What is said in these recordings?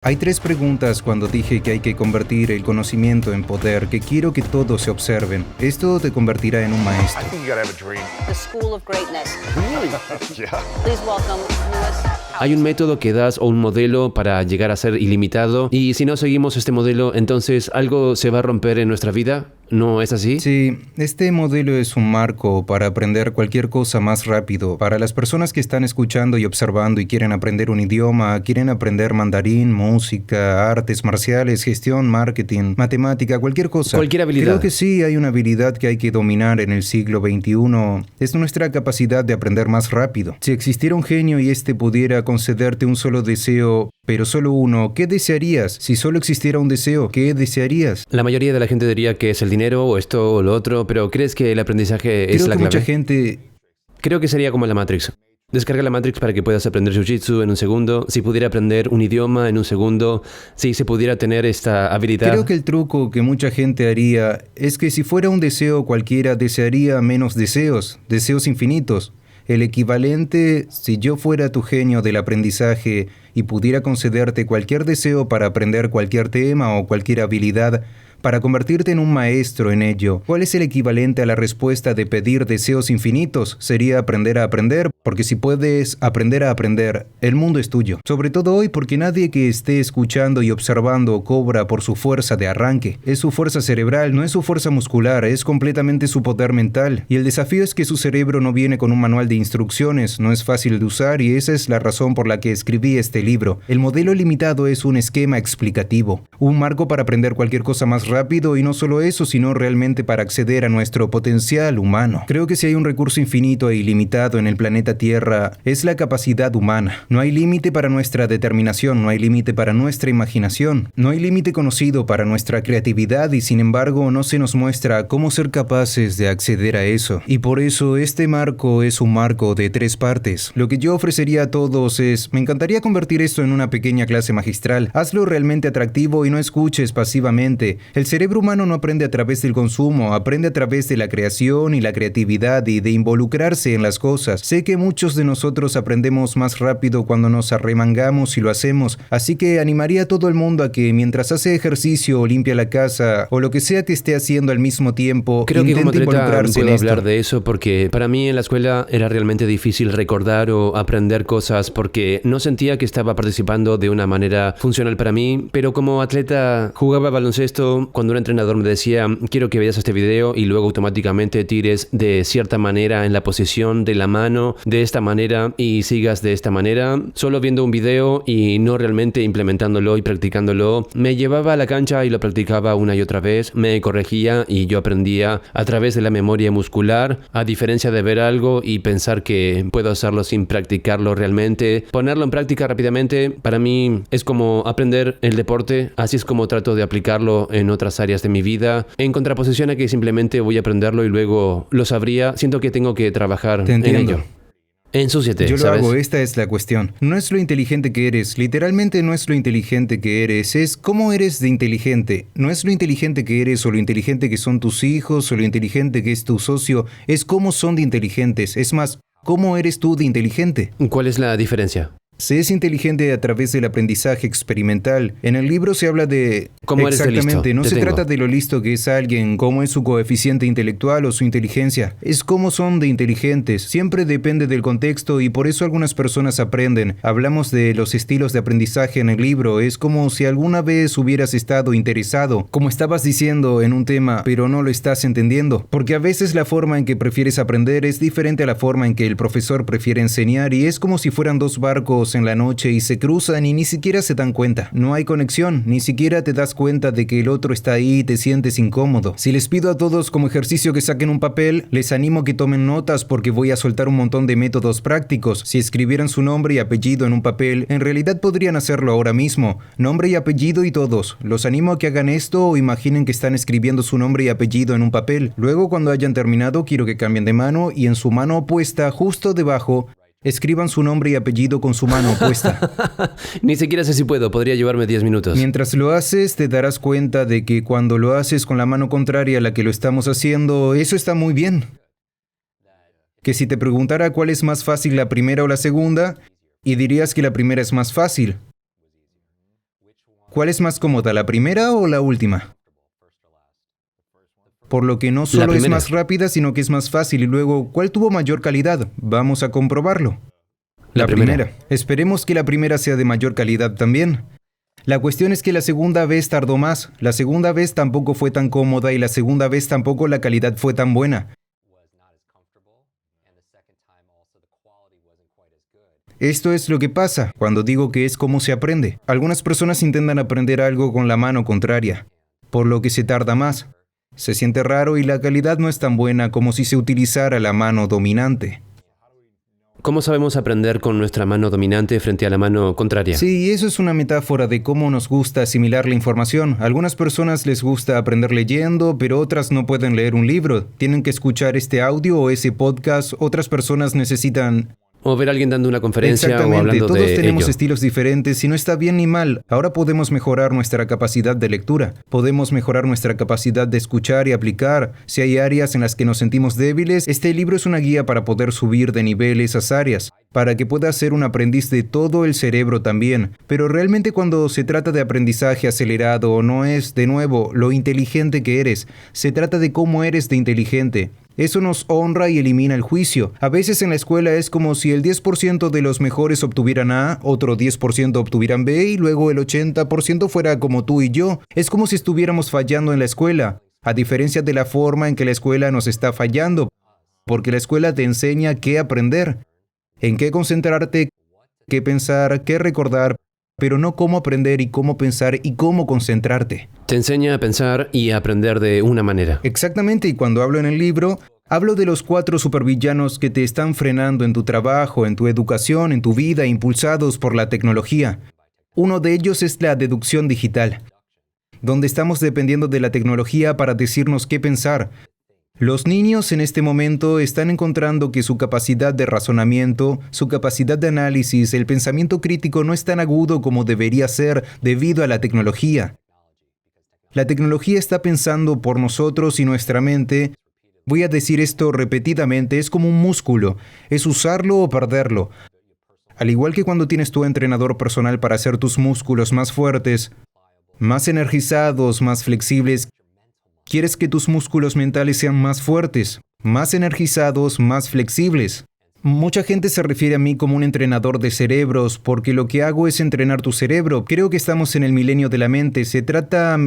Hay tres preguntas cuando dije que hay que convertir el conocimiento en poder, que quiero que todos se observen. Esto te convertirá en un maestro. The School of Greatness. Yeah. Please welcome Lewis. Hay un método que das o un modelo para llegar a ser ilimitado y si no seguimos este modelo, entonces algo se va a romper en nuestra vida. ¿No es así? Sí, este modelo es un marco para aprender cualquier cosa más rápido. Para las personas que están escuchando y observando y quieren aprender un idioma, quieren aprender mandarín, música, artes marciales, gestión, marketing, matemática, cualquier cosa. Cualquier habilidad. Creo que sí hay una habilidad que hay que dominar en el siglo XXI. Es nuestra capacidad de aprender más rápido. Si existiera un genio y este pudiera concederte un solo deseo, pero solo uno, ¿qué desearías? Si solo existiera un deseo, ¿qué desearías? La mayoría de la gente diría que es el dinero o esto o lo otro, pero ¿crees que el aprendizaje es Creo la que clave? mucha gente... Creo que sería como la Matrix. Descarga la Matrix para que puedas aprender Jiu-Jitsu en un segundo, si pudiera aprender un idioma en un segundo, si se pudiera tener esta habilidad. Creo que el truco que mucha gente haría es que si fuera un deseo cualquiera, desearía menos deseos, deseos infinitos. El equivalente, si yo fuera tu genio del aprendizaje y pudiera concederte cualquier deseo para aprender cualquier tema o cualquier habilidad, para convertirte en un maestro en ello, ¿cuál es el equivalente a la respuesta de pedir deseos infinitos? Sería aprender a aprender, porque si puedes aprender a aprender, el mundo es tuyo. Sobre todo hoy, porque nadie que esté escuchando y observando cobra por su fuerza de arranque. Es su fuerza cerebral, no es su fuerza muscular, es completamente su poder mental. Y el desafío es que su cerebro no viene con un manual de instrucciones, no es fácil de usar y esa es la razón por la que escribí este libro. El modelo limitado es un esquema explicativo, un marco para aprender cualquier cosa más rápido y no solo eso, sino realmente para acceder a nuestro potencial humano. Creo que si hay un recurso infinito e ilimitado en el planeta Tierra, es la capacidad humana. No hay límite para nuestra determinación, no hay límite para nuestra imaginación, no hay límite conocido para nuestra creatividad y sin embargo no se nos muestra cómo ser capaces de acceder a eso. Y por eso este marco es un marco de tres partes. Lo que yo ofrecería a todos es, me encantaría convertir esto en una pequeña clase magistral. Hazlo realmente atractivo y no escuches pasivamente. El cerebro humano no aprende a través del consumo, aprende a través de la creación y la creatividad y de involucrarse en las cosas. Sé que muchos de nosotros aprendemos más rápido cuando nos arremangamos y lo hacemos, así que animaría a todo el mundo a que mientras hace ejercicio o limpia la casa o lo que sea que esté haciendo al mismo tiempo, Creo que como intente atleta involucrarse en puedo esto. hablar de eso porque para mí en la escuela era realmente difícil recordar o aprender cosas porque no sentía que estaba participando de una manera funcional para mí, pero como atleta jugaba baloncesto, cuando un entrenador me decía quiero que veas este video y luego automáticamente tires de cierta manera en la posición de la mano, de esta manera y sigas de esta manera, solo viendo un video y no realmente implementándolo y practicándolo, me llevaba a la cancha y lo practicaba una y otra vez, me corregía y yo aprendía a través de la memoria muscular, a diferencia de ver algo y pensar que puedo hacerlo sin practicarlo realmente, ponerlo en práctica rápidamente, para mí es como aprender el deporte, así es como trato de aplicarlo en otras áreas de mi vida, en contraposición a que simplemente voy a aprenderlo y luego lo sabría, siento que tengo que trabajar Te en entiendo. ello. Ensúciate, Yo lo ¿sabes? hago, esta es la cuestión. No es lo inteligente que eres, literalmente no es lo inteligente que eres, es cómo eres de inteligente. No es lo inteligente que eres o lo inteligente que son tus hijos o lo inteligente que es tu socio, es cómo son de inteligentes, es más, cómo eres tú de inteligente. ¿Cuál es la diferencia? Se es inteligente a través del aprendizaje experimental. En el libro se habla de... ¿Cómo eres de listo? Exactamente, no Te se tengo. trata de lo listo que es alguien, cómo es su coeficiente intelectual o su inteligencia. Es cómo son de inteligentes. Siempre depende del contexto y por eso algunas personas aprenden. Hablamos de los estilos de aprendizaje en el libro. Es como si alguna vez hubieras estado interesado, como estabas diciendo, en un tema, pero no lo estás entendiendo. Porque a veces la forma en que prefieres aprender es diferente a la forma en que el profesor prefiere enseñar y es como si fueran dos barcos en la noche y se cruzan y ni siquiera se dan cuenta. No hay conexión, ni siquiera te das cuenta de que el otro está ahí y te sientes incómodo. Si les pido a todos como ejercicio que saquen un papel, les animo a que tomen notas porque voy a soltar un montón de métodos prácticos. Si escribieran su nombre y apellido en un papel, en realidad podrían hacerlo ahora mismo. Nombre y apellido y todos. Los animo a que hagan esto o imaginen que están escribiendo su nombre y apellido en un papel. Luego, cuando hayan terminado, quiero que cambien de mano y en su mano opuesta, justo debajo, escriban su nombre y apellido con su mano opuesta. Ni siquiera sé si puedo, podría llevarme 10 minutos. Mientras lo haces, te darás cuenta de que cuando lo haces con la mano contraria a la que lo estamos haciendo, eso está muy bien. Que si te preguntara cuál es más fácil, la primera o la segunda, y dirías que la primera es más fácil. ¿Cuál es más cómoda, la primera o la última? Por lo que no solo es primera. más rápida, sino que es más fácil. Y luego, ¿cuál tuvo mayor calidad? Vamos a comprobarlo. La primera. Esperemos que la primera sea de mayor calidad también. La cuestión es que la segunda vez tardó más. La segunda vez tampoco fue tan cómoda y la segunda vez tampoco la calidad fue tan buena. Esto es lo que pasa cuando digo que es como se aprende. Algunas personas intentan aprender algo con la mano contraria, por lo que se tarda más. Se siente raro y la calidad no es tan buena como si se utilizara la mano dominante. ¿Cómo sabemos aprender con nuestra mano dominante frente a la mano contraria? Sí, eso es una metáfora de cómo nos gusta asimilar la información. A algunas personas les gusta aprender leyendo, pero otras no pueden leer un libro. Tienen que escuchar este audio o ese podcast. Otras personas necesitan... O ver a alguien dando una conferencia o Exactamente, hablando todos de tenemos ello. estilos diferentes y no está bien ni mal. Ahora podemos mejorar nuestra capacidad de lectura, podemos mejorar nuestra capacidad de escuchar y aplicar. Si hay áreas en las que nos sentimos débiles, este libro es una guía para poder subir de nivel esas áreas, para que puedas ser un aprendiz de todo el cerebro también. Pero realmente cuando se trata de aprendizaje acelerado, no es, de nuevo, lo inteligente que eres, se trata de cómo eres de inteligente. Eso nos honra y elimina el juicio. A veces en la escuela es como si el 10% de los mejores obtuvieran A, otro 10% obtuvieran B y luego el 80% fuera como tú y yo. Es como si estuviéramos fallando en la escuela, a diferencia de la forma en que la escuela nos está fallando, porque la escuela te enseña qué aprender, en qué concentrarte, qué pensar, qué recordar, pero no cómo aprender y cómo pensar y cómo concentrarte. Te enseña a pensar y a aprender de una manera. Exactamente, y cuando hablo en el libro, hablo de los 4 supervillanos que te están frenando en tu trabajo, en tu educación, en tu vida, impulsados por la tecnología. Uno de ellos es la deducción digital, donde estamos dependiendo de la tecnología para decirnos qué pensar. Los niños en este momento están encontrando que su capacidad de razonamiento, su capacidad de análisis, el pensamiento crítico no es tan agudo como debería ser debido a la tecnología. La tecnología está pensando por nosotros y nuestra mente, voy a decir esto repetidamente, es como un músculo, es usarlo o perderlo. Al igual que cuando tienes tu entrenador personal para hacer tus músculos más fuertes, más energizados, más flexibles, quieres que tus músculos mentales sean más fuertes, más energizados, más flexibles. Mucha gente se refiere a mí como un entrenador de cerebros porque lo que hago es entrenar tu cerebro. Creo que estamos en el milenio de la mente. Se trata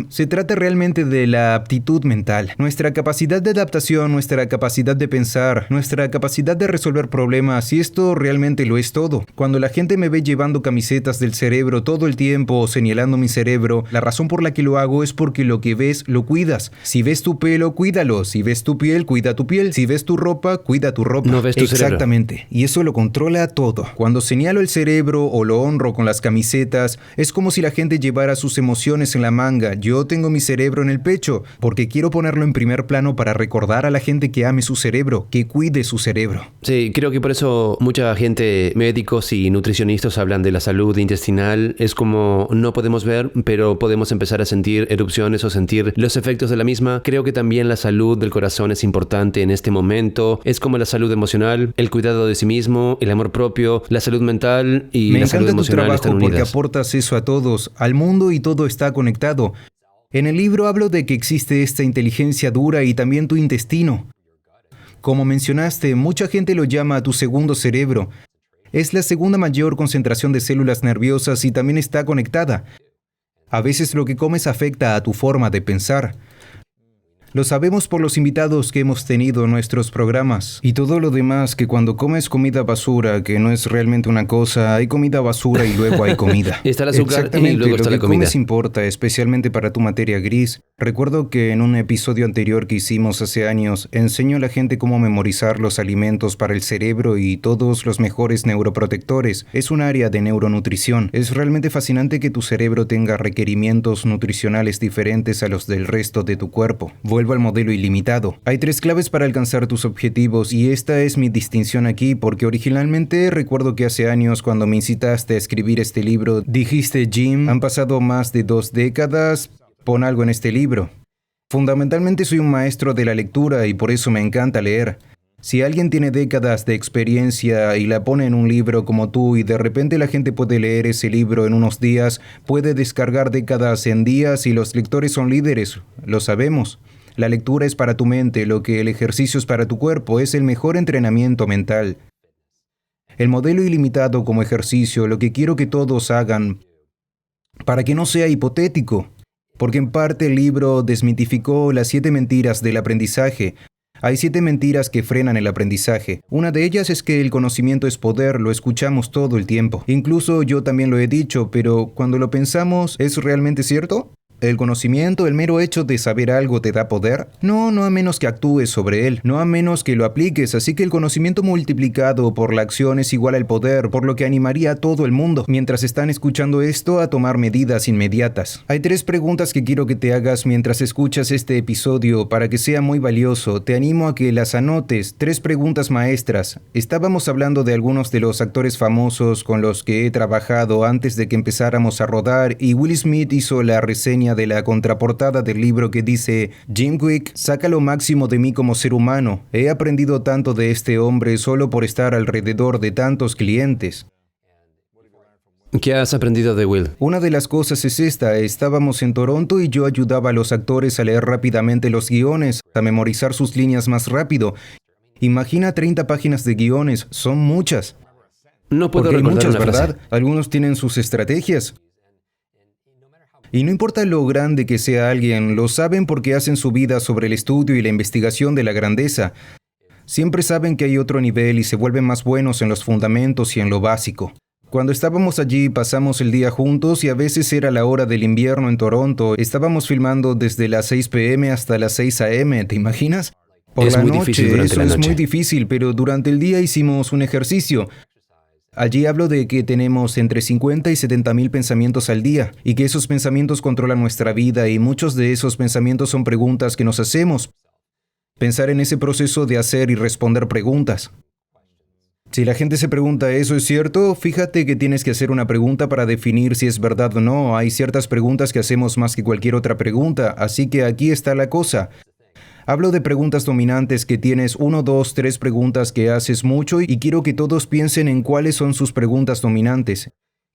realmente de la aptitud mental. Nuestra capacidad de adaptación, nuestra capacidad de pensar, nuestra capacidad de resolver problemas, y esto realmente lo es todo. Cuando la gente me ve llevando camisetas del cerebro todo el tiempo o señalando mi cerebro, la razón por la que lo hago es porque lo que ves, lo cuidas. Si ves tu pelo, cuídalo. Si ves tu piel, cuida tu piel. Si ves tu ropa, cuida tu ropa. No ves tu cerebro. Exactamente. Y eso lo controla todo. Cuando señalo el cerebro o lo honro con las camisetas, es como si la gente llevara sus emociones en la manga. Yo tengo mi cerebro en el pecho, porque quiero ponerlo en primer plano para recordar a la gente que ame su cerebro, que cuide su cerebro. Sí, creo que por eso mucha gente, médicos y nutricionistas hablan de la salud intestinal. Es como no podemos ver, pero podemos empezar a sentir erupciones o sentir los efectos de la misma. Creo que también la salud del corazón es importante en este momento. Es como la salud emocional, el cuidado de sí mismo, el amor propio, la salud mental y la salud emocional están Me encanta tu trabajo porque unidas. aportas eso a todos, al mundo, y todo está conectado. En el libro hablo de que existe esta inteligencia dura y también tu intestino. Como mencionaste, mucha gente lo llama tu segundo cerebro. Es la segunda mayor concentración de células nerviosas y también está conectada. A veces lo que comes afecta a tu forma de pensar. Lo sabemos por los invitados que hemos tenido en nuestros programas. Y todo lo demás, que cuando comes comida basura, que no es realmente una cosa, hay comida basura y luego hay comida. Está el azúcar Exactamente, y luego está lo la que comida. comes importa, especialmente para tu materia gris. Recuerdo que en un episodio anterior que hicimos hace años, enseño a la gente cómo memorizar los alimentos para el cerebro y todos los mejores neuroprotectores. Es un área de neuronutrición. Es realmente fascinante que tu cerebro tenga requerimientos nutricionales diferentes a los del resto de tu cuerpo. Vuelvo al modelo ilimitado. Hay 3 claves para alcanzar tus objetivos y esta es mi distinción aquí porque originalmente recuerdo que hace años cuando me incitaste a escribir este libro dijiste: Jim, han pasado más de 2 décadas, pon algo en este libro. Fundamentalmente soy un maestro de la lectura y por eso me encanta leer. Si alguien tiene décadas de experiencia y la pone en un libro como tú y de repente la gente puede leer ese libro en unos días, puede descargar décadas en días y los lectores son líderes, lo sabemos. La lectura es para tu mente, lo que el ejercicio es para tu cuerpo, es el mejor entrenamiento mental. El modelo ilimitado como ejercicio, lo que quiero que todos hagan, para que no sea hipotético, porque en parte el libro desmitificó las 7 mentiras del aprendizaje. Hay 7 mentiras que frenan el aprendizaje. Una de ellas es que el conocimiento es poder, lo escuchamos todo el tiempo. Incluso yo también lo he dicho, pero cuando lo pensamos, ¿es realmente cierto? ¿El conocimiento, el mero hecho de saber algo te da poder? No a menos que actúes sobre él, no a menos que lo apliques, así que el conocimiento multiplicado por la acción es igual al poder, por lo que animaría a todo el mundo, mientras están escuchando esto, a tomar medidas inmediatas. Hay 3 preguntas que quiero que te hagas mientras escuchas este episodio para que sea muy valioso. Te animo a que las anotes, 3 preguntas maestras. Estábamos hablando de algunos de los actores famosos con los que he trabajado antes de que empezáramos a rodar y Will Smith hizo la reseña de la contraportada del libro que dice: Jim Kwik saca lo máximo de mí como ser humano. He aprendido tanto de este hombre solo por estar alrededor de tantos clientes. ¿Qué has aprendido de Will? Una de las cosas es esta: estábamos en Toronto y yo ayudaba a los actores a leer rápidamente los guiones, a memorizar sus líneas más rápido. Imagina 30 páginas de guiones, son muchas. No puedo Porque hay recordar muchas, una frase. ¿verdad? Algunos tienen sus estrategias. Y no importa lo grande que sea alguien, lo saben porque hacen su vida sobre el estudio y la investigación de la grandeza. Siempre saben que hay otro nivel y se vuelven más buenos en los fundamentos y en lo básico. Cuando estábamos allí pasamos el día juntos y a veces era la hora del invierno en Toronto. Estábamos filmando desde las 6 p.m. hasta las 6 a.m., ¿te imaginas? Por Es la muy noche, difícil durante eso la es noche. muy difícil, pero durante el día hicimos un ejercicio. Allí hablo de que tenemos entre 50 y 70 mil pensamientos al día y que esos pensamientos controlan nuestra vida y muchos de esos pensamientos son preguntas que nos hacemos. Pensar en ese proceso de hacer y responder preguntas. Si la gente se pregunta, ¿eso es cierto? Fíjate que tienes que hacer una pregunta para definir si es verdad o no. Hay ciertas preguntas que hacemos más que cualquier otra pregunta, así que aquí está la cosa. Hablo de preguntas dominantes que tienes 1, 2, 3 preguntas que haces mucho y quiero que todos piensen en cuáles son sus preguntas dominantes,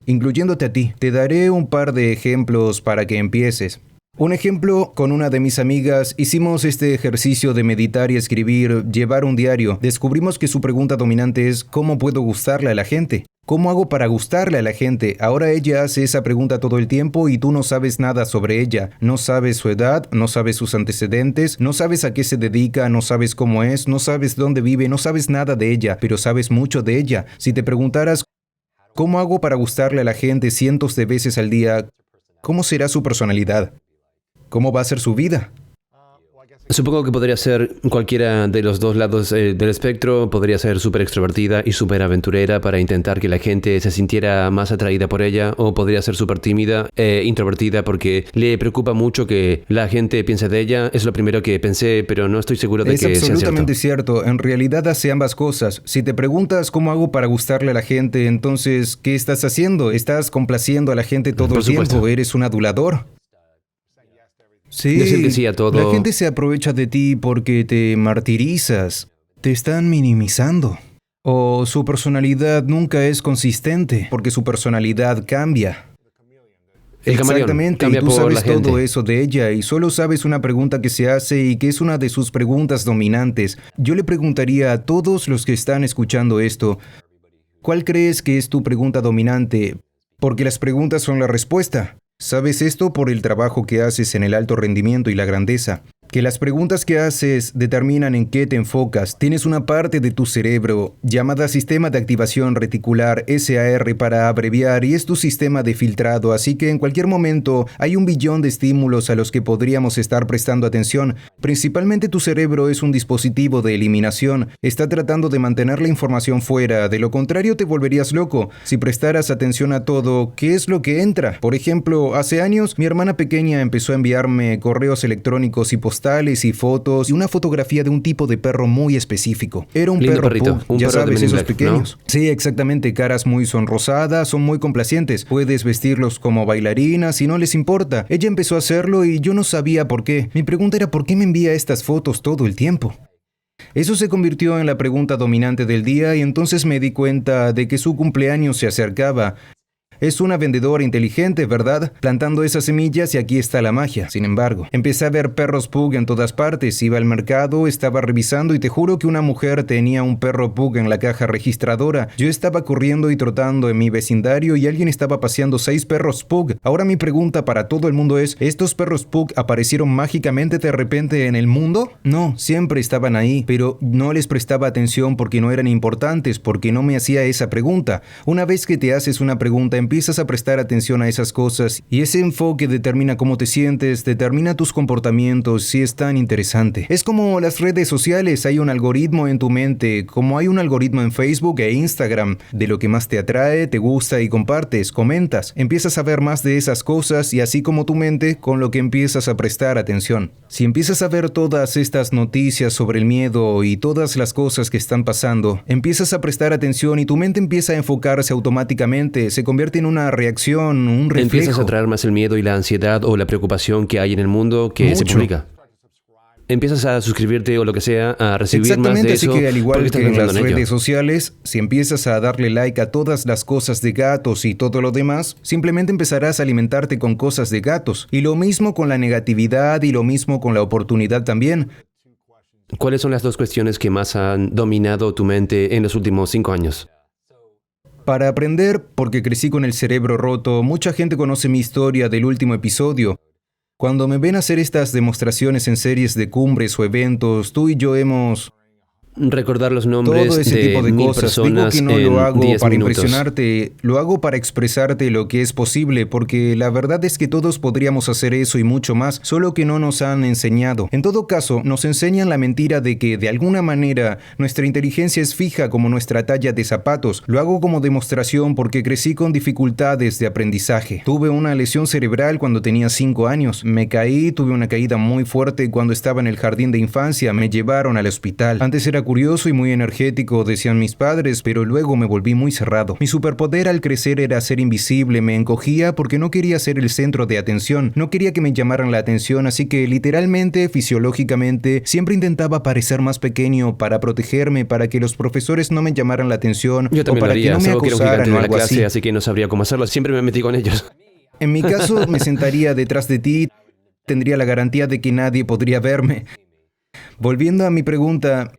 incluyéndote a ti. Te daré un par de ejemplos para que empieces. Un ejemplo, con una de mis amigas hicimos este ejercicio de meditar y escribir, llevar un diario. Descubrimos que su pregunta dominante es ¿cómo puedo gustarle a la gente? ¿Cómo hago para gustarle a la gente? Ahora ella hace esa pregunta todo el tiempo y tú no sabes nada sobre ella. No sabes su edad, no sabes sus antecedentes, no sabes a qué se dedica, no sabes cómo es, no sabes dónde vive, no sabes nada de ella, pero sabes mucho de ella. Si te preguntaras ¿cómo hago para gustarle a la gente cientos de veces al día? ¿Cómo será su personalidad? ¿Cómo va a ser su vida? Supongo que podría ser cualquiera de los dos lados del espectro. Podría ser súper extrovertida y súper aventurera para intentar que la gente se sintiera más atraída por ella, o podría ser súper tímida e introvertida porque le preocupa mucho que la gente piense de ella. Es lo primero que pensé, pero no estoy seguro de Es que sea absolutamente cierto. cierto. En realidad hace ambas cosas. Si te preguntas cómo hago para gustarle a la gente, entonces, ¿qué estás haciendo? Estás complaciendo a la gente todo Por el tiempo. supuesto. Eres un adulador. Sí, Decir que sí a todo. la gente se aprovecha de ti porque te martirizas. Te están minimizando. O su personalidad nunca es consistente porque su personalidad cambia. El camaleón Exactamente, cambia y tú por sabes la gente. todo eso de ella y solo sabes una pregunta que se hace y que es una de sus preguntas dominantes. Yo le preguntaría a todos los que están escuchando esto, ¿cuál crees que es tu pregunta dominante? Porque las preguntas son la respuesta. ¿Sabes esto por el trabajo que haces en el alto rendimiento y la grandeza? Que las preguntas que haces determinan en qué te enfocas. Tienes una parte de tu cerebro llamada Sistema de Activación Reticular, SAR para abreviar, y es tu sistema de filtrado, así que en cualquier momento hay 1 billón de estímulos a los que podríamos estar prestando atención. Principalmente tu cerebro es un dispositivo de eliminación. Está tratando de mantener la información fuera, de lo contrario te volverías loco. Si prestaras atención a todo, ¿qué es lo que entra? Por ejemplo, hace años mi hermana pequeña empezó a enviarme correos electrónicos y postales y fotos y una fotografía de un tipo de perro muy específico. Era un Lindo perro perrito, pug, un ya perro de sabes, Men in esos Black, pequeños. Sí, exactamente, caras muy sonrosadas, son muy complacientes. Puedes vestirlos como bailarinas y no les importa. Ella empezó a hacerlo y yo no sabía por qué. Mi pregunta era ¿por qué me envía estas fotos todo el tiempo? Eso se convirtió en la pregunta dominante del día y entonces me di cuenta de que su cumpleaños se acercaba. Es una vendedora inteligente, ¿verdad? Plantando esas semillas y aquí está la magia. Sin embargo, empecé a ver perros pug en todas partes. Iba al mercado, estaba revisando y te juro que una mujer tenía un perro pug en la caja registradora. Yo estaba corriendo y trotando en mi vecindario y alguien estaba paseando 6 perros pug. Ahora mi pregunta para todo el mundo es, ¿estos perros pug aparecieron mágicamente de repente en el mundo? No, siempre estaban ahí, pero no les prestaba atención porque no eran importantes, porque no me hacía esa pregunta. Una vez que te haces una pregunta, empiezas a prestar atención a esas cosas y ese enfoque determina cómo te sientes, determina tus comportamientos y es tan interesante. Es como las redes sociales, hay un algoritmo en tu mente, como hay un algoritmo en Facebook e Instagram, de lo que más te atrae, te gusta y compartes, comentas. Empiezas a ver más de esas cosas y así como tu mente, con lo que empiezas a prestar atención. Si empiezas a ver todas estas noticias sobre el miedo y todas las cosas que están pasando, empiezas a prestar atención y tu mente empieza a enfocarse automáticamente, se convierte en una reacción, un reflejo. Empiezas a traer más el miedo y la ansiedad o la preocupación que hay en el mundo que se publica. Empiezas a suscribirte o lo que sea, a recibir más de eso. Así que al igual que en las ello. redes sociales, si empiezas a darle like a todas las cosas de gatos y todo lo demás, simplemente empezarás a alimentarte con cosas de gatos. Y lo mismo con la negatividad y lo mismo con la oportunidad también. ¿Cuáles son las 2 cuestiones que más han dominado tu mente en los últimos 5 años? Para aprender, porque crecí con el cerebro roto, mucha gente conoce mi historia del último episodio. Cuando me ven hacer estas demostraciones en series de cumbres o eventos, tú y yo hemos... Recordar los nombres todo ese de tipo de 1000 cosas. personas Digo que no lo hago en 10 para minutos. impresionarte, lo hago para expresarte lo que es posible, porque la verdad es que todos podríamos hacer eso y mucho más, solo que no nos han enseñado. En todo caso, nos enseñan la mentira de que de alguna manera nuestra inteligencia es fija como nuestra talla de zapatos. Lo hago como demostración porque crecí con dificultades de aprendizaje. Tuve una lesión cerebral cuando tenía 5 años. Me caí, tuve una caída muy fuerte cuando estaba en el jardín de infancia. Me llevaron al hospital. Antes era curioso y muy energético, decían mis padres, pero luego me volví muy cerrado. Mi superpoder al crecer era ser invisible, me encogía porque no quería ser el centro de atención, no quería que me llamaran la atención, así que literalmente, fisiológicamente, siempre intentaba parecer más pequeño para protegerme, para que los profesores no me llamaran la atención Yo o también para lo que haría, no me solo que era un acusaran gigante o de la algo clase, así. así que no sabría cómo hacerlo. Siempre me metí con ellos. En mi caso, me sentaría detrás de ti, tendría la garantía de que nadie podría verme. Volviendo a mi pregunta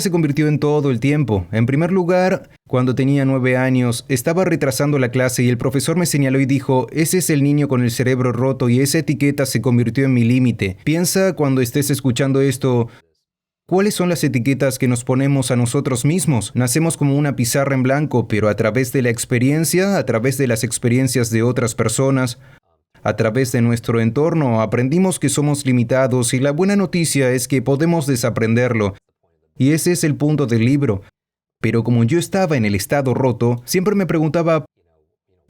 se convirtió en todo el tiempo. En primer lugar, cuando tenía 9 años, estaba retrasando la clase y el profesor me señaló y dijo, ese es el niño con el cerebro roto y esa etiqueta se convirtió en mi límite. Piensa cuando estés escuchando esto, ¿cuáles son las etiquetas que nos ponemos a nosotros mismos? Nacemos como una pizarra en blanco, pero a través de la experiencia, a través de las experiencias de otras personas, a través de nuestro entorno, aprendimos que somos limitados y la buena noticia es que podemos desaprenderlo. Y ese es el punto del libro. Pero como yo estaba en el estado roto, siempre me preguntaba,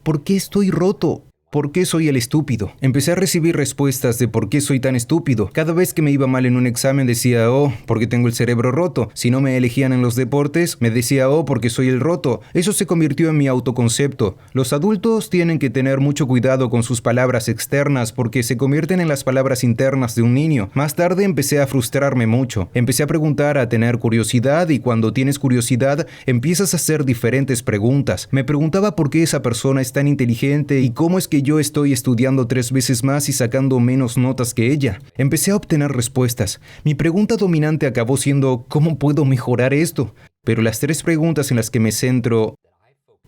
¿por qué estoy roto? ¿Por qué soy el estúpido? Empecé a recibir respuestas de por qué soy tan estúpido. Cada vez que me iba mal en un examen decía, oh, porque tengo el cerebro roto. Si no me elegían en los deportes, me decía, oh, porque soy el roto. Eso se convirtió en mi autoconcepto. Los adultos tienen que tener mucho cuidado con sus palabras externas porque se convierten en las palabras internas de un niño. Más tarde empecé a frustrarme mucho. Empecé a preguntar, a tener curiosidad y cuando tienes curiosidad empiezas a hacer diferentes preguntas. Me preguntaba por qué esa persona es tan inteligente y cómo es que yo estoy estudiando 3 veces más y sacando menos notas que ella. Empecé a obtener respuestas. Mi pregunta dominante acabó siendo ¿cómo puedo mejorar esto? Pero las 3 preguntas en las que me centro...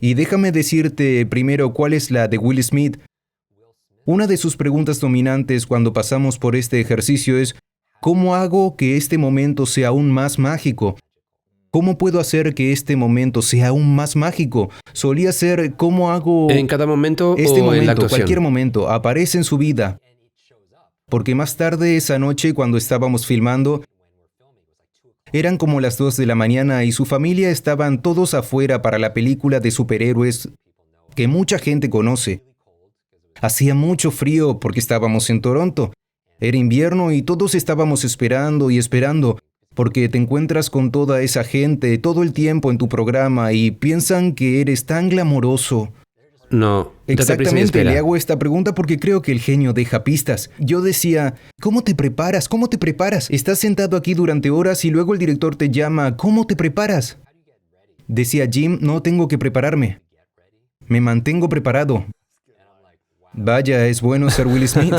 Y déjame decirte primero cuál es la de Will Smith. Una de sus preguntas dominantes cuando pasamos por este ejercicio es ¿cómo hago que este momento sea aún más mágico? ¿Cómo puedo hacer que este momento sea aún más mágico? Solía ser ¿cómo hago ¿En cada momento este o momento, en la actuación? cualquier momento, aparece en su vida? Porque más tarde esa noche cuando estábamos filmando, eran como las 2 de la mañana y su familia estaban todos afuera para la película de superhéroes que mucha gente conoce. Hacía mucho frío porque estábamos en Toronto. Era invierno y todos estábamos esperando y esperando. Porque te encuentras con toda esa gente todo el tiempo en tu programa y piensan que eres tan glamoroso. No. Date prisa y Exactamente, espera. le hago esta pregunta porque creo que el genio deja pistas. Yo decía, ¿cómo te preparas? ¿Cómo te preparas? Estás sentado aquí durante horas y luego el director te llama, ¿cómo te preparas? Decía Jim, no tengo que prepararme. Me mantengo preparado. Vaya, es bueno ser Will Smith.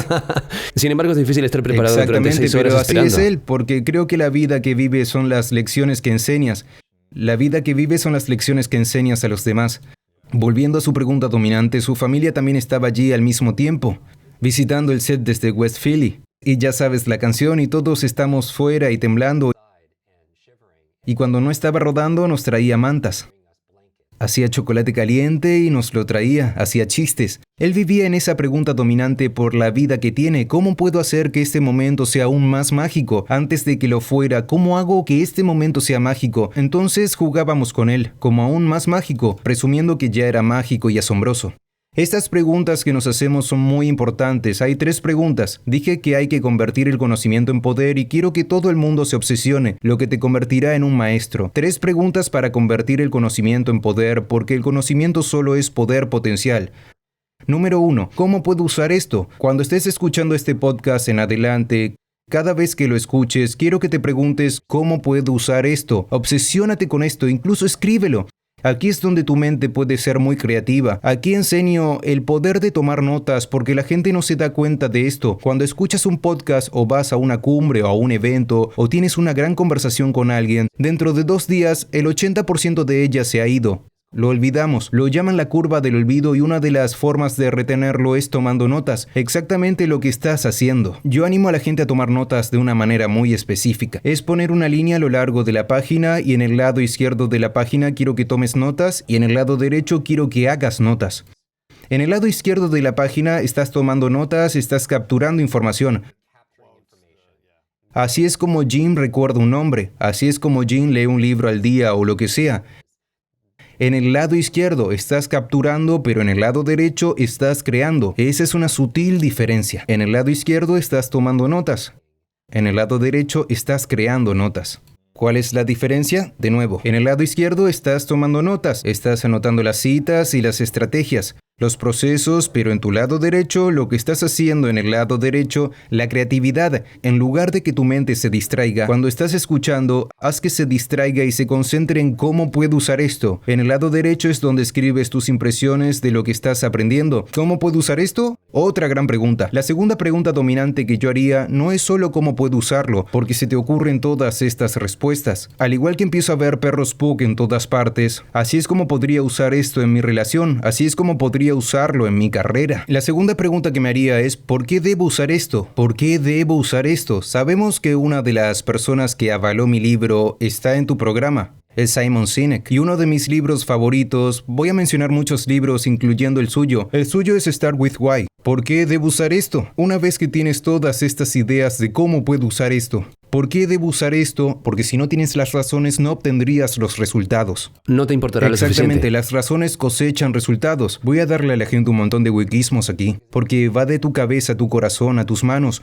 Sin embargo, es difícil estar preparado durante Exactamente, 6 horas pero así esperando. es él, porque creo que la vida que vives son las lecciones que enseñas. La vida que vives son las lecciones que enseñas a los demás. Volviendo a su pregunta dominante, su familia también estaba allí al mismo tiempo, visitando el set desde West Philly. Y ya sabes la canción y todos estamos fuera y temblando. Y cuando no estaba rodando nos traía mantas. Hacía chocolate caliente y nos lo traía, hacía chistes. Él vivía en esa pregunta dominante por la vida que tiene. ¿Cómo puedo hacer que este momento sea aún más mágico? Antes de que lo fuera, ¿cómo hago que este momento sea mágico? Entonces jugábamos con él, como aún más mágico, presumiendo que ya era mágico y asombroso. Estas preguntas que nos hacemos son muy importantes. Hay 3 preguntas. Dije que hay que convertir el conocimiento en poder y quiero que todo el mundo se obsesione, lo que te convertirá en un maestro. 3 preguntas para convertir el conocimiento en poder, porque el conocimiento solo es poder potencial. Número 1. ¿Cómo puedo usar esto? Cuando estés escuchando este podcast en adelante, cada vez que lo escuches, quiero que te preguntes ¿cómo puedo usar esto? Obsesiónate con esto, incluso escríbelo. Aquí es donde tu mente puede ser muy creativa. Aquí enseño el poder de tomar notas porque la gente no se da cuenta de esto. Cuando escuchas un podcast o vas a una cumbre o a un evento o tienes una gran conversación con alguien, dentro de 2 días el 80% de ella se ha ido. Lo olvidamos, lo llaman la curva del olvido y una de las formas de retenerlo es tomando notas, exactamente lo que estás haciendo. Yo animo a la gente a tomar notas de una manera muy específica. Es poner una línea a lo largo de la página y en el lado izquierdo de la página quiero que tomes notas y en el lado derecho quiero que hagas notas. En el lado izquierdo de la página estás tomando notas, estás capturando información. Así es como Jim recuerda un nombre, así es como Jim lee un libro al día o lo que sea. En el lado izquierdo estás capturando, pero en el lado derecho estás creando. Esa es una sutil diferencia. En el lado izquierdo estás tomando notas. En el lado derecho estás creando notas. ¿Cuál es la diferencia? De nuevo, en el lado izquierdo estás tomando notas, estás anotando las citas y las estrategias, los procesos, pero en tu lado derecho, lo que estás haciendo en el lado derecho, la creatividad, en lugar de que tu mente se distraiga, cuando estás escuchando, haz que se distraiga y se concentre en cómo puedo usar esto. En el lado derecho es donde escribes tus impresiones de lo que estás aprendiendo. ¿Cómo puedo usar esto? Otra gran pregunta. La segunda pregunta dominante que yo haría no es solo cómo puedo usarlo, porque se te ocurren todas estas respuestas. Al igual que empiezo a ver perros pug en todas partes, así es como podría usar esto en mi relación, así es como podría usarlo en mi carrera. La segunda pregunta que me haría es ¿por qué debo usar esto? ¿Por qué debo usar esto? Sabemos que una de las personas que avaló mi libro está en tu programa. Es Simon Sinek. Y uno de mis libros favoritos, voy a mencionar muchos libros incluyendo el suyo. El suyo es Start With Why. ¿Por qué debo usar esto? Una vez que tienes todas estas ideas de cómo puedo usar esto. ¿Por qué debo usar esto? Porque si no tienes las razones no obtendrías los resultados. No te importará lo suficiente. Exactamente, las razones cosechan resultados. Voy a darle a la gente un montón de wikismos aquí, porque va de tu cabeza a tu corazón, a tus manos.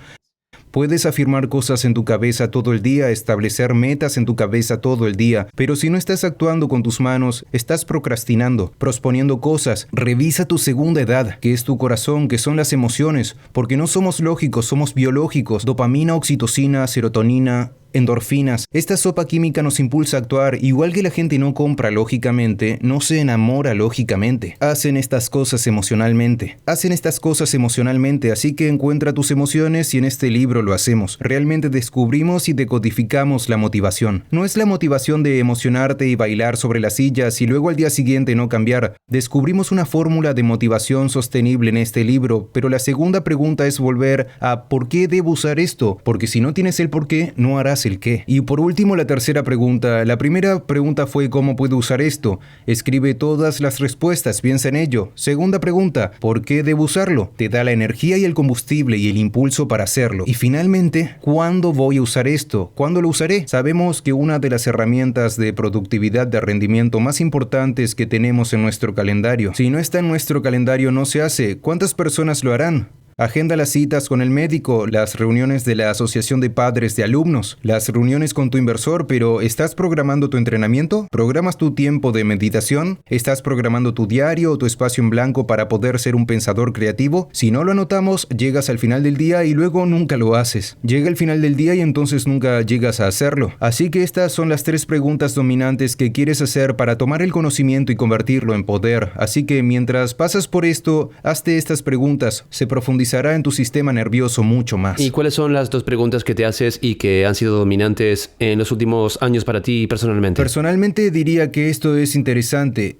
Puedes afirmar cosas en tu cabeza todo el día, establecer metas en tu cabeza todo el día, pero si no estás actuando con tus manos, estás procrastinando, posponiendo cosas. Revisa tu segunda edad, que es tu corazón, que son las emociones, porque no somos lógicos, somos biológicos. Dopamina, oxitocina, serotonina, endorfinas. Esta sopa química nos impulsa a actuar, igual que la gente no compra lógicamente, no se enamora lógicamente. Hacen estas cosas emocionalmente. Así que encuentra tus emociones y en este libro lo hacemos. Realmente descubrimos y decodificamos la motivación. No es la motivación de emocionarte y bailar sobre las sillas y luego al día siguiente no cambiar. Descubrimos una fórmula de motivación sostenible en este libro, pero la segunda pregunta es volver a ¿por qué debo usar esto? Porque si no tienes el por qué, no harás el qué. Y por último, la tercera pregunta. La primera pregunta fue ¿cómo puedo usar esto? Escribe todas las respuestas, piensa en ello. Segunda pregunta, ¿por qué debo usarlo? Te da la energía y el combustible y el impulso para hacerlo. Y finalmente, ¿cuándo voy a usar esto? ¿Cuándo lo usaré? Sabemos que una de las herramientas de productividad de rendimiento más importantes que tenemos en nuestro calendario. Si no está en nuestro calendario, no se hace. ¿Cuántas personas lo harán? Agenda las citas con el médico, las reuniones de la asociación de padres de alumnos, las reuniones con tu inversor, pero ¿estás programando tu entrenamiento? ¿Programas tu tiempo de meditación? ¿Estás programando tu diario o tu espacio en blanco para poder ser un pensador creativo? Si no lo anotamos, llegas al final del día y luego nunca lo haces. Llega el final del día y entonces nunca llegas a hacerlo. Así que estas son las 3 preguntas dominantes que quieres hacer para tomar el conocimiento y convertirlo en poder. Así que mientras pasas por esto, hazte estas preguntas. Se profundizará en tu sistema nervioso mucho más. ¿Y cuáles son las 2 preguntas que te haces y que han sido dominantes en los últimos años para ti personalmente? Personalmente diría que esto es interesante.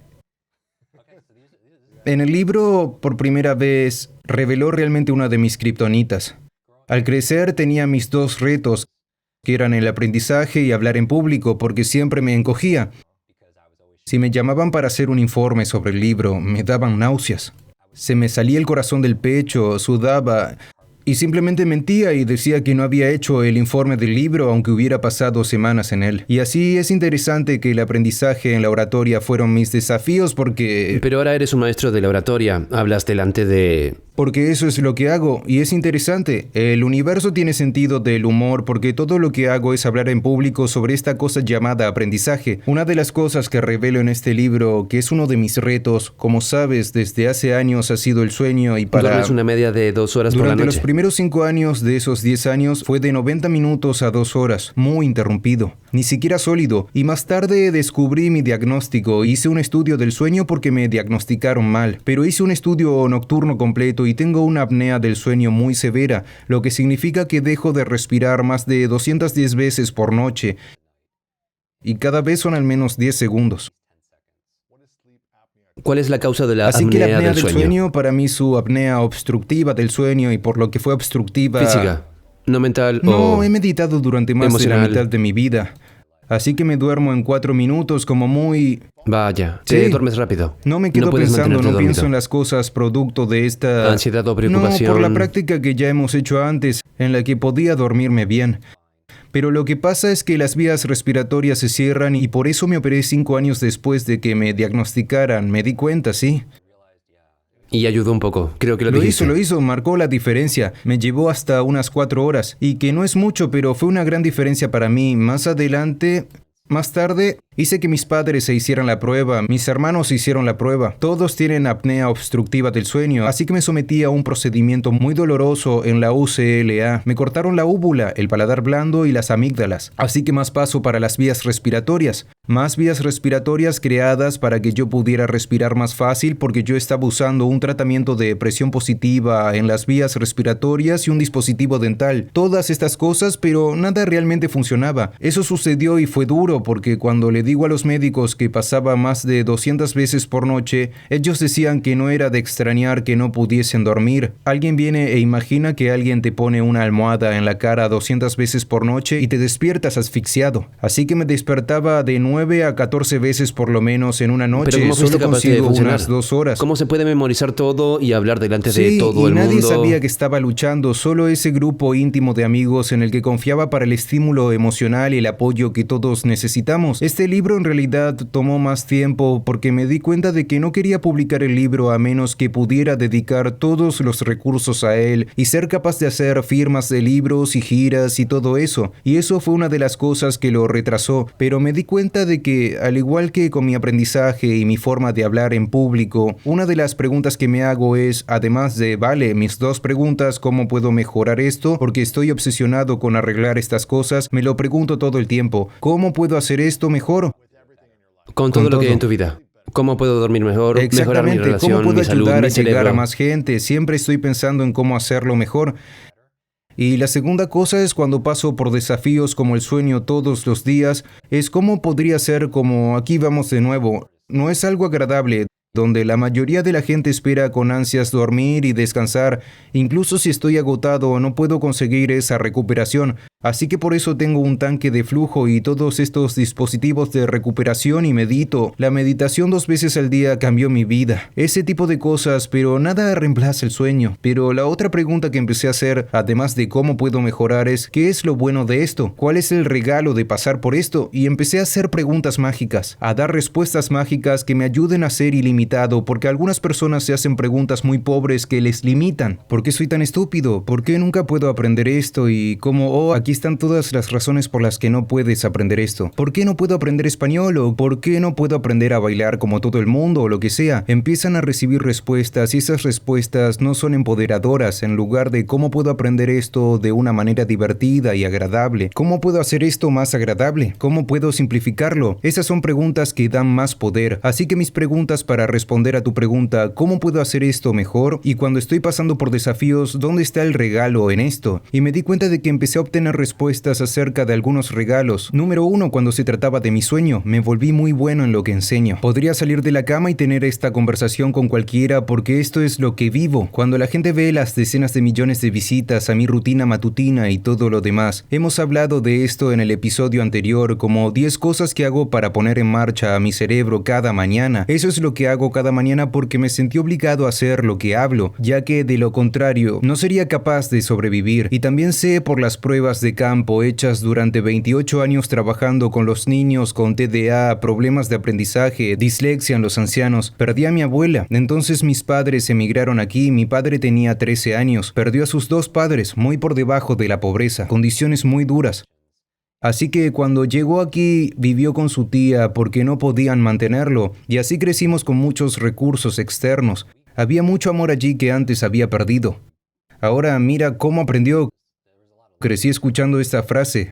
En el libro, por primera vez, reveló realmente una de mis kriptonitas. Al crecer tenía mis 2 retos, que eran el aprendizaje y hablar en público, porque siempre me encogía. Si me llamaban para hacer un informe sobre el libro, me daban náuseas. Se me salía el corazón del pecho, sudaba y simplemente mentía y decía que no había hecho el informe del libro aunque hubiera pasado semanas en él. Y así es interesante que el aprendizaje en la oratoria fueron mis desafíos porque... Pero ahora eres un maestro de la oratoria, hablas delante de... Porque eso es lo que hago, y es interesante. El universo tiene sentido del humor porque todo lo que hago es hablar en público sobre esta cosa llamada aprendizaje. Una de las cosas que revelo en este libro, que es uno de mis retos, como sabes, desde hace años ha sido el sueño y para... Duermes una media de 2 horas por la Durante noche. los primeros 5 años de esos 10 años fue de 90 minutos a 2 horas, muy interrumpido, ni siquiera sólido. Y más tarde descubrí mi diagnóstico. Hice un estudio del sueño porque me diagnosticaron mal, pero hice un estudio nocturno completo y tengo una apnea del sueño muy severa, lo que significa que dejo de respirar más de 210 veces por noche y cada vez son al menos 10 segundos. ¿Cuál es la causa de la Así apnea que la apnea del del sueño? sueño, para mí su apnea obstructiva del sueño y por lo que fue obstructiva... Física, no mental o... No, he meditado durante más emocional. de la mitad de mi vida. Así que me duermo en 4 minutos como muy... Vaya, Sí. te duermes rápido. No me quedo puedes pensando, mantenerte no pienso dormido. en las cosas producto de esta... Ansiedad o preocupación. No, por la práctica que ya hemos hecho antes, en la que podía dormirme bien. Pero lo que pasa es que las vías respiratorias se cierran y por eso me operé 5 años después de que me diagnosticaran. Me di cuenta, sí. Y ayudó un poco, creo que lo Lo dijiste. hizo, marcó la diferencia. Me llevó hasta unas 4 horas. Y que no es mucho, pero fue una gran diferencia para mí. Más tarde, hice que mis padres se hicieran la prueba, mis hermanos hicieron la prueba. Todos tienen apnea obstructiva del sueño, así que me sometí a un procedimiento muy doloroso en la UCLA. Me cortaron la úvula, el paladar blando y las amígdalas. Así que más paso para las vías respiratorias. Más vías respiratorias creadas para que yo pudiera respirar más fácil porque yo estaba usando un tratamiento de presión positiva en las vías respiratorias y un dispositivo dental. Todas estas cosas, pero nada realmente funcionaba. Eso sucedió y fue duro porque cuando le digo a los médicos que pasaba más de 200 veces por noche, ellos decían que no era de extrañar que no pudiesen dormir. Alguien viene e imagina que alguien te pone una almohada en la cara 200 veces por noche y te despiertas asfixiado. Así que me despertaba de 9 a 14 veces por lo menos en una noche. Pero ¿cómo fuiste Solo capaz de consigo funcionar? unas 2 horas. ¿Cómo se puede memorizar todo y hablar delante de Sí, todo y el nadie mundo? sabía que estaba luchando, solo ese grupo íntimo de amigos en el que confiaba para el estímulo emocional y el apoyo que todos necesitamos. Este libro en realidad tomó más tiempo porque me di cuenta de que no quería publicar el libro a menos que pudiera dedicar todos los recursos a él y ser capaz de hacer firmas de libros y giras y todo eso. Y eso fue una de las cosas que lo retrasó, pero me di cuenta de que, al igual que con mi aprendizaje y mi forma de hablar en público, una de las preguntas que me hago es, además de, vale, mis 2 preguntas, ¿cómo puedo mejorar esto? Porque estoy obsesionado con arreglar estas cosas, me lo pregunto todo el tiempo. ¿Cómo puedo hacer esto mejor? Con todo Con lo que hay todo. en tu vida. ¿Cómo puedo dormir mejor? Mejorar mi Exactamente, relación, ¿cómo puedo mi salud, ayudar mi a llegar cerebro? a más gente? Siempre estoy pensando en cómo hacerlo mejor. Y la segunda cosa es cuando paso por desafíos como el sueño todos los días, es cómo podría ser como aquí vamos de nuevo. No es algo agradable, donde la mayoría de la gente espera con ansias dormir y descansar, incluso si estoy agotado no puedo conseguir esa recuperación. Así que por eso tengo un tanque de flujo y todos estos dispositivos de recuperación y medito. La meditación 2 veces al día cambió mi vida. Ese tipo de cosas, pero nada reemplaza el sueño. Pero la otra pregunta que empecé a hacer, además de cómo puedo mejorar, es ¿qué es lo bueno de esto? ¿Cuál es el regalo de pasar por esto? Y empecé a hacer preguntas mágicas, a dar respuestas mágicas que me ayuden a ser ilimitado limitado porque algunas personas se hacen preguntas muy pobres que les limitan. ¿Por qué soy tan estúpido? ¿Por qué nunca puedo aprender esto? Y como, aquí están todas las razones por las que no puedes aprender esto. ¿Por qué no puedo aprender español? ¿O por qué no puedo aprender a bailar como todo el mundo? O lo que sea. Empiezan a recibir respuestas y esas respuestas no son empoderadoras. En lugar de ¿cómo puedo aprender esto de una manera divertida y agradable? ¿Cómo puedo hacer esto más agradable? ¿Cómo puedo simplificarlo? Esas son preguntas que dan más poder. Así que mis preguntas para responder a tu pregunta, ¿cómo puedo hacer esto mejor? Y cuando estoy pasando por desafíos, ¿dónde está el regalo en esto? Y me di cuenta de que empecé a obtener respuestas acerca de algunos regalos. Número 1, cuando se trataba de mi sueño, me volví muy bueno en lo que enseño. Podría salir de la cama y tener esta conversación con cualquiera porque esto es lo que vivo. Cuando la gente ve las decenas de millones de visitas a mi rutina matutina y todo lo demás, hemos hablado de esto en el episodio anterior como 10 cosas que hago para poner en marcha a mi cerebro cada mañana. Eso es lo que hago cada mañana porque me sentí obligado a hacer lo que hablo, ya que de lo contrario no sería capaz de sobrevivir. Y también sé por las pruebas de campo hechas durante 28 años trabajando con los niños con TDA, problemas de aprendizaje, dislexia en los ancianos. Perdí a mi abuela. Entonces mis padres emigraron aquí. Mi padre tenía 13 años. Perdió a sus 2 padres, muy por debajo de la pobreza. Condiciones muy duras. Así que cuando llegó aquí, vivió con su tía porque no podían mantenerlo, y así crecimos con muchos recursos externos. Había mucho amor allí que antes había perdido. Ahora mira cómo aprendió. Crecí escuchando esta frase.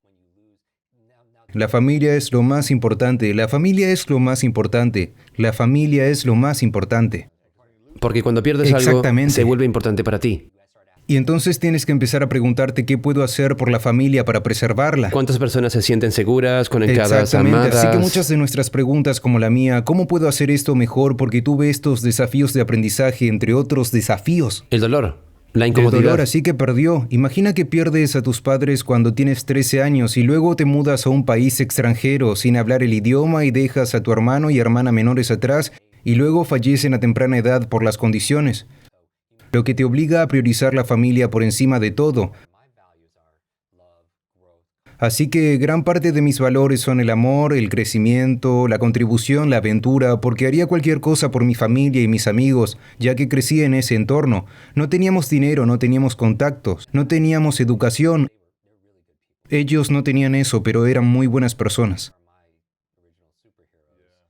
La familia es lo más importante, la familia es lo más importante, la familia es lo más importante. Porque cuando pierdes algo, Exactamente. se vuelve importante para ti. Y entonces tienes que empezar a preguntarte qué puedo hacer por la familia para preservarla. ¿Cuántas personas se sienten seguras, conectadas, Exactamente, amadas? así que muchas de nuestras preguntas como la mía, ¿cómo puedo hacer esto mejor porque tuve estos desafíos de aprendizaje entre otros desafíos? El dolor, la El incomodidad. dolor, así que perdió. Imagina que pierdes a tus padres cuando tienes 13 años y luego te mudas a un país extranjero sin hablar el idioma y dejas a tu hermano y hermana menores atrás y luego fallecen a temprana edad por las condiciones. Lo que te obliga a priorizar la familia por encima de todo. Así que gran parte de mis valores son el amor, el crecimiento, la contribución, la aventura, porque haría cualquier cosa por mi familia y mis amigos, ya que crecí en ese entorno. No teníamos dinero, no teníamos contactos, no teníamos educación. Ellos no tenían eso, pero eran muy buenas personas.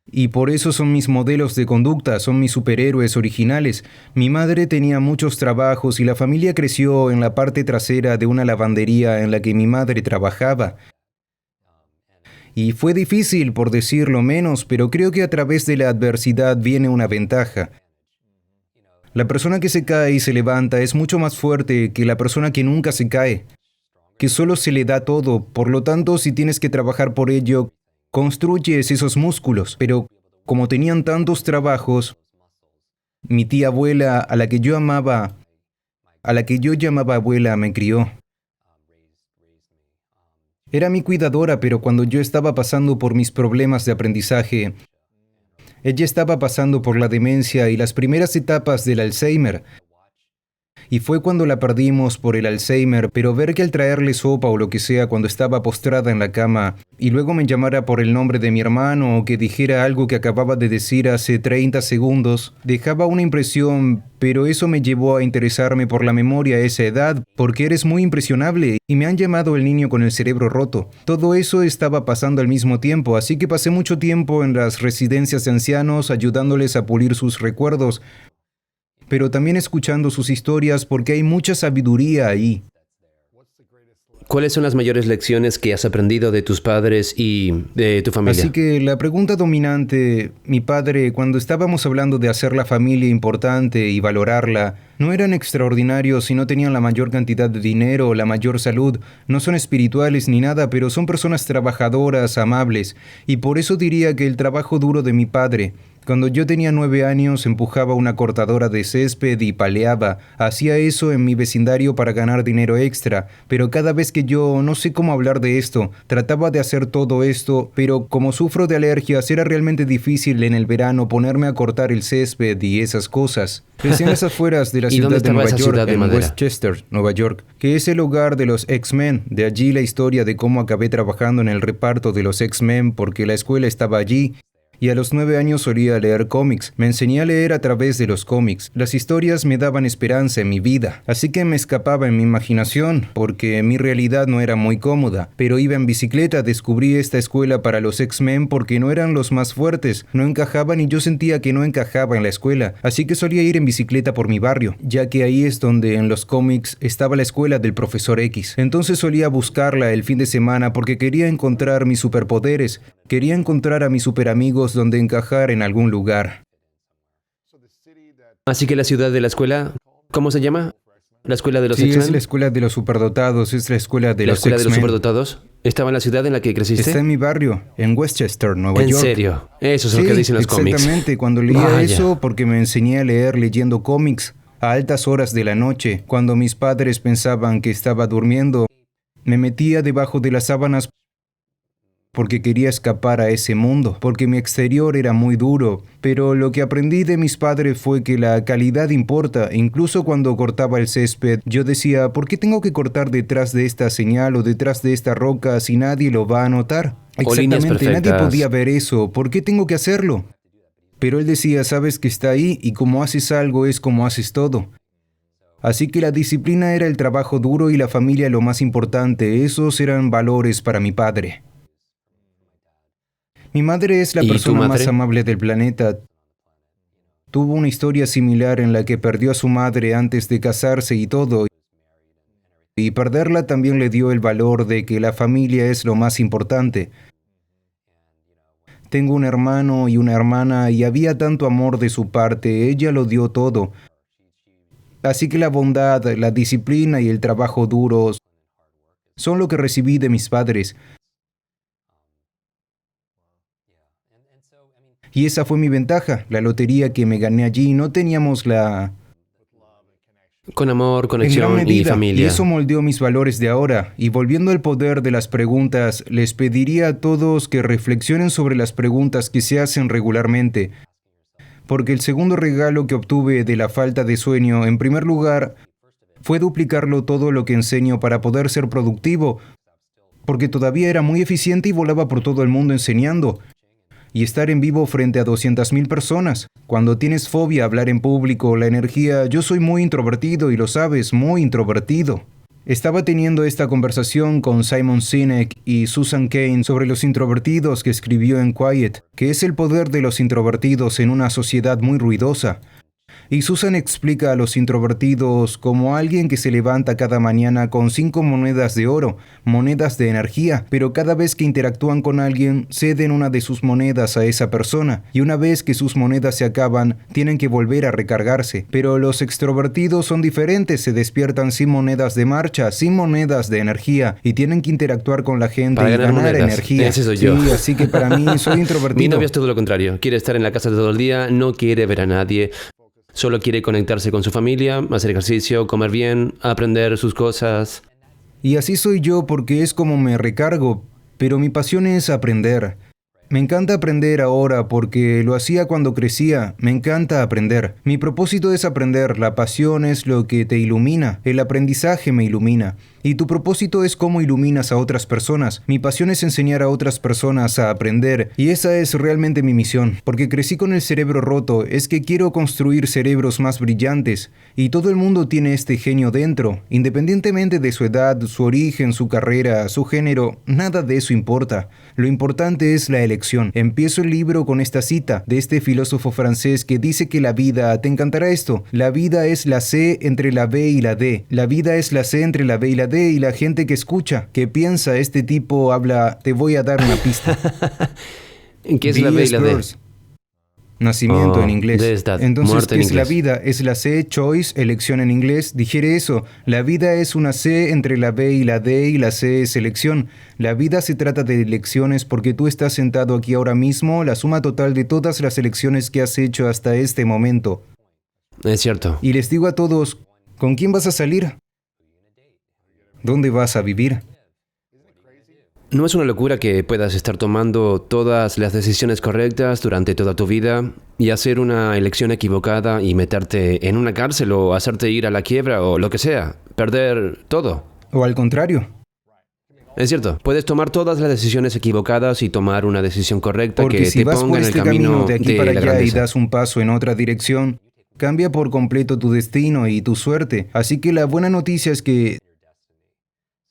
Y por eso son mis modelos de conducta, son mis superhéroes originales. Mi madre tenía muchos trabajos y la familia creció en la parte trasera de una lavandería en la que mi madre trabajaba. Y fue difícil, por decirlo menos, pero creo que a través de la adversidad viene una ventaja. La persona que se cae y se levanta es mucho más fuerte que la persona que nunca se cae, que solo se le da todo. Por lo tanto, si tienes que trabajar por ello, construyes esos músculos, pero como tenían tantos trabajos, mi tía abuela, a la que yo llamaba abuela, me crió. Era mi cuidadora, pero cuando yo estaba pasando por mis problemas de aprendizaje, ella estaba pasando por la demencia y las primeras etapas del Alzheimer. Y fue cuando la perdimos por el Alzheimer, pero ver que al traerle sopa o lo que sea cuando estaba postrada en la cama, y luego me llamara por el nombre de mi hermano o que dijera algo que acababa de decir hace 30 segundos, dejaba una impresión, pero eso me llevó a interesarme por la memoria a esa edad, porque eres muy impresionable, y me han llamado el niño con el cerebro roto. Todo eso estaba pasando al mismo tiempo, así que pasé mucho tiempo en las residencias de ancianos ayudándoles a pulir sus recuerdos, pero también escuchando sus historias porque hay mucha sabiduría ahí. ¿Cuáles son las mayores lecciones que has aprendido de tus padres y de tu familia? Así que la pregunta dominante, mi padre, cuando estábamos hablando de hacer la familia importante y valorarla, no eran extraordinarios y no tenían la mayor cantidad de dinero o la mayor salud, no son espirituales ni nada, pero son personas trabajadoras, amables, y por eso diría que el trabajo duro de mi padre. Cuando yo tenía 9 años, empujaba una cortadora de césped y paleaba. Hacía eso en mi vecindario para ganar dinero extra, pero cada vez que yo, no sé cómo hablar de esto, trataba de hacer todo esto, pero como sufro de alergias, era realmente difícil en el verano ponerme a cortar el césped y esas cosas. Crecí en las afueras de la ¿Y dónde ciudad de estaba Nueva esa York, ciudad de en madera? Westchester, Nueva York, que es el hogar de los X-Men. De allí la historia de cómo acabé trabajando en el reparto de los X-Men porque la escuela estaba allí. Y a los 9 años solía leer cómics. Me enseñé a leer a través de los cómics. Las historias me daban esperanza en mi vida. Así que me escapaba en mi imaginación, porque mi realidad no era muy cómoda. Pero iba en bicicleta, descubrí esta escuela para los X-Men porque no eran los más fuertes, no encajaban y yo sentía que no encajaba en la escuela. Así que solía ir en bicicleta por mi barrio, ya que ahí es donde en los cómics estaba la escuela del Profesor X. Entonces solía buscarla el fin de semana porque quería encontrar mis superpoderes. Quería encontrar a mis superamigos donde encajar en algún lugar. Así que la ciudad de la escuela, ¿cómo se llama? ¿La escuela de los Sí, X-Men? es la escuela de los superdotados, es la escuela de ¿La los escuela de los X-Men. superdotados? ¿Estaba en la ciudad en la que creciste? Está en mi barrio, en Westchester, Nueva ¿En York. serio? Eso es lo Sí, que dicen los cómics. exactamente. Cuando leía Vaya. eso, porque me enseñé a leer leyendo cómics a altas horas de la noche, cuando mis padres pensaban que estaba durmiendo, me metía debajo de las sábanas porque quería escapar a ese mundo, porque mi exterior era muy duro. Pero lo que aprendí de mis padres fue que la calidad importa. Incluso cuando cortaba el césped, yo decía, ¿por qué tengo que cortar detrás de esta señal o detrás de esta roca si nadie lo va a notar? O líneas Exactamente, nadie perfectas. podía ver eso. ¿Por qué tengo que hacerlo? Pero él decía, sabes que está ahí y como haces algo es como haces todo. Así que la disciplina era el trabajo duro y la familia lo más importante. Esos eran valores para mi padre. Mi madre es la ¿Y tu persona más madre? amable del planeta. Tuvo una historia similar en la que perdió a su madre antes de casarse y todo. Y perderla también le dio el valor de que la familia es lo más importante. Tengo un hermano y una hermana y había tanto amor de su parte, ella lo dio todo. Así que la bondad, la disciplina y el trabajo duro son lo que recibí de mis padres. Y esa fue mi ventaja, la lotería que me gané allí. No teníamos la... Con amor, En gran conexión y medida, y familia. eso moldeó mis valores de ahora. Y volviendo al poder de las preguntas, les pediría a todos que reflexionen sobre las preguntas que se hacen regularmente. Porque el segundo regalo que obtuve de la falta de sueño, en primer lugar, fue duplicarlo todo lo que enseño para poder ser productivo. Porque todavía era muy eficiente y volaba por todo el mundo enseñando. Y estar en vivo frente a 200,000 personas. Cuando tienes fobia a hablar en público, la energía, yo soy muy introvertido y lo sabes, muy introvertido. Estaba teniendo esta conversación con Simon Sinek y Susan Cain sobre los introvertidos que escribió en Quiet, que es el poder de los introvertidos en una sociedad muy ruidosa. Y Susan explica a los introvertidos como alguien que se levanta cada mañana con 5 monedas de oro, monedas de energía, pero cada vez que interactúan con alguien, ceden una de sus monedas a esa persona, y una vez que sus monedas se acaban, tienen que volver a recargarse. Pero los extrovertidos son diferentes, se despiertan sin monedas de marcha, sin monedas de energía, y tienen que interactuar con la gente Para y ganar ganar monedas. energía. Ese soy yo. Sí, así que para mí soy introvertido. Mi novia es todo lo contrario. Quiere estar en la casa todo el día, no quiere ver a nadie. Solo quiere conectarse con su familia, hacer ejercicio, comer bien, aprender sus cosas. Y así soy yo porque es como me recargo, pero mi pasión es aprender. Me encanta aprender ahora porque lo hacía cuando crecía, me encanta aprender. Mi propósito es aprender, la pasión es lo que te ilumina, el aprendizaje me ilumina. Y tu propósito es cómo iluminas a otras personas. Mi pasión es enseñar a otras personas a aprender y esa es realmente mi misión. Porque crecí con el cerebro roto, es que quiero construir cerebros más brillantes. Y todo el mundo tiene este genio dentro, independientemente de su edad, su origen, su carrera, su género, nada de eso importa. Lo importante es la elección. Empiezo el libro con esta cita de este filósofo francés que dice que la vida, te encantará esto, la vida es la C entre la B y la D. La vida es la C entre la B y la D y la gente que escucha, que piensa, este tipo habla, te voy a dar una pista. ¿Qué es la B y la D? Birth. Nacimiento Oh, en inglés. death, Entonces, muerte ¿qué en es la inglés. vida? Es la C, choice, elección en inglés. Dijere eso. La vida es una C entre la B y la D y la C es elección. La vida se trata de elecciones porque tú estás sentado aquí ahora mismo, la suma total de todas las elecciones que has hecho hasta este momento. Es cierto. Y les digo a todos, ¿con quién vas a salir? ¿Dónde vas a vivir? ¿No es una locura que puedas estar tomando todas las decisiones correctas durante toda tu vida y hacer una elección equivocada y meterte en una cárcel o hacerte ir a la quiebra o lo que sea? Perder todo. O al contrario. Es cierto, puedes tomar todas las decisiones equivocadas y tomar una decisión correcta Porque que si te vas ponga por en el este camino camino de aquí de para la allá y grandeza. das un paso en otra dirección, cambia por completo tu destino y tu suerte. Así que la buena noticia es que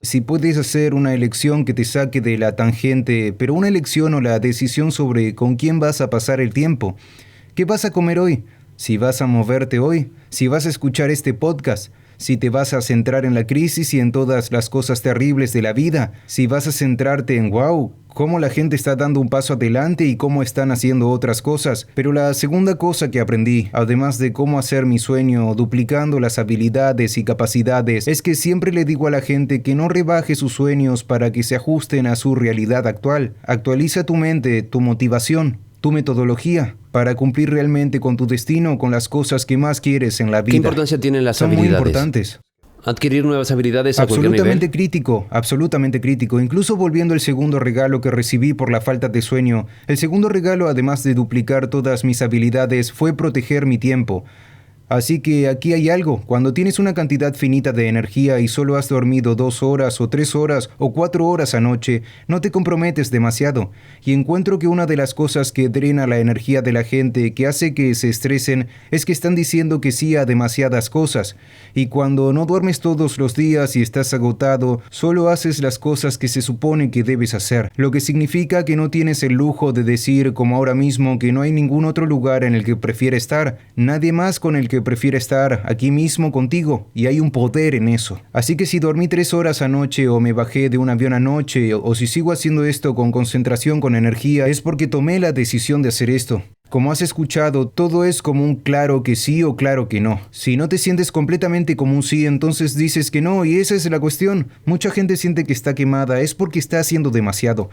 si puedes hacer una elección que te saque de la tangente, pero una elección o la decisión sobre con quién vas a pasar el tiempo, qué vas a comer hoy, si vas a moverte hoy, si vas a escuchar este podcast, si te vas a centrar en la crisis y en todas las cosas terribles de la vida, si vas a centrarte en wow, cómo la gente está dando un paso adelante y cómo están haciendo otras cosas. Pero la segunda cosa que aprendí, además de cómo hacer mi sueño duplicando las habilidades y capacidades, es que siempre le digo a la gente que no rebaje sus sueños para que se ajusten a su realidad actual. Actualiza tu mente, tu motivación, tu metodología para cumplir realmente con tu destino, con las cosas que más quieres en la vida. ¿Qué importancia tienen las Son habilidades? muy importantes. Adquirir nuevas habilidades a cualquier nivel. Absolutamente crítico. Incluso volviendo al segundo regalo que recibí por la falta de sueño, el segundo regalo, además de duplicar todas mis habilidades, fue proteger mi tiempo. Así que aquí hay algo. Cuando tienes una cantidad finita de energía y solo has dormido 2 horas o 3 horas o 4 horas anoche, no te comprometes demasiado. Y encuentro que una de las cosas que drena la energía de la gente, que hace que se estresen, es que están diciendo que sí a demasiadas cosas. Y cuando no duermes todos los días y estás agotado, solo haces las cosas que se supone que debes hacer. Lo que significa que no tienes el lujo de decir, como ahora mismo, que no hay ningún otro lugar en el que prefiere estar. Nadie más con el que prefiere estar aquí mismo contigo, y hay un poder en eso. Así que si dormí 3 horas anoche o me bajé de un avión anoche o si sigo haciendo esto con concentración, con energía, es porque tomé la decisión de hacer esto. Como has escuchado, todo es como un claro que sí o claro que no. Si no te sientes completamente como un sí, entonces dices que no, y esa es la cuestión. Mucha gente siente que está quemada, es porque está haciendo demasiado.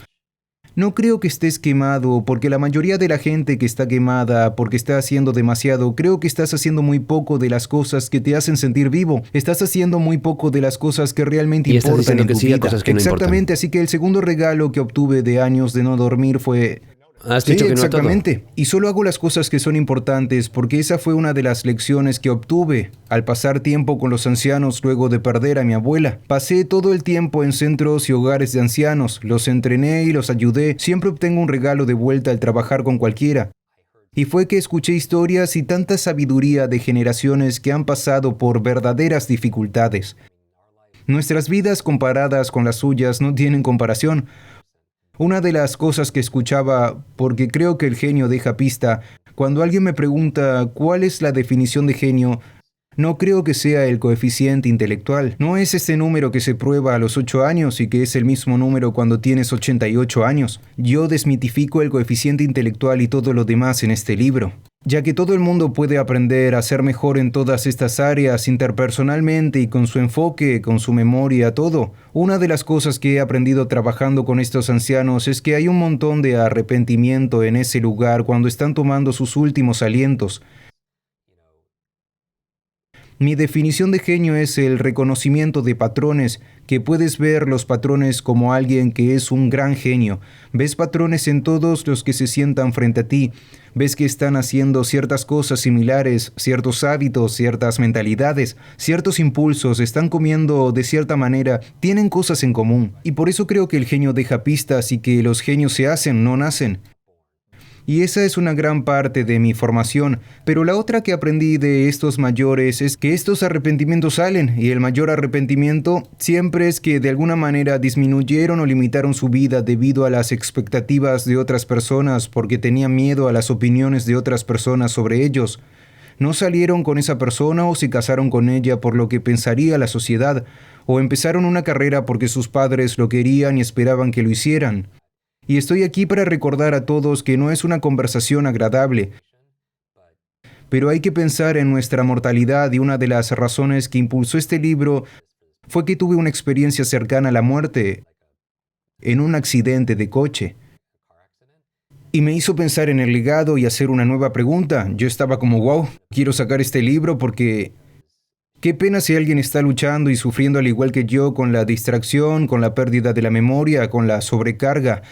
No creo que estés quemado, porque la mayoría de la gente que está quemada porque está haciendo demasiado, creo que estás haciendo muy poco de las cosas que te hacen sentir vivo. Estás haciendo muy poco de las cosas que realmente Y estás importan diciendo en que tu sí a vida. cosas que no Exactamente, así que el segundo regalo que obtuve de años de no dormir fue... Has Sí, dicho que no a todo. exactamente. Y solo hago las cosas que son importantes porque esa fue una de las lecciones que obtuve al pasar tiempo con los ancianos luego de perder a mi abuela. Pasé todo el tiempo en centros y hogares de ancianos, los entrené y los ayudé. Siempre obtengo un regalo de vuelta al trabajar con cualquiera. Y fue que escuché historias y tanta sabiduría de generaciones que han pasado por verdaderas dificultades. Nuestras vidas comparadas con las suyas no tienen comparación. Una de las cosas que escuchaba, porque creo que el genio deja pista, cuando alguien me pregunta cuál es la definición de genio, no creo que sea el coeficiente intelectual. No es este número que se prueba a los 8 años y que es el mismo número cuando tienes 88 años. Yo desmitifico el coeficiente intelectual y todo lo demás en este libro, ya que todo el mundo puede aprender a ser mejor en todas estas áreas interpersonalmente y con su enfoque, con su memoria, todo. Una de las cosas que he aprendido trabajando con estos ancianos es que hay un montón de arrepentimiento en ese lugar cuando están tomando sus últimos alientos. Mi definición de genio es el reconocimiento de patrones, que puedes ver los patrones como alguien que es un gran genio. Ves patrones en todos los que se sientan frente a ti. Ves que están haciendo ciertas cosas similares, ciertos hábitos, ciertas mentalidades, ciertos impulsos, están comiendo de cierta manera, tienen cosas en común. Y por eso creo que el genio deja pistas y que los genios se hacen, no nacen. Y esa es una gran parte de mi formación, pero la otra que aprendí de estos mayores es que estos arrepentimientos salen, y el mayor arrepentimiento siempre es que de alguna manera disminuyeron o limitaron su vida debido a las expectativas de otras personas porque tenían miedo a las opiniones de otras personas sobre ellos. No salieron con esa persona o se casaron con ella por lo que pensaría la sociedad, o empezaron una carrera porque sus padres lo querían y esperaban que lo hicieran. Y estoy aquí para recordar a todos que no es una conversación agradable, pero hay que pensar en nuestra mortalidad, y una de las razones que impulsó este libro fue que tuve una experiencia cercana a la muerte en un accidente de coche. Y me hizo pensar en el legado y hacer una nueva pregunta. Yo estaba como, wow, quiero sacar este libro porque... Qué pena si alguien está luchando y sufriendo al igual que yo con la distracción, con la pérdida de la memoria, con la sobrecarga.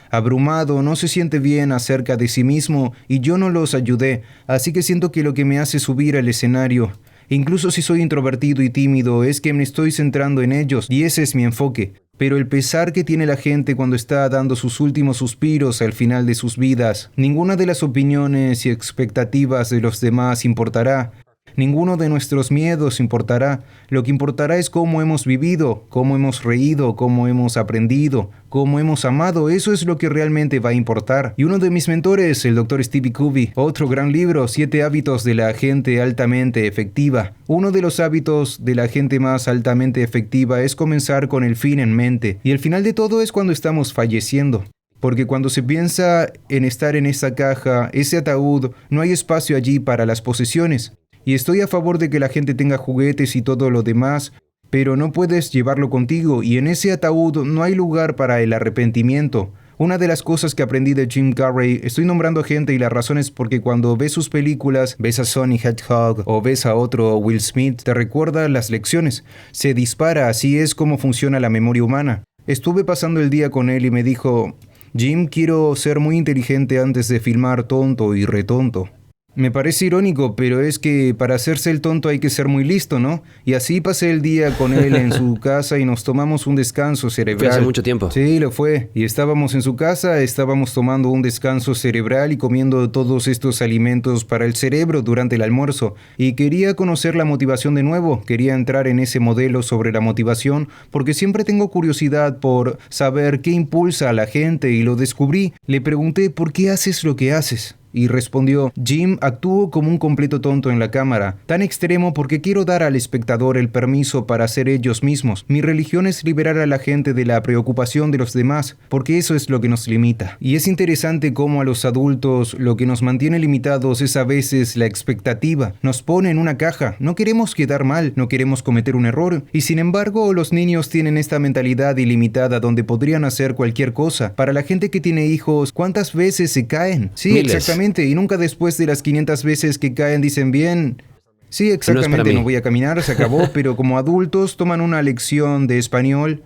Abrumado, no se siente bien acerca de sí mismo y yo no los ayudé, así que siento que lo que me hace subir al escenario, incluso si soy introvertido y tímido, es que me estoy centrando en ellos y ese es mi enfoque. Pero el pesar que tiene la gente cuando está dando sus últimos suspiros al final de sus vidas, ninguna de las opiniones y expectativas de los demás importará. Ninguno de nuestros miedos importará. Lo que importará es cómo hemos vivido, cómo hemos reído, cómo hemos aprendido, cómo hemos amado. Eso es lo que realmente va a importar. Y uno de mis mentores, el Dr. Stevie Covey, otro gran libro, 7 hábitos de la gente altamente efectiva. Uno de los hábitos de la gente más altamente efectiva es comenzar con el fin en mente. Y el final de todo es cuando estamos falleciendo. Porque cuando se piensa en estar en esa caja, ese ataúd, no hay espacio allí para las posesiones. Y estoy a favor de que la gente tenga juguetes y todo lo demás, pero no puedes llevarlo contigo y en ese ataúd no hay lugar para el arrepentimiento. Una de las cosas que aprendí de Jim Carrey, estoy nombrando gente y la razón es porque cuando ves sus películas, ves a Sonic Hedgehog o ves a otro Will Smith, te recuerda las lecciones. Se dispara, así es como funciona la memoria humana. Estuve pasando el día con él y me dijo, Jim, quiero ser muy inteligente antes de filmar tonto y retonto. Me parece irónico, pero es que para hacerse el tonto hay que ser muy listo, ¿no? Y así pasé el día con él en su casa y nos tomamos un descanso cerebral. Fue hace mucho tiempo. Sí, lo fue. Y estábamos en su casa, estábamos tomando un descanso cerebral y comiendo todos estos alimentos para el cerebro durante el almuerzo. Y quería conocer la motivación de nuevo, quería entrar en ese modelo sobre la motivación, porque siempre tengo curiosidad por saber qué impulsa a la gente y lo descubrí. Le pregunté, ¿por qué haces lo que haces? Y respondió, Jim, actúo como un completo tonto en la cámara, tan extremo porque quiero dar al espectador el permiso para ser ellos mismos. Mi religión es liberar a la gente de la preocupación de los demás, porque eso es lo que nos limita. Y es interesante cómo a los adultos lo que nos mantiene limitados es a veces la expectativa. Nos pone en una caja, no queremos quedar mal, no queremos cometer un error, y sin embargo los niños tienen esta mentalidad ilimitada donde podrían hacer cualquier cosa. Para la gente que tiene hijos, ¿cuántas veces se caen? Sí, Miles. Exactamente. Y nunca después de las 500 veces que caen dicen bien, sí, exactamente, no voy a caminar, se acabó, pero como adultos toman una lección de español.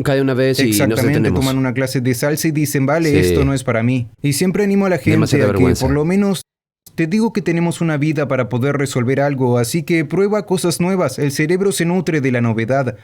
Cae una vez y nos Exactamente, detenemos. toman una clase de salsa y dicen, vale, Sí. Esto no es para mí. Y siempre animo a la gente Demasiada a que vergüenza. por lo menos te digo que tenemos una vida para poder resolver algo, así que prueba cosas nuevas. El cerebro se nutre de la novedad.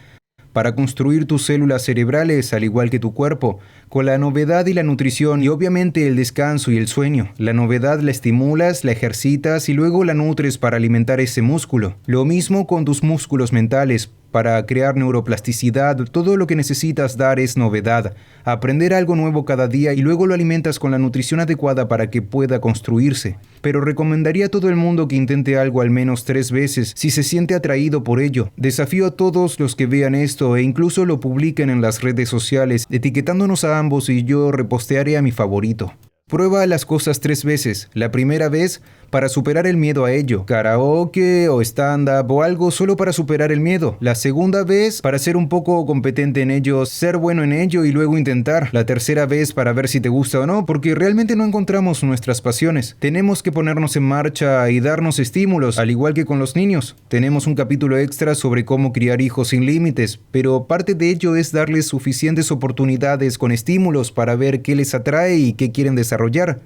Para construir tus células cerebrales, al igual que tu cuerpo, con la novedad y la nutrición y obviamente el descanso y el sueño. La novedad la estimulas, la ejercitas y luego la nutres para alimentar ese músculo. Lo mismo con tus músculos mentales. Para crear neuroplasticidad, todo lo que necesitas dar es novedad. Aprender algo nuevo cada día y luego lo alimentas con la nutrición adecuada para que pueda construirse. Pero recomendaría a todo el mundo que intente algo al menos 3 veces si se siente atraído por ello. Desafío a todos los que vean esto e incluso lo publiquen en las redes sociales, etiquetándonos a ambos y yo repostearé a mi favorito. Prueba las cosas 3 veces. La primera vez para superar el miedo a ello. Karaoke o stand-up o algo solo para superar el miedo. La segunda vez para ser un poco competente en ello, ser bueno en ello y luego intentar. La tercera vez para ver si te gusta o no, porque realmente no encontramos nuestras pasiones. Tenemos que ponernos en marcha y darnos estímulos, al igual que con los niños. Tenemos un capítulo extra sobre cómo criar hijos sin límites, pero parte de ello es darles suficientes oportunidades con estímulos para ver qué les atrae y qué quieren desarrollar.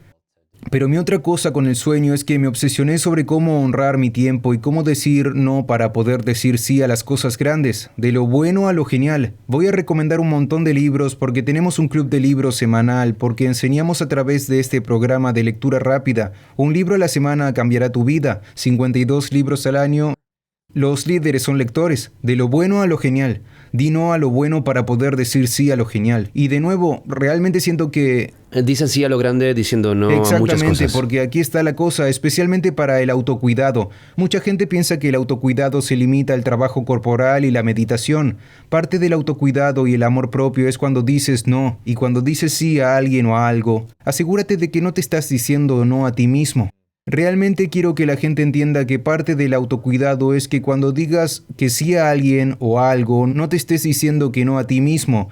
Pero mi otra cosa con el sueño es que me obsesioné sobre cómo honrar mi tiempo y cómo decir no para poder decir sí a las cosas grandes, de lo bueno a lo genial. Voy a recomendar un montón de libros porque tenemos un club de libros semanal, porque enseñamos a través de este programa de lectura rápida. Un libro a la semana cambiará tu vida, 52 libros al año. Los líderes son lectores, de lo bueno a lo genial. Di no a lo bueno para poder decir sí a lo genial. Y de nuevo, realmente siento que... Dicen sí a lo grande diciendo no a muchas Exactamente, cosas. porque aquí está la cosa, especialmente para el autocuidado. Mucha gente piensa que el autocuidado se limita al trabajo corporal y la meditación. Parte del autocuidado y el amor propio es cuando dices no, y cuando dices sí a alguien o a algo. Asegúrate de que no te estás diciendo no a ti mismo. Realmente quiero que la gente entienda que parte del autocuidado es que cuando digas que sí a alguien o a algo, no te estés diciendo que no a ti mismo.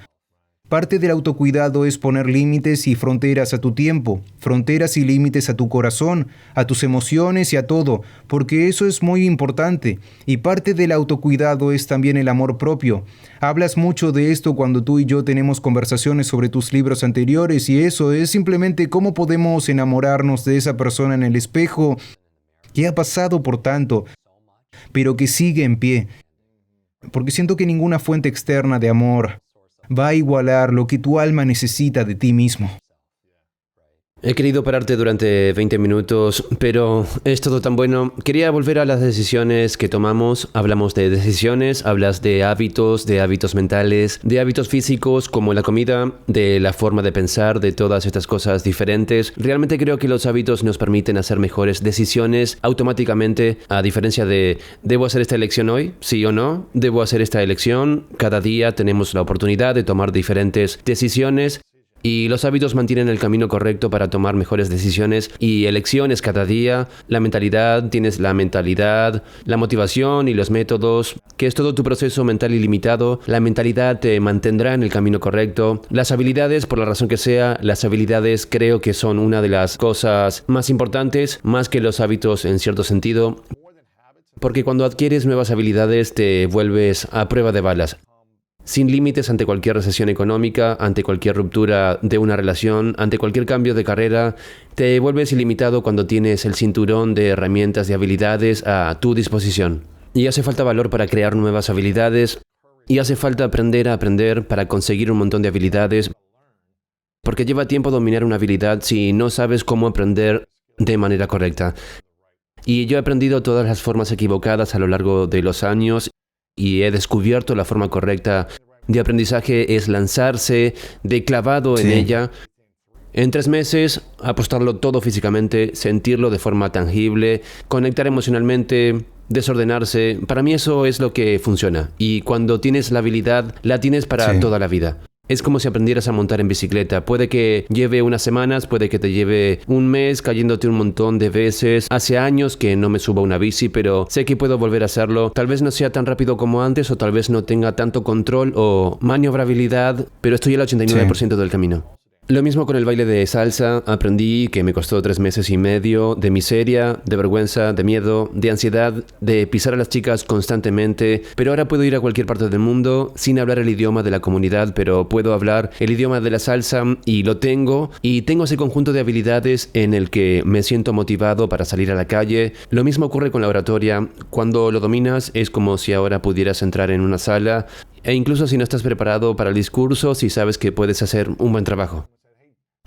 Parte del autocuidado es poner límites y fronteras a tu tiempo, fronteras y límites a tu corazón, a tus emociones y a todo, porque eso es muy importante. Y parte del autocuidado es también el amor propio. Hablas mucho de esto cuando tú y yo tenemos conversaciones sobre tus libros anteriores y eso es simplemente cómo podemos enamorarnos de esa persona en el espejo que ha pasado por tanto, pero que sigue en pie. Porque siento que ninguna fuente externa de amor va a igualar lo que tu alma necesita de ti mismo. He querido pararte durante 20 minutos, pero es todo tan bueno. Quería volver a las decisiones que tomamos. Hablamos de decisiones, hablas de hábitos mentales, de hábitos físicos como la comida, de la forma de pensar, de todas estas cosas diferentes. Realmente creo que los hábitos nos permiten hacer mejores decisiones automáticamente, a diferencia de ¿debo hacer esta elección hoy? ¿Sí o no? ¿Debo hacer esta elección? Cada día tenemos la oportunidad de tomar diferentes decisiones. Y los hábitos mantienen el camino correcto para tomar mejores decisiones y elecciones cada día. La mentalidad, tienes la mentalidad, la motivación y los métodos, que es todo tu proceso mental ilimitado. La mentalidad te mantendrá en el camino correcto. Las habilidades, por la razón que sea, las habilidades creo que son una de las cosas más importantes, más que los hábitos en cierto sentido. Porque cuando adquieres nuevas habilidades te vuelves a prueba de balas. Sin límites ante cualquier recesión económica, ante cualquier ruptura de una relación, ante cualquier cambio de carrera, te vuelves ilimitado cuando tienes el cinturón de herramientas y habilidades a tu disposición. Y hace falta valor para crear nuevas habilidades, y hace falta aprender a aprender para conseguir un montón de habilidades, porque lleva tiempo dominar una habilidad si no sabes cómo aprender de manera correcta. Y yo he aprendido todas las formas equivocadas a lo largo de los años, y he descubierto la forma correcta de aprendizaje es lanzarse de clavado en ella. En 3 meses, apostarlo todo físicamente, sentirlo de forma tangible, conectar emocionalmente, desordenarse. Para mí eso es lo que funciona. Y cuando tienes la habilidad, la tienes para toda la vida. Es como si aprendieras a montar en bicicleta. Puede que lleve unas semanas, puede que te lleve un mes cayéndote un montón de veces. Hace años que no me subo a una bici, pero sé que puedo volver a hacerlo. Tal vez no sea tan rápido como antes o tal vez no tenga tanto control o maniobrabilidad, pero estoy al 89% del camino. Lo mismo con el baile de salsa. Aprendí que me costó 3 meses y medio de miseria, de vergüenza, de miedo, de ansiedad, de pisar a las chicas constantemente. Pero ahora puedo ir a cualquier parte del mundo sin hablar el idioma de la comunidad, pero puedo hablar el idioma de la salsa y lo tengo. Y tengo ese conjunto de habilidades en el que me siento motivado para salir a la calle. Lo mismo ocurre con la oratoria. Cuando lo dominas es como si ahora pudieras entrar en una sala. E incluso si no estás preparado para el discurso, si sabes que puedes hacer un buen trabajo.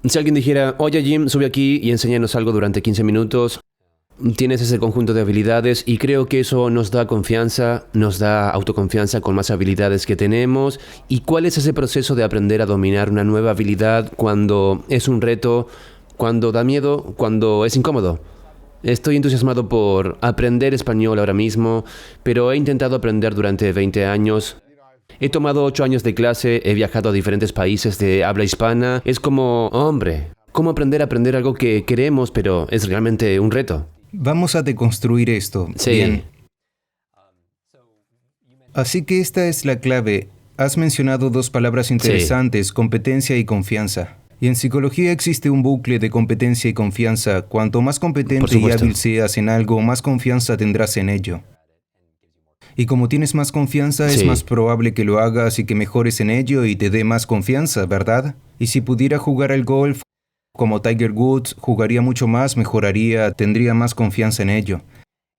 Si alguien dijera, oye Jim, sube aquí y enséñanos algo durante 15 minutos, tienes ese conjunto de habilidades y creo que eso nos da confianza, nos da autoconfianza con más habilidades que tenemos. ¿Y cuál es ese proceso de aprender a dominar una nueva habilidad cuando es un reto, cuando da miedo, cuando es incómodo? Estoy entusiasmado por aprender español ahora mismo, pero he intentado aprender durante 20 años. He tomado 8 años de clase, he viajado a diferentes países de habla hispana. Es como, hombre, ¿cómo aprender a aprender algo que queremos, pero es realmente un reto? Vamos a deconstruir esto. Sí. Bien. Así que esta es la clave. Has mencionado 2 palabras interesantes, competencia y confianza. Y en psicología existe un bucle de competencia y confianza. Cuanto más competente y hábil seas en algo, más confianza tendrás en ello. Y como tienes más confianza, es más probable que lo hagas y que mejores en ello y te dé más confianza, ¿verdad? Y si pudiera jugar al golf como Tiger Woods, jugaría mucho más, mejoraría, tendría más confianza en ello.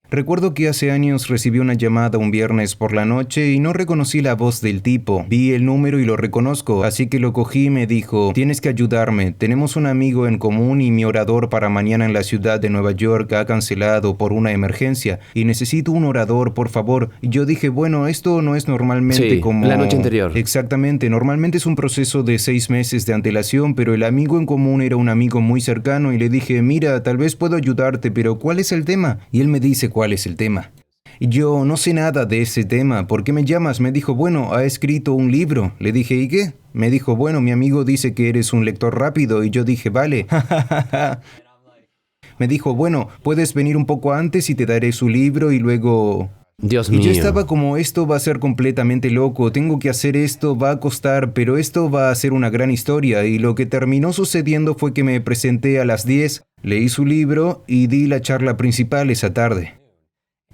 Recuerdo que hace años recibí una llamada un viernes por la noche y no reconocí la voz del tipo. Vi el número y lo reconozco, así que lo cogí y me dijo, tienes que ayudarme, tenemos un amigo en común y mi orador para mañana en la ciudad de Nueva York ha cancelado por una emergencia y necesito un orador, por favor. Y yo dije, bueno, esto no es normalmente como... la noche anterior. Exactamente, normalmente es un proceso de 6 meses de antelación, pero el amigo en común era un amigo muy cercano y le dije, mira, tal vez puedo ayudarte, pero ¿cuál es el tema? Y él me dice, ¿cuál es el tema? Y yo no sé nada de ese tema. ¿Por qué me llamas? Me dijo, bueno, ha escrito un libro. Le dije, ¿y qué? Me dijo, bueno, mi amigo dice que eres un lector rápido. Y yo dije, vale. Me dijo, bueno, puedes venir un poco antes y te daré su libro y luego... Dios mío. Y yo estaba como, esto va a ser completamente loco, tengo que hacer esto, va a costar, pero esto va a ser una gran historia. Y lo que terminó sucediendo fue que me presenté a las 10, leí su libro y di la charla principal esa tarde.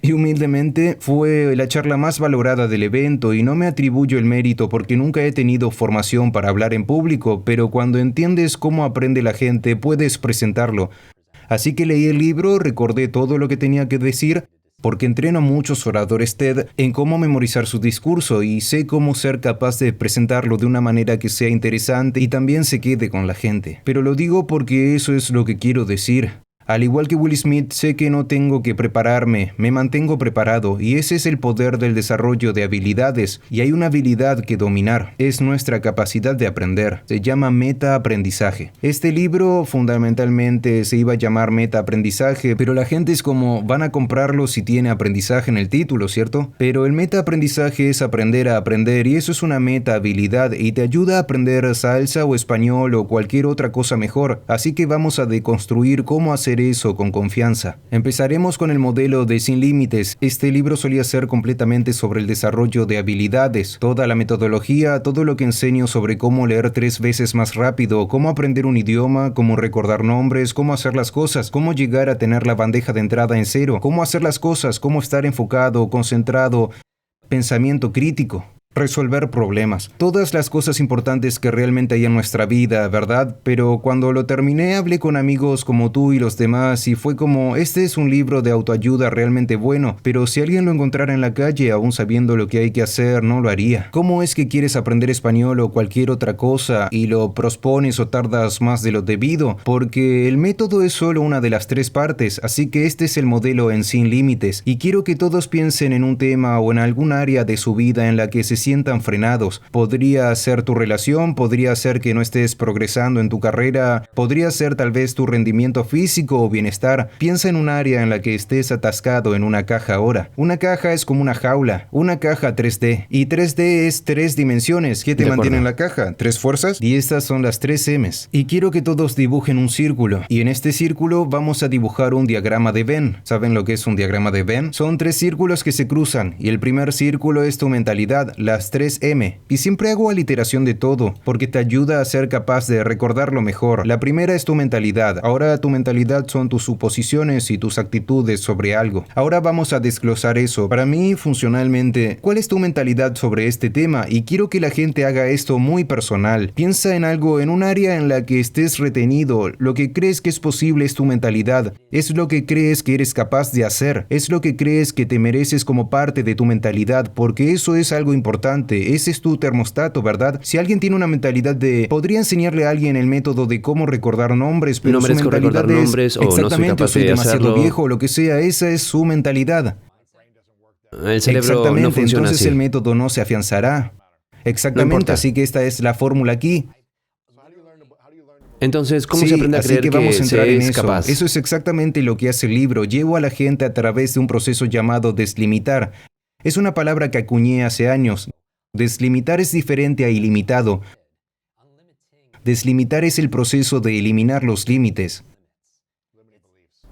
Y humildemente fue la charla más valorada del evento y no me atribuyo el mérito porque nunca he tenido formación para hablar en público, pero cuando entiendes cómo aprende la gente puedes presentarlo. Así que leí el libro, recordé todo lo que tenía que decir porque entreno a muchos oradores TED en cómo memorizar su discurso y sé cómo ser capaz de presentarlo de una manera que sea interesante y también se quede con la gente. Pero lo digo porque eso es lo que quiero decir. Al igual que Will Smith, sé que no tengo que prepararme, me mantengo preparado y ese es el poder del desarrollo de habilidades y hay una habilidad que dominar, es nuestra capacidad de aprender, se llama metaaprendizaje. Este libro fundamentalmente se iba a llamar metaaprendizaje, pero la gente es como, van a comprarlo si tiene aprendizaje en el título, ¿cierto? Pero el metaaprendizaje es aprender a aprender y eso es una meta habilidad y te ayuda a aprender salsa o español o cualquier otra cosa mejor, así que vamos a deconstruir cómo hacer eso con confianza. Empezaremos con el modelo de Sin Límites. Este libro solía ser completamente sobre el desarrollo de habilidades, toda la metodología, todo lo que enseño sobre cómo leer 3 veces más rápido, cómo aprender un idioma, cómo recordar nombres, cómo hacer las cosas, cómo llegar a tener la bandeja de entrada en cero, cómo hacer las cosas, cómo estar enfocado, concentrado, pensamiento crítico. Resolver problemas. Todas las cosas importantes que realmente hay en nuestra vida, ¿verdad? Pero cuando lo terminé hablé con amigos como tú y los demás y fue como, este es un libro de autoayuda realmente bueno, pero si alguien lo encontrara en la calle aún sabiendo lo que hay que hacer, no lo haría. ¿Cómo es que quieres aprender español o cualquier otra cosa y lo pospones o tardas más de lo debido? Porque el método es solo una de las 3 partes, así que este es el modelo en Sin Límites y quiero que todos piensen en un tema o en algún área de su vida en la que se sientan frenados. Podría ser tu relación, podría ser que no estés progresando en tu carrera, podría ser tal vez tu rendimiento físico o bienestar. Piensa en un área en la que estés atascado en una caja ahora. Una caja es como una jaula, una caja 3D. Y 3D es 3 dimensiones. ¿Qué te mantiene en la caja? 3 fuerzas. Y estas son las 3 M's. Y quiero que todos dibujen un círculo. Y en este círculo vamos a dibujar un diagrama de Venn. ¿Saben lo que es un diagrama de Venn? Son 3 círculos que se cruzan. Y el primer círculo es tu mentalidad, las 3 M. Y siempre hago aliteración de todo, porque te ayuda a ser capaz de recordarlo mejor. La primera es tu mentalidad. Ahora tu mentalidad son tus suposiciones y tus actitudes sobre algo. Ahora vamos a desglosar eso. Para mí, funcionalmente, ¿cuál es tu mentalidad sobre este tema? Y quiero que la gente haga esto muy personal. Piensa en algo, en un área en la que estés retenido. Lo que crees que es posible es tu mentalidad. Es lo que crees que eres capaz de hacer. Es lo que crees que te mereces como parte de tu mentalidad, porque eso es algo importante. Ese es tu termostato, ¿verdad? Si alguien tiene una mentalidad de... Podría enseñarle a alguien el método de cómo recordar nombres, pero no su mentalidad es... nombres, o exactamente, no soy demasiado hacerlo. viejo o lo que sea. Esa es su mentalidad. El cerebro Exactamente, no funciona entonces así. el método no se afianzará. Exactamente, importa. así que esta es la fórmula aquí. Entonces, ¿cómo Sí, se aprende a así creer que vamos a entrar se en es eso. capaz? Eso es exactamente lo que hace el libro. Llevo a la gente a través de un proceso llamado deslimitar. Es una palabra que acuñé hace años. Deslimitar es diferente a ilimitado. Deslimitar es el proceso de eliminar los límites.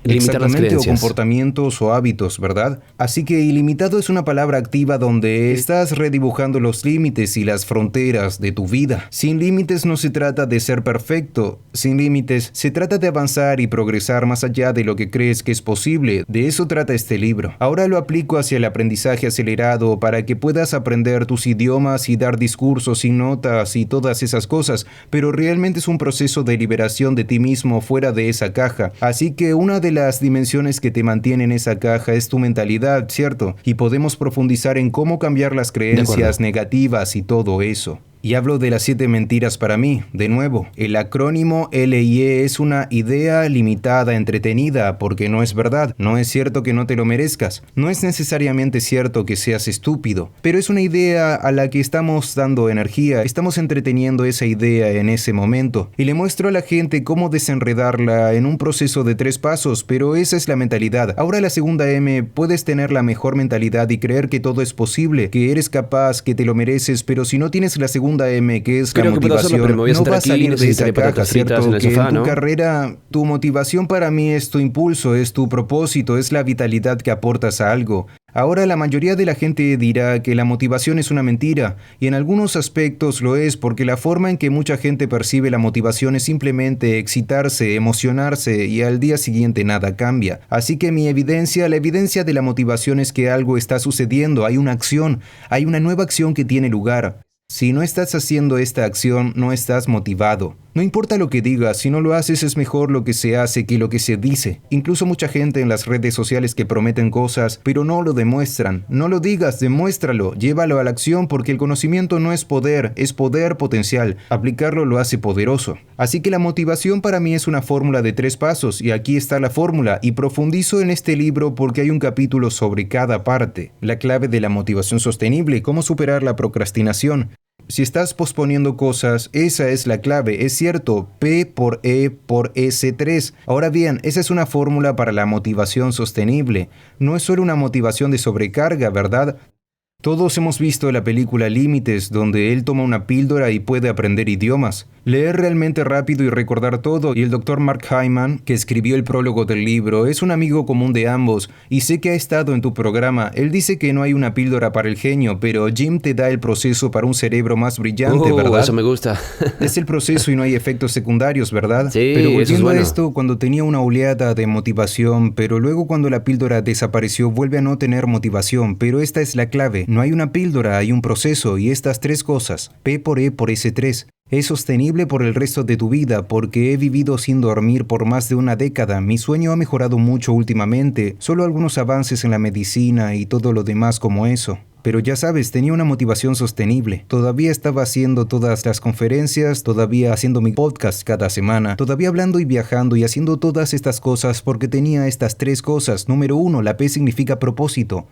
Limitar las Exactamente, o creencias. comportamientos o hábitos, ¿verdad? Así que ilimitado es una palabra activa donde estás redibujando los límites y las fronteras de tu vida. Sin límites no se trata de ser perfecto. Sin límites se trata de avanzar y progresar más allá de lo que crees que es posible. De eso trata este libro. Ahora lo aplico hacia el aprendizaje acelerado para que puedas aprender tus idiomas y dar discursos sin notas y todas esas cosas, pero realmente es un proceso de liberación de ti mismo fuera de esa caja. Así que una de las dimensiones que te mantienen en esa caja es tu mentalidad, ¿cierto? Y podemos profundizar en cómo cambiar las creencias negativas y todo eso. Y hablo de las 7 mentiras para mí. De nuevo, el acrónimo LIE es una idea limitada, entretenida, porque no es verdad. No es cierto que no te lo merezcas. No es necesariamente cierto que seas estúpido. Pero es una idea a la que estamos dando energía. Estamos entreteniendo esa idea en ese momento. Y le muestro a la gente cómo desenredarla en un proceso de 3 pasos, pero esa es la mentalidad. Ahora la segunda M, puedes tener la mejor mentalidad y creer que todo es posible, que eres capaz, que te lo mereces, pero si no tienes la segunda M, que es Creo la que puedo hacerlo, motivación, pero me voy a no sentar vas a aquí, salir de esa necesitaré caja, patatas fritas ¿cierto? en el Que sofá, en tu ¿no? carrera, tu motivación para mí es tu impulso, es tu propósito, es la vitalidad que aportas a algo. Ahora la mayoría de la gente dirá que la motivación es una mentira, y en algunos aspectos lo es porque la forma en que mucha gente percibe la motivación es simplemente excitarse, emocionarse y al día siguiente nada cambia. Así que la evidencia de la motivación es que algo está sucediendo, hay una acción, hay una nueva acción que tiene lugar. Si no estás haciendo esta acción, no estás motivado. No importa lo que digas, si no lo haces es mejor lo que se hace que lo que se dice. Incluso mucha gente en las redes sociales que prometen cosas, pero no lo demuestran. No lo digas, demuéstralo, llévalo a la acción porque el conocimiento no es poder, es poder potencial. Aplicarlo lo hace poderoso. Así que la motivación para mí es una fórmula de 3 pasos y aquí está la fórmula y profundizo en este libro porque hay un capítulo sobre cada parte. La clave de la motivación sostenible, cómo superar la procrastinación. Si estás posponiendo cosas, esa es la clave, es cierto, P por E por S3. Ahora bien, esa es una fórmula para la motivación sostenible. No es solo una motivación de sobrecarga, ¿verdad? Todos hemos visto la película Límites, donde él toma una píldora y puede aprender idiomas. Leer realmente rápido y recordar todo, y el Dr. Mark Hyman, que escribió el prólogo del libro, es un amigo común de ambos, y sé que ha estado en tu programa. Él dice que no hay una píldora para el genio, pero Jim te da el proceso para un cerebro más brillante, ¿verdad? Eso me gusta. Es el proceso y no hay efectos secundarios, ¿verdad? Sí, pero eso es volviendo bueno. a esto, cuando tenía una oleada de motivación, pero luego cuando la píldora desapareció, vuelve a no tener motivación, pero esta es la clave. No hay una píldora, hay un proceso, y estas 3 cosas, P por E por S3. Es sostenible por el resto de tu vida porque he vivido sin dormir por más de una década. Mi sueño ha mejorado mucho últimamente, solo algunos avances en la medicina y todo lo demás como eso. Pero ya sabes, tenía una motivación sostenible. Todavía estaba haciendo todas las conferencias, todavía haciendo mi podcast cada semana, todavía hablando y viajando y haciendo todas estas cosas porque tenía estas 3 cosas. Número 1, la P significa propósito.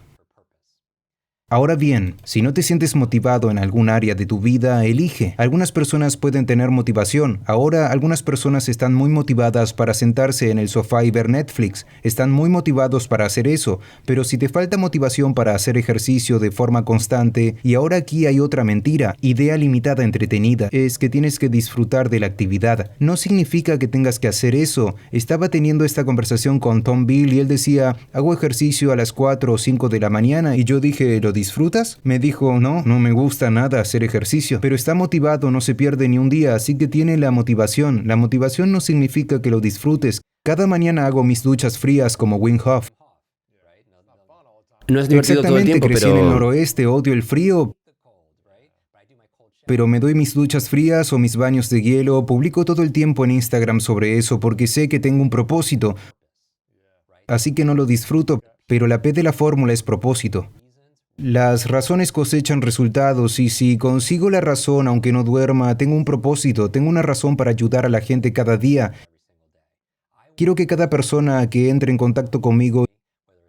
Ahora bien, si no te sientes motivado en algún área de tu vida, elige. Algunas personas pueden tener motivación. Ahora, algunas personas están muy motivadas para sentarse en el sofá y ver Netflix. Están muy motivados para hacer eso. Pero si te falta motivación para hacer ejercicio de forma constante, y ahora aquí hay otra mentira, idea limitada entretenida, es que tienes que disfrutar de la actividad. No significa que tengas que hacer eso. Estaba teniendo esta conversación con Tom Bill y él decía, hago ejercicio a las 4 o 5 de la mañana, y yo dije, ¿lo disfrutas? Me dijo, no me gusta nada hacer ejercicio, pero está motivado, no se pierde ni un día, así que tiene la motivación. La motivación no significa que lo disfrutes. Cada mañana hago mis duchas frías como Wim Hof. No es divertido todo el Exactamente, tiempo, crecí en el pero... noroeste, odio el frío, pero me doy mis duchas frías o mis baños de hielo. Publico todo el tiempo en Instagram sobre eso porque sé que tengo un propósito. Así que no lo disfruto, pero la P de la fórmula es propósito. Las razones cosechan resultados y si consigo la razón aunque no duerma, tengo un propósito, tengo una razón para ayudar a la gente cada día. Quiero que cada persona que entre en contacto conmigo,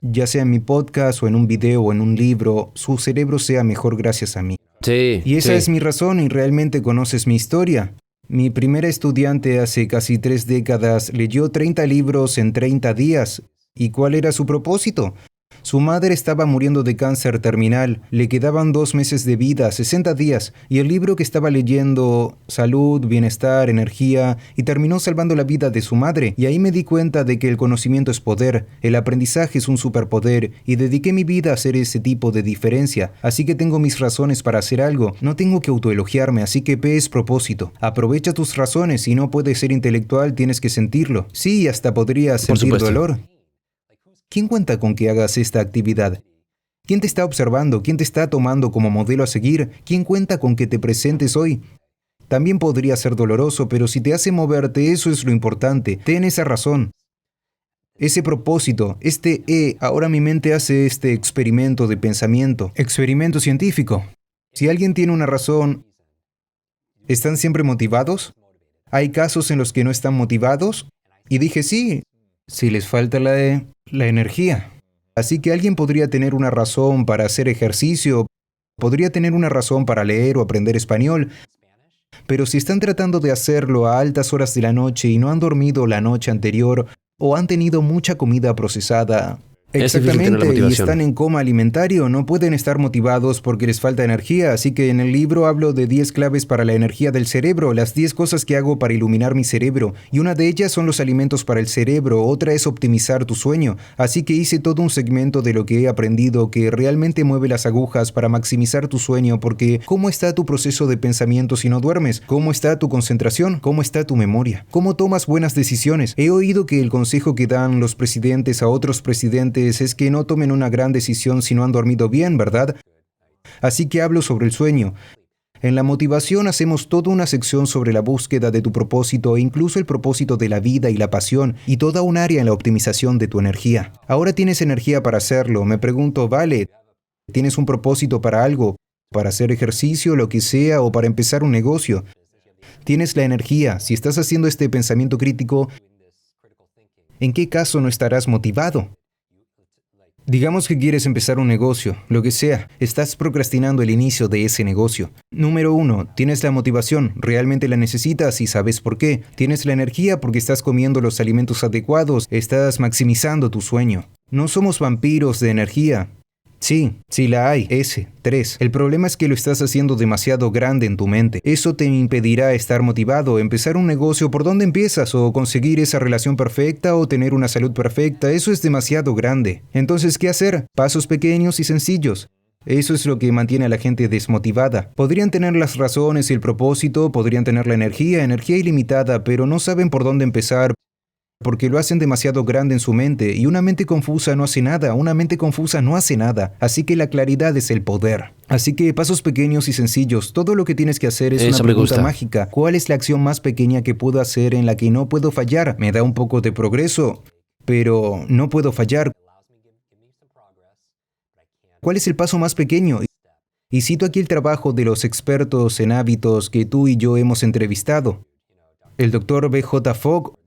ya sea en mi podcast o en un video o en un libro, su cerebro sea mejor gracias a mí. Sí, Y esa sí. es mi razón y realmente conoces mi historia. Mi primera estudiante hace casi 3 décadas leyó 30 libros en 30 días. ¿Y cuál era su propósito? Su madre estaba muriendo de cáncer terminal, le quedaban 2 meses de vida, 60 días, y el libro que estaba leyendo, salud, bienestar, energía, y terminó salvando la vida de su madre, y ahí me di cuenta de que el conocimiento es poder, el aprendizaje es un superpoder, y dediqué mi vida a hacer ese tipo de diferencia, así que tengo mis razones para hacer algo, no tengo que autoelogiarme, así que P es propósito. Aprovecha tus razones, si no puedes ser intelectual, tienes que sentirlo. Sí, hasta podrías Por sentir supuesto. dolor. ¿Quién cuenta con que hagas esta actividad? ¿Quién te está observando? ¿Quién te está tomando como modelo a seguir? ¿Quién cuenta con que te presentes hoy? También podría ser doloroso, pero si te hace moverte, eso es lo importante. Ten esa razón. Ese propósito, ahora mi mente hace este experimento de pensamiento. Experimento científico. Si alguien tiene una razón, ¿están siempre motivados? ¿Hay casos en los que no están motivados? Y dije sí, si les falta la energía. Así que alguien podría tener una razón para hacer ejercicio, podría tener una razón para leer o aprender español, pero si están tratando de hacerlo a altas horas de la noche y no han dormido la noche anterior o han tenido mucha comida procesada, Es difícil tener la exactamente, y motivación. están en coma alimentario, no pueden estar motivados porque les falta energía, así que en el libro hablo de 10 claves para la energía del cerebro, las 10 cosas que hago para iluminar mi cerebro, y una de ellas son los alimentos para el cerebro, otra es optimizar tu sueño, así que hice todo un segmento de lo que he aprendido que realmente mueve las agujas para maximizar tu sueño, porque ¿cómo está tu proceso de pensamiento si no duermes? ¿Cómo está tu concentración? ¿Cómo está tu memoria? ¿Cómo tomas buenas decisiones? He oído que el consejo que dan los presidentes a otros presidentes es que no tomen una gran decisión si no han dormido bien, ¿verdad? Así que hablo sobre el sueño. En la motivación hacemos toda una sección sobre la búsqueda de tu propósito e incluso el propósito de la vida y la pasión y toda un área en la optimización de tu energía. Ahora tienes energía para hacerlo. Me pregunto, vale, ¿tienes un propósito para algo? ¿Para hacer ejercicio, lo que sea, o para empezar un negocio? Tienes la energía. Si estás haciendo este pensamiento crítico, ¿en qué caso no estarás motivado? Digamos que quieres empezar un negocio, lo que sea, estás procrastinando el inicio de ese negocio. Número 1, tienes la motivación, realmente la necesitas y sabes por qué. Tienes la energía porque estás comiendo los alimentos adecuados, estás maximizando tu sueño. No somos vampiros de energía. Sí la hay, 3. El problema es que lo estás haciendo demasiado grande en tu mente. Eso te impedirá estar motivado, empezar un negocio. ¿Por dónde empiezas? ¿O conseguir esa relación perfecta? ¿O tener una salud perfecta? Eso es demasiado grande. Entonces, ¿qué hacer? Pasos pequeños y sencillos. Eso es lo que mantiene a la gente desmotivada. Podrían tener las razones y el propósito, podrían tener la energía ilimitada, pero no saben por dónde empezar, porque lo hacen demasiado grande en su mente, y una mente confusa no hace nada, así que la claridad es el poder. Así que pasos pequeños y sencillos, todo lo que tienes que hacer es una pregunta mágica. ¿Cuál es la acción más pequeña que puedo hacer en la que no puedo fallar? Me da un poco de progreso, pero no puedo fallar. ¿Cuál es el paso más pequeño? Y cito aquí el trabajo de los expertos en hábitos que tú y yo hemos entrevistado. El Dr. B.J. Fogg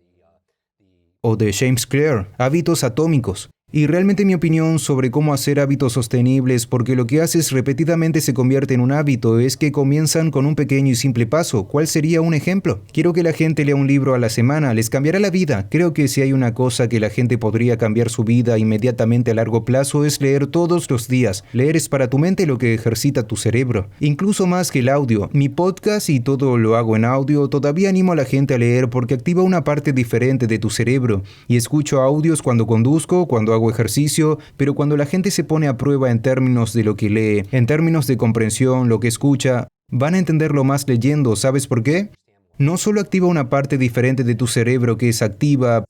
o de James Clear, hábitos atómicos. Y realmente mi opinión sobre cómo hacer hábitos sostenibles, porque lo que haces repetidamente se convierte en un hábito, es que comienzan con un pequeño y simple paso. ¿Cuál sería un ejemplo? Quiero que la gente lea un libro a la semana, les cambiará la vida. Creo que si hay una cosa que la gente podría cambiar su vida inmediatamente a largo plazo es leer todos los días. Leer es para tu mente lo que ejercita tu cerebro. Incluso más que el audio. Mi podcast y todo lo hago en audio, todavía animo a la gente a leer porque activa una parte diferente de tu cerebro. Y escucho audios cuando conduzco, cuando hago ejercicio, pero cuando la gente se pone a prueba en términos de lo que lee, en términos de comprensión, lo que escucha, van a entenderlo más leyendo. ¿Sabes por qué? No solo activa una parte diferente de tu cerebro que es activa,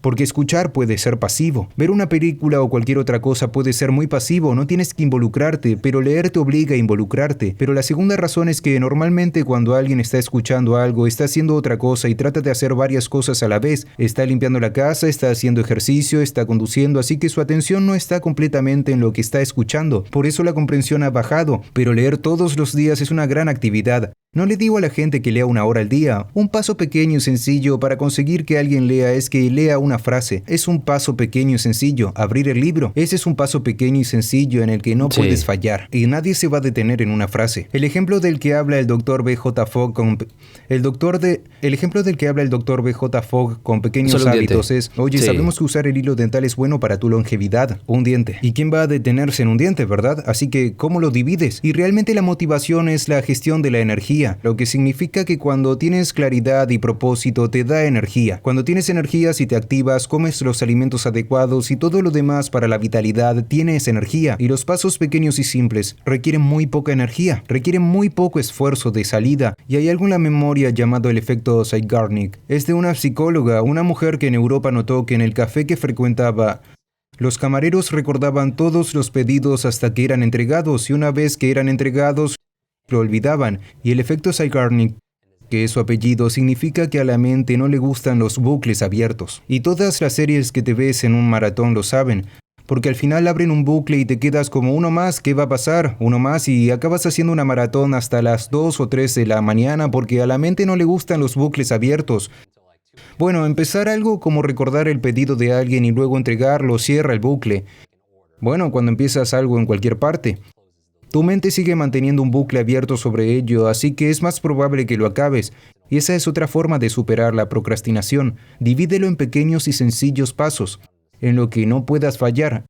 porque escuchar puede ser pasivo. Ver una película o cualquier otra cosa puede ser muy pasivo, no tienes que involucrarte, pero leer te obliga a involucrarte. Pero la segunda razón es que normalmente cuando alguien está escuchando algo, está haciendo otra cosa y trata de hacer varias cosas a la vez. Está limpiando la casa, está haciendo ejercicio, está conduciendo, así que su atención no está completamente en lo que está escuchando. Por eso la comprensión ha bajado, pero leer todos los días es una gran actividad. No le digo a la gente que lea 1 hora al día. Un paso pequeño y sencillo para conseguir que alguien lea es que lea una frase. Es un paso pequeño y sencillo. Abrir el libro. Ese es un paso pequeño y sencillo en el que no puedes fallar. Y nadie se va a detener en una frase. El ejemplo del que habla el Dr. B.J. Fogg con pequeños hábitos es, oye, sabemos que usar el hilo dental es bueno para tu longevidad. Un diente. ¿Y quién va a detenerse en un diente, verdad? Así que, ¿cómo lo divides? Y realmente la motivación es la gestión de la energía. Lo que significa que cuando tienes claridad y propósito te da energía. Cuando tienes energía, si te activas, comes los alimentos adecuados y todo lo demás para la vitalidad, tienes energía. Y los pasos pequeños y simples requieren muy poca energía, requieren muy poco esfuerzo de salida. Y hay algo en la memoria llamado el efecto Zeigarnik. Es de una psicóloga, una mujer que en Europa notó que en el café que frecuentaba, los camareros recordaban todos los pedidos hasta que eran entregados, y una vez que eran entregados, lo olvidaban, y el efecto Zeigarnik, que es su apellido, significa que a la mente no le gustan los bucles abiertos. Y todas las series que te ves en un maratón lo saben, porque al final abren un bucle y te quedas como uno más, ¿qué va a pasar? Uno más, y acabas haciendo una maratón hasta las 2 o 3 de la mañana porque a la mente no le gustan los bucles abiertos. Bueno, empezar algo como recordar el pedido de alguien y luego entregarlo cierra el bucle. Bueno, cuando empiezas algo en cualquier parte, tu mente sigue manteniendo un bucle abierto sobre ello, así que es más probable que lo acabes. Y esa es otra forma de superar la procrastinación. Divídelo en pequeños y sencillos pasos, en lo que no puedas fallar.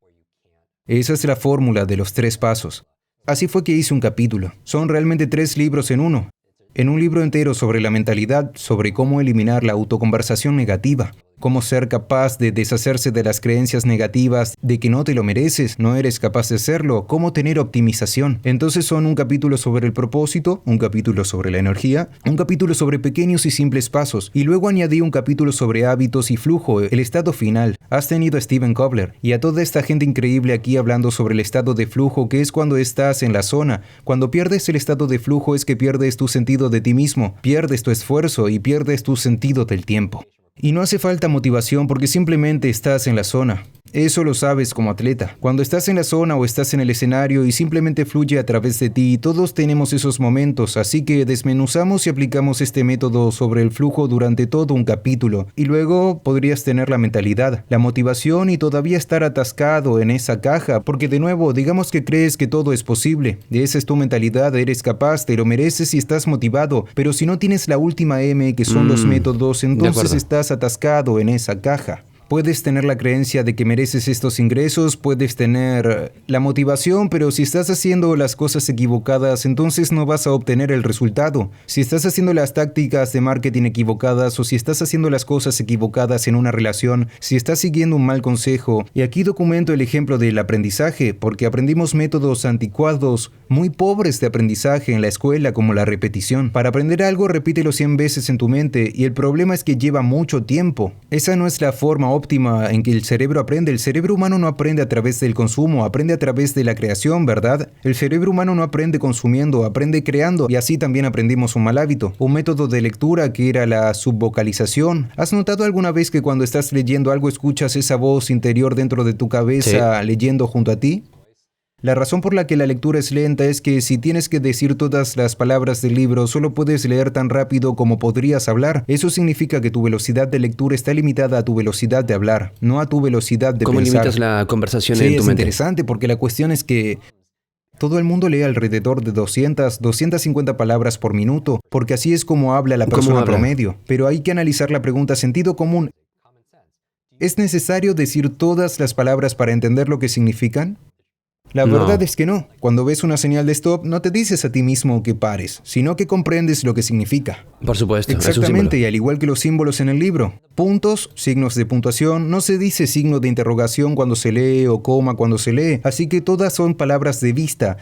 Esa es la fórmula de los 3 pasos. Así fue que hice un capítulo. Son realmente 3 libros en uno. En un libro entero sobre la mentalidad, sobre cómo eliminar la autoconversación negativa, cómo ser capaz de deshacerse de las creencias negativas de que no te lo mereces, no eres capaz de hacerlo, cómo tener optimización. Entonces son un capítulo sobre el propósito, un capítulo sobre la energía, un capítulo sobre pequeños y simples pasos, y luego añadí un capítulo sobre hábitos y flujo, el estado final. Has tenido a Steven Kotler y a toda esta gente increíble aquí hablando sobre el estado de flujo, que es cuando estás en la zona. Cuando pierdes el estado de flujo es que pierdes tu sentido de ti mismo, pierdes tu esfuerzo y pierdes tu sentido del tiempo. Y no hace falta motivación porque simplemente estás en la zona. Eso lo sabes como atleta. Cuando estás en la zona o estás en el escenario y simplemente fluye a través de ti, todos tenemos esos momentos, así que desmenuzamos y aplicamos este método sobre el flujo durante todo un capítulo. Y luego podrías tener la mentalidad, la motivación y todavía estar atascado en esa caja, porque de nuevo, digamos que crees que todo es posible. Esa es tu mentalidad, eres capaz, te lo mereces y estás motivado, pero si no tienes la última M, que son los métodos, entonces estás atascado en esa caja. Puedes tener la creencia de que mereces estos ingresos, puedes tener la motivación, pero si estás haciendo las cosas equivocadas, entonces no vas a obtener el resultado. Si estás haciendo las tácticas de marketing equivocadas o si estás haciendo las cosas equivocadas en una relación, si estás siguiendo un mal consejo, y aquí documento el ejemplo del aprendizaje, porque aprendimos métodos anticuados, muy pobres de aprendizaje en la escuela como la repetición. Para aprender algo, repítelo 100 veces en tu mente, y el problema es que lleva mucho tiempo. Esa no es la forma óptima en que el cerebro aprende. El cerebro humano no aprende a través del consumo, aprende a través de la creación, ¿verdad? El cerebro humano no aprende consumiendo, aprende creando, y así también aprendimos un mal hábito. Un método de lectura que era la subvocalización. ¿Has notado alguna vez que cuando estás leyendo algo escuchas esa voz interior dentro de tu cabeza leyendo junto a ti? La razón por la que la lectura es lenta es que si tienes que decir todas las palabras del libro, solo puedes leer tan rápido como podrías hablar. Eso significa que tu velocidad de lectura está limitada a tu velocidad de hablar, no a tu velocidad de ¿Cómo pensar. limitas la conversación en tu Sí, es mente? interesante porque la cuestión es que todo el mundo lee alrededor de 250 palabras por minuto, porque así es como habla la persona habla? promedio. Pero hay que analizar la pregunta sentido común. ¿Es necesario decir todas las palabras para entender lo que significan? La No. verdad es que no. Cuando ves una señal de stop, no te dices a ti mismo que pares, sino que comprendes lo que significa. Por supuesto, es un Exactamente, símbolo. y al igual que los símbolos en el libro. Puntos, signos de puntuación, no se dice signo de interrogación cuando se lee o coma cuando se lee, así que todas son palabras de vista.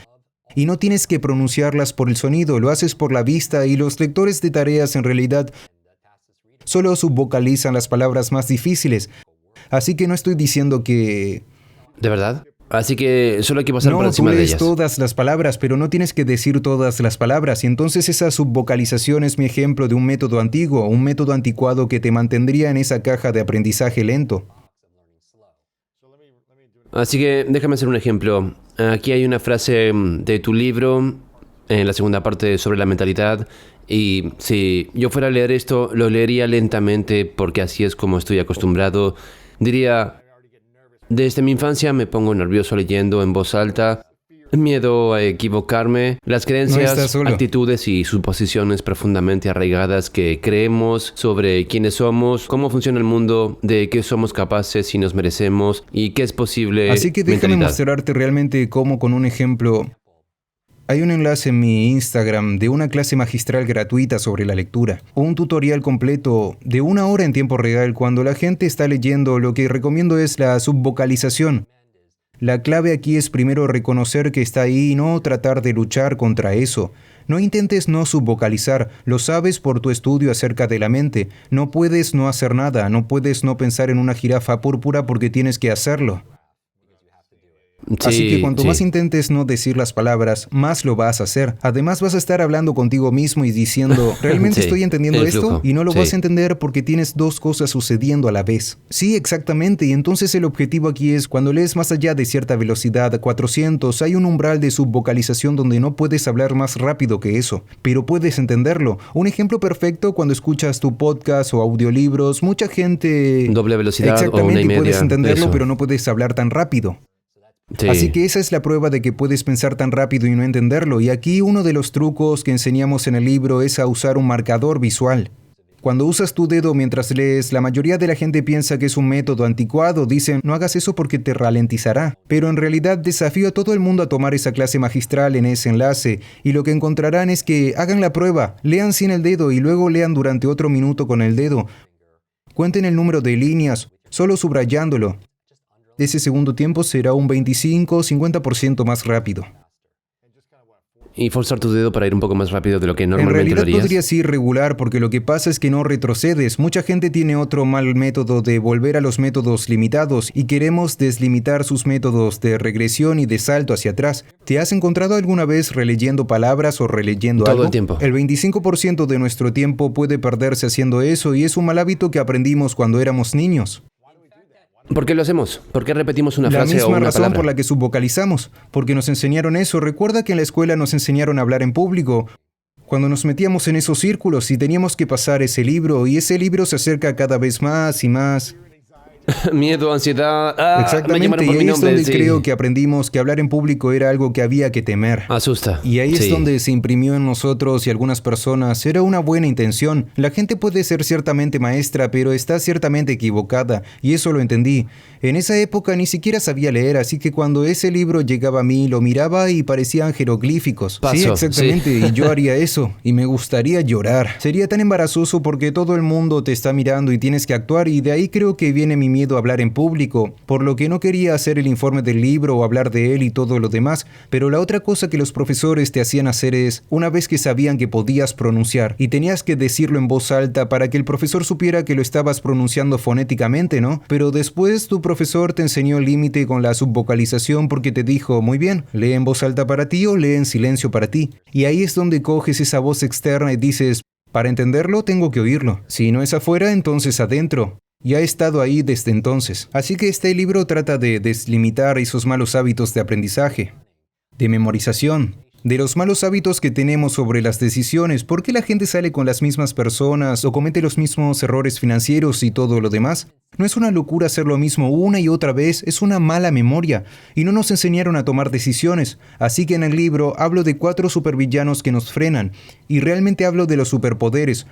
Y no tienes que pronunciarlas por el sonido, lo haces por la vista, y los lectores de tareas en realidad solo subvocalizan las palabras más difíciles. Así que no estoy diciendo que ¿De verdad? Así que solo hay que pasar por no, encima tú de lees ellas. todas las palabras, pero no tienes que decir todas las palabras. Y entonces esa subvocalización es mi ejemplo de un método antiguo, un método anticuado que te mantendría en esa caja de aprendizaje lento. Así que déjame hacer un ejemplo. Aquí hay una frase de tu libro, en la segunda parte sobre la mentalidad, y si yo fuera a leer esto, lo leería lentamente porque así es como estoy acostumbrado. Diría, desde mi infancia me pongo nervioso leyendo en voz alta, miedo a equivocarme, las No creencias, estás solo. actitudes y suposiciones profundamente arraigadas que creemos sobre quiénes somos, cómo funciona el mundo, de qué somos capaces y nos merecemos y qué es posible. Así que déjame mentalidad. mostrarte realmente cómo con un ejemplo. Hay un enlace en mi Instagram de una clase magistral gratuita sobre la lectura. Un tutorial completo de 1 hora en tiempo real cuando la gente está leyendo. Lo que recomiendo es la subvocalización. La clave aquí es primero reconocer que está ahí y no tratar de luchar contra eso. No intentes no subvocalizar, lo sabes por tu estudio acerca de la mente. No puedes no hacer nada, no puedes no pensar en una jirafa púrpura porque tienes que hacerlo. Así que cuanto más intentes no decir las palabras, más lo vas a hacer. Además vas a estar hablando contigo mismo y diciendo, ¿realmente Sí, estoy entendiendo el esto? flujo, Y no lo sí. vas a entender porque tienes dos cosas sucediendo a la vez. Sí, exactamente. Y entonces el objetivo aquí es, cuando lees más allá de cierta velocidad, 400, hay un umbral de subvocalización donde no puedes hablar más rápido que eso, pero puedes entenderlo. Un ejemplo perfecto cuando escuchas tu podcast o audiolibros, mucha gente... Doble velocidad o Exactamente, una y y puedes media, entenderlo, eso. pero no puedes hablar tan rápido. Sí. Así que esa es la prueba de que puedes pensar tan rápido y no entenderlo. Y aquí uno de los trucos que enseñamos en el libro es a usar un marcador visual. Cuando usas tu dedo mientras lees, la mayoría de la gente piensa que es un método anticuado. Dicen, no hagas eso porque te ralentizará. Pero en realidad desafío a todo el mundo a tomar esa clase magistral en ese enlace. Y lo que encontrarán es que hagan la prueba, lean sin el dedo y luego lean durante otro minuto con el dedo. Cuenten el número de líneas, solo subrayándolo. Ese segundo tiempo será un 25 o 50% más rápido. Y forzar tu dedo para ir un poco más rápido de lo que normalmente En lo realidad harías. podrías ir regular porque lo que pasa es que no retrocedes. Mucha gente tiene otro mal método de volver a los métodos limitados y queremos deslimitar sus métodos de regresión y de salto hacia atrás. ¿Te has encontrado alguna vez releyendo palabras o releyendo Todo algo? el tiempo. El 25% de nuestro tiempo puede perderse haciendo eso y es un mal hábito que aprendimos cuando éramos niños. ¿Por qué lo hacemos? ¿Por qué repetimos una La frase o misma una razón palabra? por la que subvocalizamos, porque nos enseñaron eso. Recuerda que en la escuela nos enseñaron a hablar en público. Cuando nos metíamos en esos círculos y teníamos que pasar ese libro, y ese libro se acerca cada vez más y más. Miedo, ansiedad. Me Exactamente, llamaron y por ahí mi es nombre. donde Sí. creo que aprendimos que hablar en público era algo que había que temer. Asusta. Y ahí es Sí. donde se imprimió en nosotros y algunas personas. Era una buena intención. La gente puede ser ciertamente maestra, pero está ciertamente equivocada. Y eso lo entendí. En esa época ni siquiera sabía leer, así que cuando ese libro llegaba a mí, lo miraba y parecían jeroglíficos. Paso, Sí, exactamente. Y yo haría eso. Y me gustaría llorar. Sería tan embarazoso porque todo el mundo te está mirando y tienes que actuar. Y de ahí creo que viene mi miedo a hablar en público. Por lo que no quería hacer el informe del libro o hablar de él y todo lo demás. Pero la otra cosa que los profesores te hacían hacer es, una vez que sabían que podías pronunciar y tenías que decirlo en voz alta para que el profesor supiera que lo estabas pronunciando fonéticamente, ¿no? Pero después tu profesor te enseñó el límite con la subvocalización porque te dijo, muy bien, lee en voz alta para ti o lee en silencio para ti. Y ahí es donde coges esa voz externa y dices, para entenderlo tengo que oírlo. Si no es afuera, entonces adentro. Y ha estado ahí desde entonces. Así que este libro trata de deslimitar esos malos hábitos de aprendizaje, de memorización, de los malos hábitos que tenemos sobre las decisiones. ¿Por qué la gente sale con las mismas personas o comete los mismos errores financieros y todo lo demás? No es una locura hacer lo mismo una y otra vez, es una mala memoria. Y no nos enseñaron a tomar decisiones. Así que en el libro hablo de 4 supervillanos que nos frenan. Y realmente hablo de los superpoderes.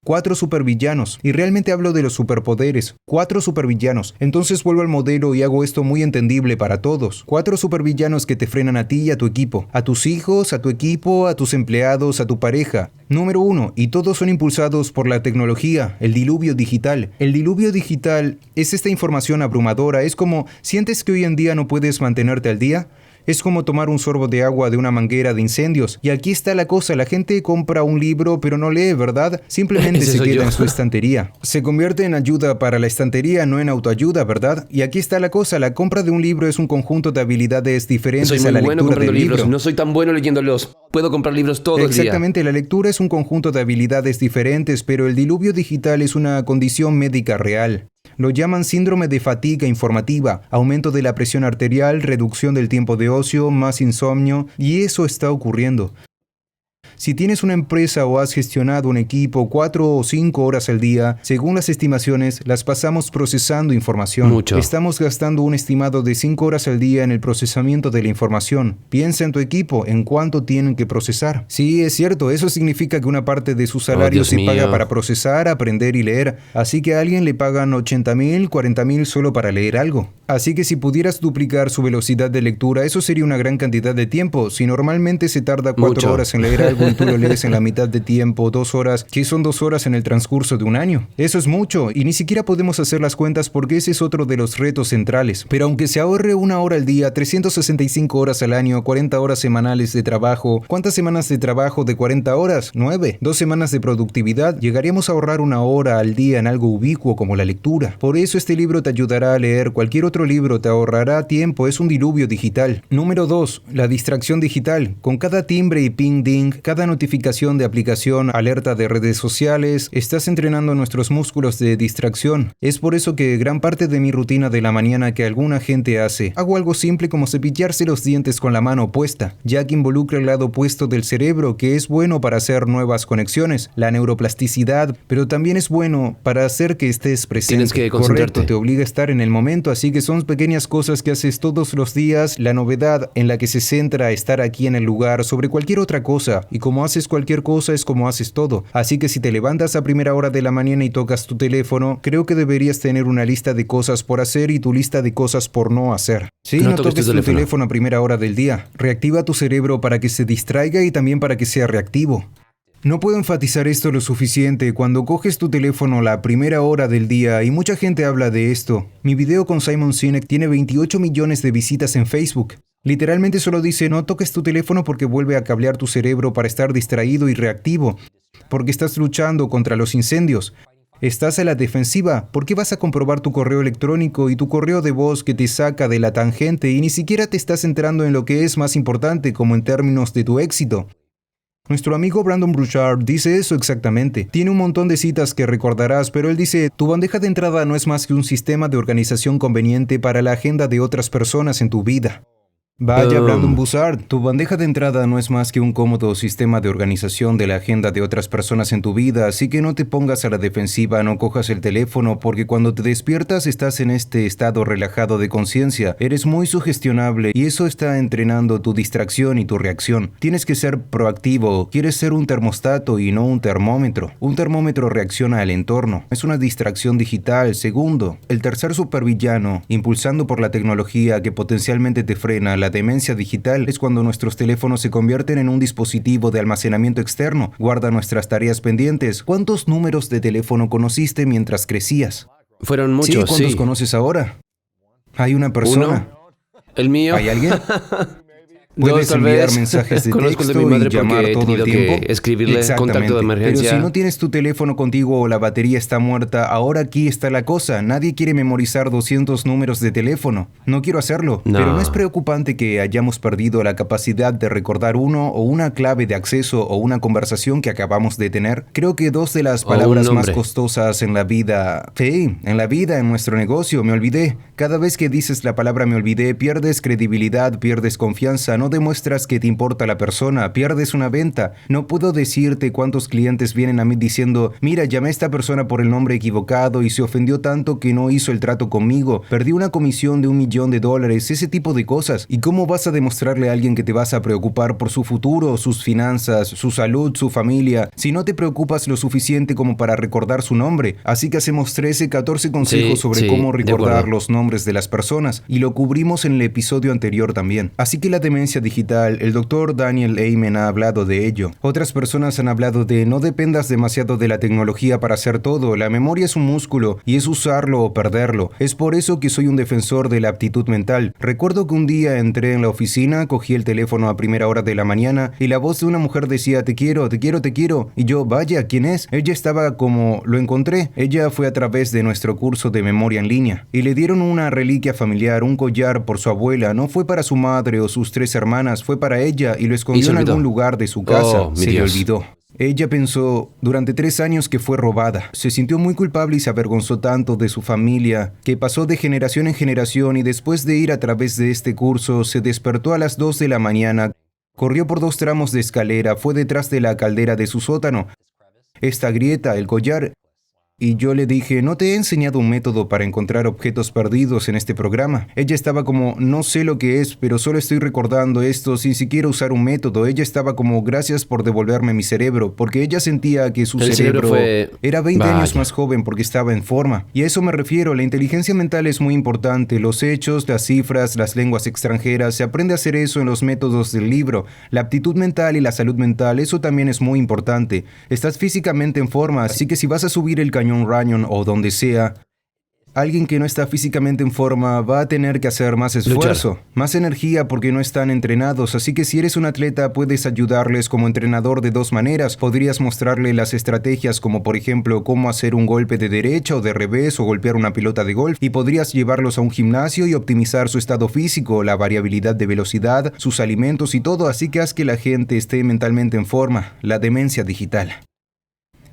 4 supervillanos. Y realmente hablo de los superpoderes. 4 supervillanos. Entonces vuelvo al modelo y hago esto muy entendible para todos. 4 supervillanos que te frenan a ti y a tu equipo. A tus hijos, a tu equipo, a tus empleados, a tu pareja. Número 1. Y todos son impulsados por la tecnología, el diluvio digital. El diluvio digital es esta información abrumadora. Es como, ¿sientes que hoy en día no puedes mantenerte al día? Es como tomar un sorbo de agua de una manguera de incendios. Y aquí está la cosa, la gente compra un libro pero no lee, ¿verdad? Simplemente Ese se soy queda yo. en su estantería. Se convierte en ayuda para la estantería, no en autoayuda, ¿verdad? Y aquí está la cosa, la compra de un libro es un conjunto de habilidades diferentes Soy a muy la bueno lectura comprando del libros. libro. No soy tan bueno leyéndolos. Puedo comprar libros todo el día. Exactamente, la lectura es un conjunto de habilidades diferentes, pero el diluvio digital es una condición médica real. Lo llaman síndrome de fatiga informativa, aumento de la presión arterial, reducción del tiempo de ocio, más insomnio, y eso está ocurriendo. Si tienes una empresa o has gestionado un equipo 4 o 5 horas al día, según las estimaciones, las pasamos procesando información. Mucho. Estamos gastando un estimado de 5 horas al día en el procesamiento de la información. Piensa en tu equipo, en cuánto tienen que procesar. Sí, es cierto, eso significa que una parte de su salario Dios se paga mío. para procesar, aprender y leer. Así que a alguien le pagan 80,000, 40,000 solo para leer algo. Así que si pudieras duplicar su velocidad de lectura, eso sería una gran cantidad de tiempo. Si normalmente se tarda 4 Mucho. horas en leer algo y tú lo lees en la mitad de tiempo, 2 horas, ¿qué son 2 horas en el transcurso de un año? Eso es mucho, y ni siquiera podemos hacer las cuentas porque ese es otro de los retos centrales. Pero aunque se ahorre 1 hora al día, 365 horas al año, 40 horas semanales de trabajo, ¿cuántas semanas de trabajo de 40 horas? 9. 2 semanas de productividad, llegaríamos a ahorrar 1 hora al día en algo ubicuo como la lectura. Por eso este libro te ayudará a leer, cualquier otro libro te ahorrará tiempo, es un diluvio digital. Número 2. La distracción digital. Con cada timbre y ping ding, cada notificación de aplicación, alerta de redes sociales, estás entrenando nuestros músculos de distracción. Es por eso que gran parte de mi rutina de la mañana que alguna gente hace, hago algo simple como cepillarse los dientes con la mano opuesta, ya que involucra el lado opuesto del cerebro, que es bueno para hacer nuevas conexiones, la neuroplasticidad, pero también es bueno para hacer que estés presente. Tienes que concentrarte. Correcto, te obliga a estar en el momento, así que son pequeñas cosas que haces todos los días, la novedad en la que se centra estar aquí en el lugar sobre cualquier otra cosa, y como haces cualquier cosa es como haces todo. Así que si te levantas a primera hora de la mañana y tocas tu teléfono, creo que deberías tener una lista de cosas por hacer y tu lista de cosas por no hacer. Sí, No no toques toques tu tu teléfono. teléfono a primera hora del día. Reactiva tu cerebro para que se distraiga y también para que sea reactivo. No puedo enfatizar esto lo suficiente. Cuando coges tu teléfono la primera hora del día, y mucha gente habla de esto. Mi video con Simon Sinek tiene 28 millones de visitas en Facebook. Literalmente solo dice, no toques tu teléfono porque vuelve a cablear tu cerebro para estar distraído y reactivo. Porque estás luchando contra los incendios. Estás a la defensiva. ¿Por qué vas a comprobar tu correo electrónico y tu correo de voz que te saca de la tangente y ni siquiera te estás centrando en lo que es más importante como en términos de tu éxito? Nuestro amigo Brandon Burchard dice eso exactamente. Tiene un montón de citas que recordarás, pero él dice, tu bandeja de entrada no es más que un sistema de organización conveniente para la agenda de otras personas en tu vida. Vaya, Brandon Burchard, tu bandeja de entrada no es más que un cómodo sistema de organización de la agenda de otras personas en tu vida, así que no te pongas a la defensiva, no cojas el teléfono, porque cuando te despiertas estás en este estado relajado de conciencia, eres muy sugestionable y eso está entrenando tu distracción y tu reacción. Tienes que ser proactivo, quieres ser un termostato y no un termómetro. Un termómetro reacciona al entorno, es una distracción digital. Segundo, el tercer supervillano, impulsando por la tecnología que potencialmente te frena, la demencia digital, es cuando nuestros teléfonos se convierten en un dispositivo de almacenamiento externo, guarda nuestras tareas pendientes. ¿Cuántos números de teléfono conociste mientras crecías? Fueron muchos, Sí, ¿cuántos conoces ahora? Hay una persona. ¿Uno? ¿El mío? ¿Hay alguien? Dos, Puedes tal enviar vez. mensajes de Conozco el de texto mi madre y llamar porque he todo tenido el que tiempo. escribirle Exactamente. contacto de emergencia. Pero si no tienes tu teléfono contigo o la batería está muerta, ahora aquí está la cosa. Nadie quiere memorizar 200 números de teléfono. No quiero hacerlo. No. Pero no es preocupante que hayamos perdido la capacidad de recordar uno o una clave de acceso o una conversación que acabamos de tener. Creo que dos de las O un palabras más nombre. costosas en la vida... Sí, en la vida, en nuestro negocio, me olvidé. Cada vez que dices la palabra me olvidé, pierdes credibilidad, pierdes confianza, no demuestras que te importa la persona, pierdes una venta. No puedo decirte cuántos clientes vienen a mí diciendo, mira, llamé a esta persona por el nombre equivocado y se ofendió tanto que no hizo el trato conmigo, perdí una comisión de $1 millón, ese tipo de cosas. ¿Y cómo vas a demostrarle a alguien que te vas a preocupar por su futuro, sus finanzas, su salud, su familia, si no te preocupas lo suficiente como para recordar su nombre? Así que hacemos 13, 14 consejos sobre cómo de recordar acuerdo. los nombres de las personas, y lo cubrimos en el episodio anterior también. Así que la demencia digital, el doctor Daniel Amen ha hablado de ello. Otras personas han hablado de no dependas demasiado de la tecnología para hacer todo. La memoria es un músculo y es usarlo o perderlo. Es por eso que soy un defensor de la aptitud mental. Recuerdo que un día entré en la oficina, cogí el teléfono a primera hora de la mañana y la voz de una mujer decía, te quiero, te quiero, te quiero. Y yo, vaya, ¿quién es? Ella estaba como, lo encontré. Ella fue a través de nuestro curso de memoria en línea. Y le dieron una reliquia familiar, un collar por su abuela. No fue para su madre o sus 3 hermanas, fue para ella y lo Y escondió se en olvidó. algún lugar de su casa. Oh, mi Se le Dios. olvidó. Ella pensó durante 3 años que fue robada. Se sintió muy culpable y se avergonzó tanto de su familia que pasó de generación en generación, y después de ir a través de este curso se despertó a las 2 de la mañana, corrió por 2 tramos de escalera, fue detrás de la caldera de su sótano, esta grieta, el collar. Y yo le dije, no te he enseñado un método para encontrar objetos perdidos en este programa. Ella estaba como, no sé lo que es, pero solo estoy recordando esto sin siquiera usar un método. Ella estaba como, gracias por devolverme mi cerebro, porque ella sentía que su El cerebro fue- era 20 años Vaya. más joven porque estaba en forma. Y a eso me refiero, la inteligencia mental es muy importante. Los hechos, las cifras, las lenguas extranjeras, se aprende a hacer eso en los métodos del libro. La aptitud mental y la salud mental, eso también es muy importante. Estás físicamente en forma, así que si vas a subir el Cañón Runyon o donde sea, alguien que no está físicamente en forma va a tener que hacer más esfuerzo, más energía porque no están entrenados. Así que si eres un atleta puedes ayudarles como entrenador de 2 maneras. Podrías mostrarle las estrategias como por ejemplo cómo hacer un golpe de derecha o de revés o golpear una pelota de golf, y podrías llevarlos a un gimnasio y optimizar su estado físico, la variabilidad de velocidad, sus alimentos y todo. Así que haz que la gente esté mentalmente en forma, la demencia digital.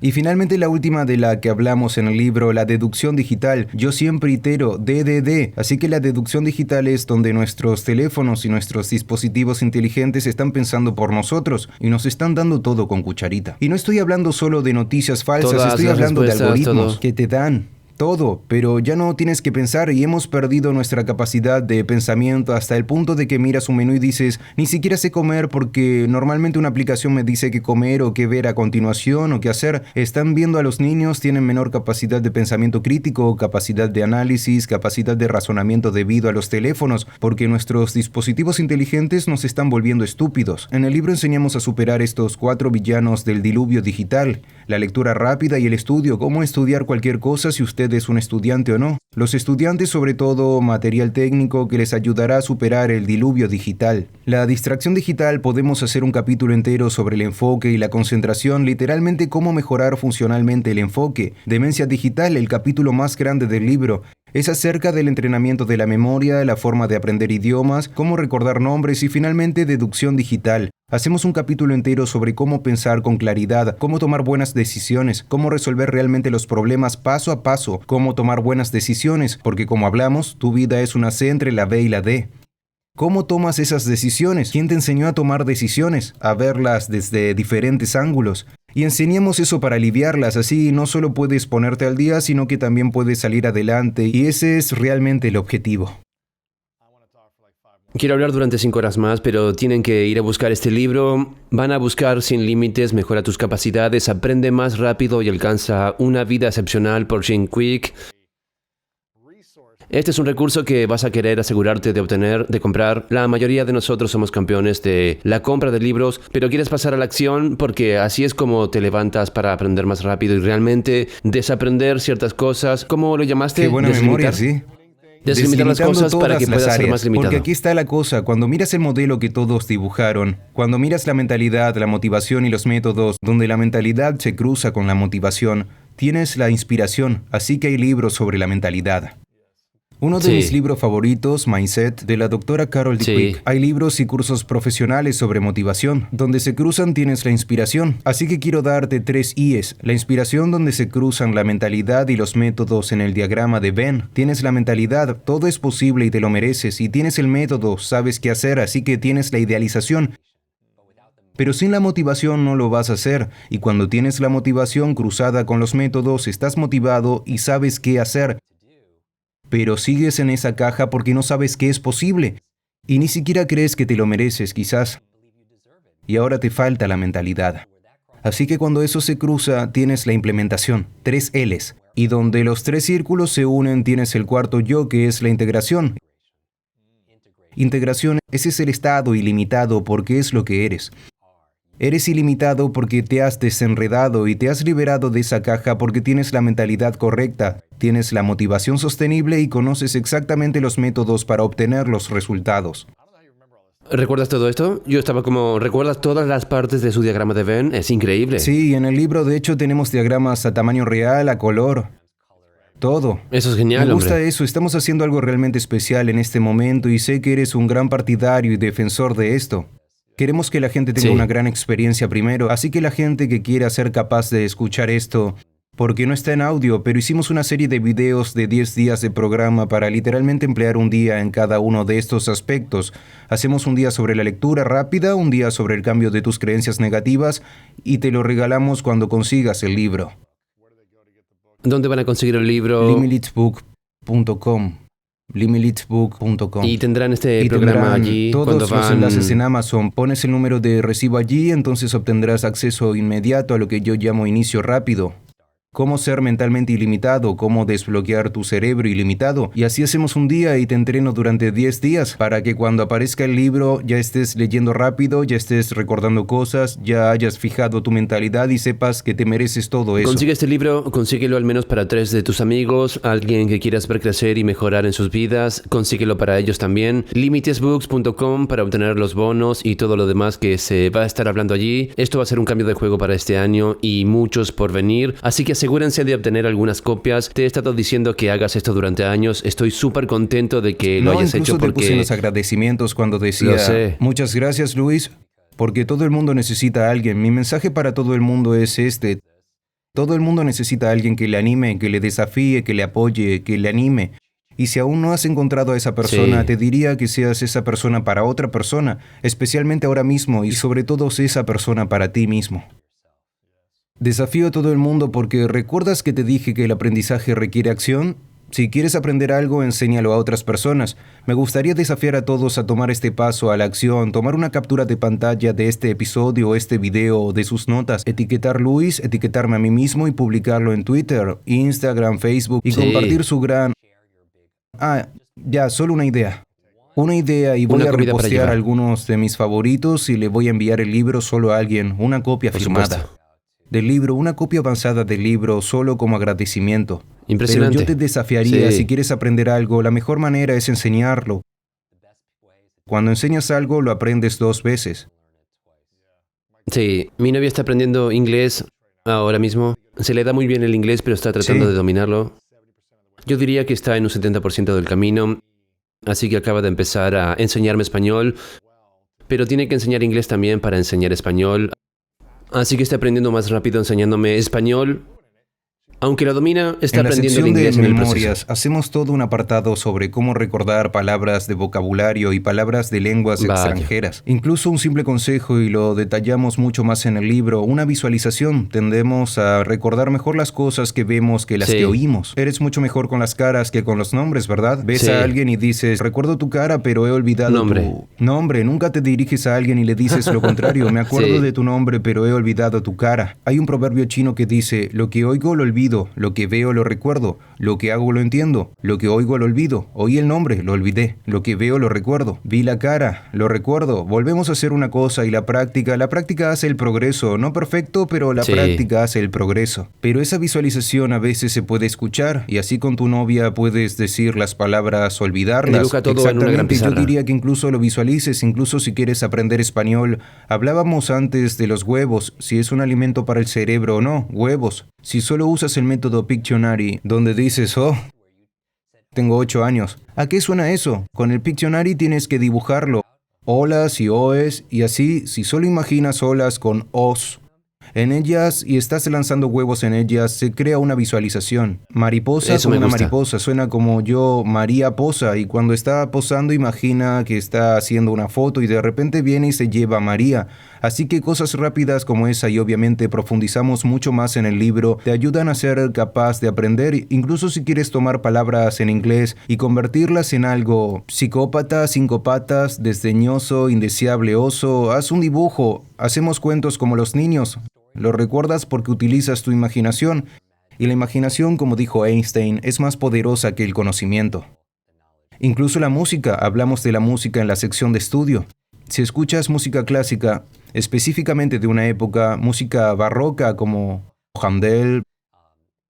Y finalmente la última de la que hablamos en el libro, la deducción digital. Yo siempre itero DDD, así que la deducción digital es donde nuestros teléfonos y nuestros dispositivos inteligentes están pensando por nosotros y nos están dando todo con cucharita. Y no estoy hablando solo de noticias falsas, Todas estoy las hablando de respuestas, algoritmos todo. que te dan todo, pero ya no tienes que pensar y hemos perdido nuestra capacidad de pensamiento hasta el punto de que miras un menú y dices, ni siquiera sé comer porque normalmente una aplicación me dice qué comer o qué ver a continuación o qué hacer. Están viendo a los niños, tienen menor capacidad de pensamiento crítico, capacidad de análisis, capacidad de razonamiento debido a los teléfonos, porque nuestros dispositivos inteligentes nos están volviendo estúpidos. En el libro enseñamos a superar estos 4 villanos del diluvio digital: la lectura rápida y el estudio, cómo estudiar cualquier cosa si usted es un estudiante o no. Los estudiantes, sobre todo, material técnico que les ayudará a superar el diluvio digital. La distracción digital, podemos hacer un capítulo entero sobre el enfoque y la concentración, literalmente cómo mejorar funcionalmente el enfoque. Demencia digital, el capítulo más grande del libro. Es acerca del entrenamiento de la memoria, la forma de aprender idiomas, cómo recordar nombres y finalmente deducción digital. Hacemos un capítulo entero sobre cómo pensar con claridad, cómo tomar buenas decisiones, cómo resolver realmente los problemas paso a paso, cómo tomar buenas decisiones, porque como hablamos, tu vida es una C entre la B y la D. ¿Cómo tomas esas decisiones? ¿Quién te enseñó a tomar decisiones? A verlas desde diferentes ángulos. Y enseñamos eso para aliviarlas, así no solo puedes ponerte al día, sino que también puedes salir adelante, y ese es realmente el objetivo. Quiero hablar durante 5 horas más, pero tienen que ir a buscar este libro. Van a buscar Sin Límites, mejora tus capacidades, aprende más rápido y alcanza una vida excepcional por Jim Quick. Este es un recurso que vas a querer asegurarte de obtener, de comprar. La mayoría de nosotros somos campeones de la compra de libros, pero quieres pasar a la acción porque así es como te levantas para aprender más rápido y realmente desaprender ciertas cosas. ¿Cómo lo llamaste? Qué buena memoria, sí. Deslimitar las cosas para que puedas ser más limitado. Porque aquí está la cosa, cuando miras el modelo que todos dibujaron, cuando miras la mentalidad, la motivación y los métodos, donde la mentalidad se cruza con la motivación, tienes la inspiración, así que hay libros sobre la mentalidad. Uno de mis libros favoritos, Mindset, de la doctora Carol Dweck. Hay libros y cursos profesionales sobre motivación. Donde se cruzan tienes la inspiración. Así que quiero darte 3 I's. La inspiración, donde se cruzan la mentalidad y los métodos en el diagrama de Venn. Tienes la mentalidad, todo es posible y te lo mereces. Y tienes el método, sabes qué hacer, así que tienes la idealización. Pero sin la motivación no lo vas a hacer. Y cuando tienes la motivación cruzada con los métodos, estás motivado y sabes qué hacer. Pero sigues en esa caja porque no sabes que es posible. Y ni siquiera crees que te lo mereces, quizás. Y ahora te falta la mentalidad. Así que cuando eso se cruza, tienes la implementación, 3 L's. Y donde los 3 círculos se unen, tienes el cuarto yo, que es la integración. Integración, ese es el estado ilimitado porque es lo que eres. Eres ilimitado porque te has desenredado y te has liberado de esa caja porque tienes la mentalidad correcta, tienes la motivación sostenible y conoces exactamente los métodos para obtener los resultados. ¿Recuerdas todo esto? Yo estaba como, ¿recuerdas todas las partes de su diagrama de Venn? Es increíble. Sí, en el libro de hecho tenemos diagramas a tamaño real, a color, todo. Eso es genial, Me gusta hombre. eso, estamos haciendo algo realmente especial en este momento y sé que eres un gran partidario y defensor de esto. Queremos que la gente tenga una gran experiencia primero, así que la gente que quiera ser capaz de escuchar esto, porque no está en audio, pero hicimos una serie de videos de 10 días de programa para literalmente emplear un día en cada uno de estos aspectos. Hacemos un día sobre la lectura rápida, un día sobre el cambio de tus creencias negativas y te lo regalamos cuando consigas el libro. ¿Dónde van a conseguir el libro? Limitlessbook.com Limitlessbook.com Y tendrán este programa allí todos cuando los van... enlaces en Amazon. Pones el número de recibo allí, entonces obtendrás acceso inmediato a lo que yo llamo inicio rápido. Cómo ser mentalmente ilimitado, cómo desbloquear tu cerebro ilimitado. Y así hacemos un día y te entreno durante 10 días para que cuando aparezca el libro ya estés leyendo rápido, ya estés recordando cosas, ya hayas fijado tu mentalidad y sepas que te mereces todo eso. Consigue este libro, consíguelo al menos para 3 de tus amigos, alguien que quieras ver crecer y mejorar en sus vidas, consíguelo para ellos también. Limitlessbooks.com para obtener los bonos y todo lo demás que se va a estar hablando allí. Esto va a ser un cambio de juego para este año y muchos por venir, así que asegúrense de obtener algunas copias. Te he estado diciendo que hagas esto durante años. Estoy súper contento de que lo hayas hecho porque... Incluso te puse en los agradecimientos cuando decía... Lo sé. Muchas gracias, Luis, porque todo el mundo necesita a alguien. Mi mensaje para todo el mundo es este. Todo el mundo necesita a alguien que le anime, que le desafíe, que le apoye, que le anime. Y si aún no has encontrado a esa persona, te diría que seas esa persona para otra persona, especialmente ahora mismo, y sobre todo sé esa persona para ti mismo. Desafío a todo el mundo porque ¿recuerdas que te dije que el aprendizaje requiere acción? Si quieres aprender algo, enséñalo a otras personas. Me gustaría desafiar a todos a tomar este paso a la acción, tomar una captura de pantalla de este episodio o este video o de sus notas, etiquetar Luis, etiquetarme a mí mismo y publicarlo en Twitter, Instagram, Facebook y compartir su gran... solo una idea. Una idea y voy a repostear algunos de mis favoritos y le voy a enviar el libro solo a alguien, una copia firmada. Del libro, una copia avanzada del libro solo como agradecimiento. Impresionante. Pero yo te desafiaría, si quieres aprender algo, la mejor manera es enseñarlo. Cuando enseñas algo, lo aprendes 2 veces. Sí, mi novia está aprendiendo inglés ahora mismo. Se le da muy bien el inglés, pero está tratando de dominarlo. Yo diría que está en un 70% del camino, así que acaba de empezar a enseñarme español, pero tiene que enseñar inglés también para enseñar español. Así que está aprendiendo más rápido enseñándome español. Aunque lo domina, está aprendiendo el inglés en el proceso. Hacemos todo un apartado sobre cómo recordar palabras de vocabulario y palabras de lenguas extranjeras. Incluso un simple consejo, y lo detallamos mucho más en el libro, una visualización. Tendemos a recordar mejor las cosas que vemos que las que oímos. Eres mucho mejor con las caras que con los nombres, ¿verdad? Ves a alguien y dices, recuerdo tu cara, pero he olvidado tu nombre. Nunca te diriges a alguien y le dices lo contrario. Me acuerdo de tu nombre, pero he olvidado tu cara. Hay un proverbio chino que dice, lo que oigo lo olvido. Lo que veo lo recuerdo, lo que hago lo entiendo, lo que oigo lo olvido, oí el nombre, lo olvidé, lo que veo lo recuerdo, vi la cara, lo recuerdo, volvemos a hacer una cosa y la práctica hace el progreso, no perfecto, pero la práctica hace el progreso. Pero esa visualización a veces se puede escuchar y así con tu novia puedes decir las palabras, olvidarlas. Dibuja todo en una gran pizarra. Yo diría que incluso lo visualices, incluso si quieres aprender español. Hablábamos antes de los huevos, si es un alimento para el cerebro o no, huevos. Si solo usas el método Pictionary, donde dices, tengo 8 años. ¿A qué suena eso? Con el Pictionary tienes que dibujarlo. Olas y oes, y así, si solo imaginas olas con os en ellas y estás lanzando huevos en ellas, se crea una visualización. Mariposa como una mariposa, suena como yo, María posa, y cuando está posando imagina que está haciendo una foto y de repente viene y se lleva a María. Así que cosas rápidas como esa, y obviamente profundizamos mucho más en el libro, te ayudan a ser capaz de aprender, incluso si quieres tomar palabras en inglés y convertirlas en algo psicópata, 5 patas, desdeñoso, indeseable oso, haz un dibujo, hacemos cuentos como los niños. Lo recuerdas porque utilizas tu imaginación, y la imaginación, como dijo Einstein, es más poderosa que el conocimiento. Incluso la música, hablamos de la música en la sección de estudio. Si escuchas música clásica, específicamente de una época, música barroca como Handel,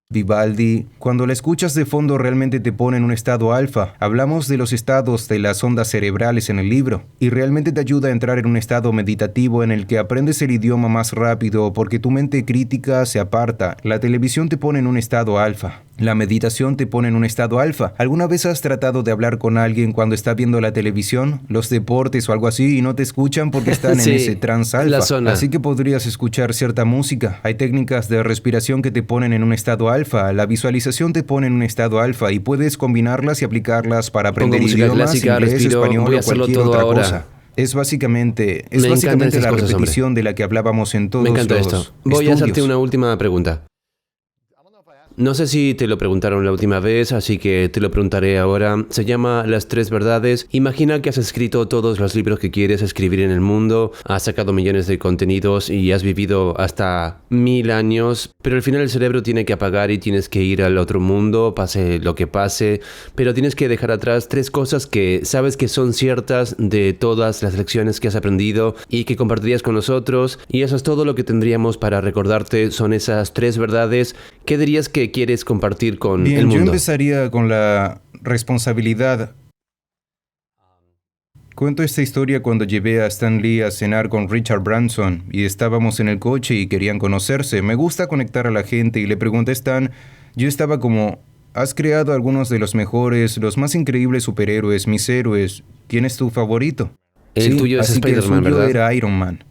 Vivaldi, cuando la escuchas de fondo realmente te pone en un estado alfa. Hablamos de los estados de las ondas cerebrales en el libro, y realmente te ayuda a entrar en un estado meditativo en el que aprendes el idioma más rápido porque tu mente crítica se aparta. La televisión te pone en un estado alfa. La meditación te pone en un estado alfa. ¿Alguna vez has tratado de hablar con alguien cuando está viendo la televisión, los deportes o algo así, y no te escuchan porque están en ese trance alfa? Así que podrías escuchar cierta música. Hay técnicas de respiración que te ponen en un estado alfa. La visualización te pone en un estado alfa y puedes combinarlas y aplicarlas para aprender idiomas, clásica, inglés, español o cualquier otra ahora. cosa. Es básicamente la repetición de la que hablábamos en todos los estudios. Voy a hacerte una última pregunta. No sé si te lo preguntaron la última vez, así que te lo preguntaré ahora. Se llama Las 3 verdades. Imagina que has escrito todos los libros que quieres escribir en el mundo, has sacado millones de contenidos y has vivido hasta 1000 años, pero al final el cerebro tiene que apagar y tienes que ir al otro mundo, pase lo que pase, pero tienes que dejar atrás 3 cosas que sabes que son ciertas de todas las lecciones que has aprendido y que compartirías con nosotros, y eso es todo lo que tendríamos para recordarte, son esas 3 verdades. ¿Qué dirías que quieres compartir con el mundo? Yo empezaría con la responsabilidad. Cuento esta historia cuando llevé a Stan Lee a cenar con Richard Branson y estábamos en el coche y querían conocerse. Me gusta conectar a la gente y le pregunté a Stan, yo estaba como, has creado algunos de los mejores, los más increíbles superhéroes, mis héroes. ¿Quién es tu favorito? El tuyo es Spider-Man, ¿verdad? Era Iron Man.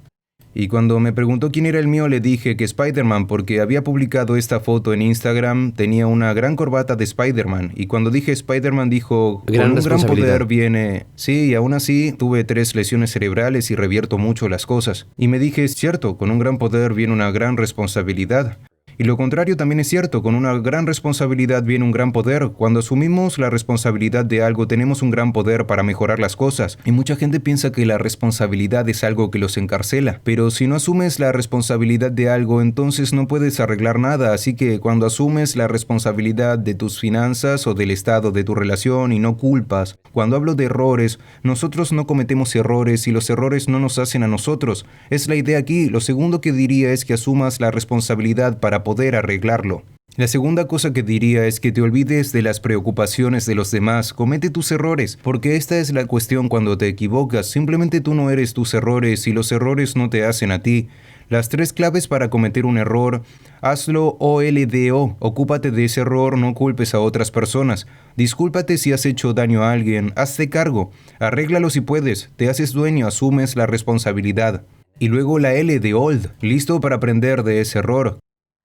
Y cuando me preguntó quién era el mío, le dije que Spider-Man, porque había publicado esta foto en Instagram, tenía una gran corbata de Spider-Man. Y cuando dije Spider-Man, dijo, con Gran un gran responsabilidad. poder viene... Sí, y aún así tuve 3 lesiones cerebrales y revierto mucho las cosas. Y me dije, es cierto, con un gran poder viene una gran responsabilidad. Y lo contrario también es cierto, con una gran responsabilidad viene un gran poder. Cuando asumimos la responsabilidad de algo, tenemos un gran poder para mejorar las cosas. Y mucha gente piensa que la responsabilidad es algo que los encarcela. Pero si no asumes la responsabilidad de algo, entonces no puedes arreglar nada. Así que cuando asumes la responsabilidad de tus finanzas o del estado de tu relación y no culpas, cuando hablo de errores, nosotros no cometemos errores y los errores no nos hacen a nosotros. Es la idea aquí. Lo segundo que diría es que asumas la responsabilidad para poder arreglarlo. La segunda cosa que diría es que te olvides de las preocupaciones de los demás, comete tus errores, porque esta es la cuestión cuando te equivocas, simplemente tú no eres tus errores y los errores no te hacen a ti. Las 3 claves para cometer un error: hazlo OLDO, ocúpate de ese error, no culpes a otras personas, discúlpate si has hecho daño a alguien, hazte cargo, arréglalo si puedes, te haces dueño, asumes la responsabilidad. Y luego la L de old, listo para aprender de ese error.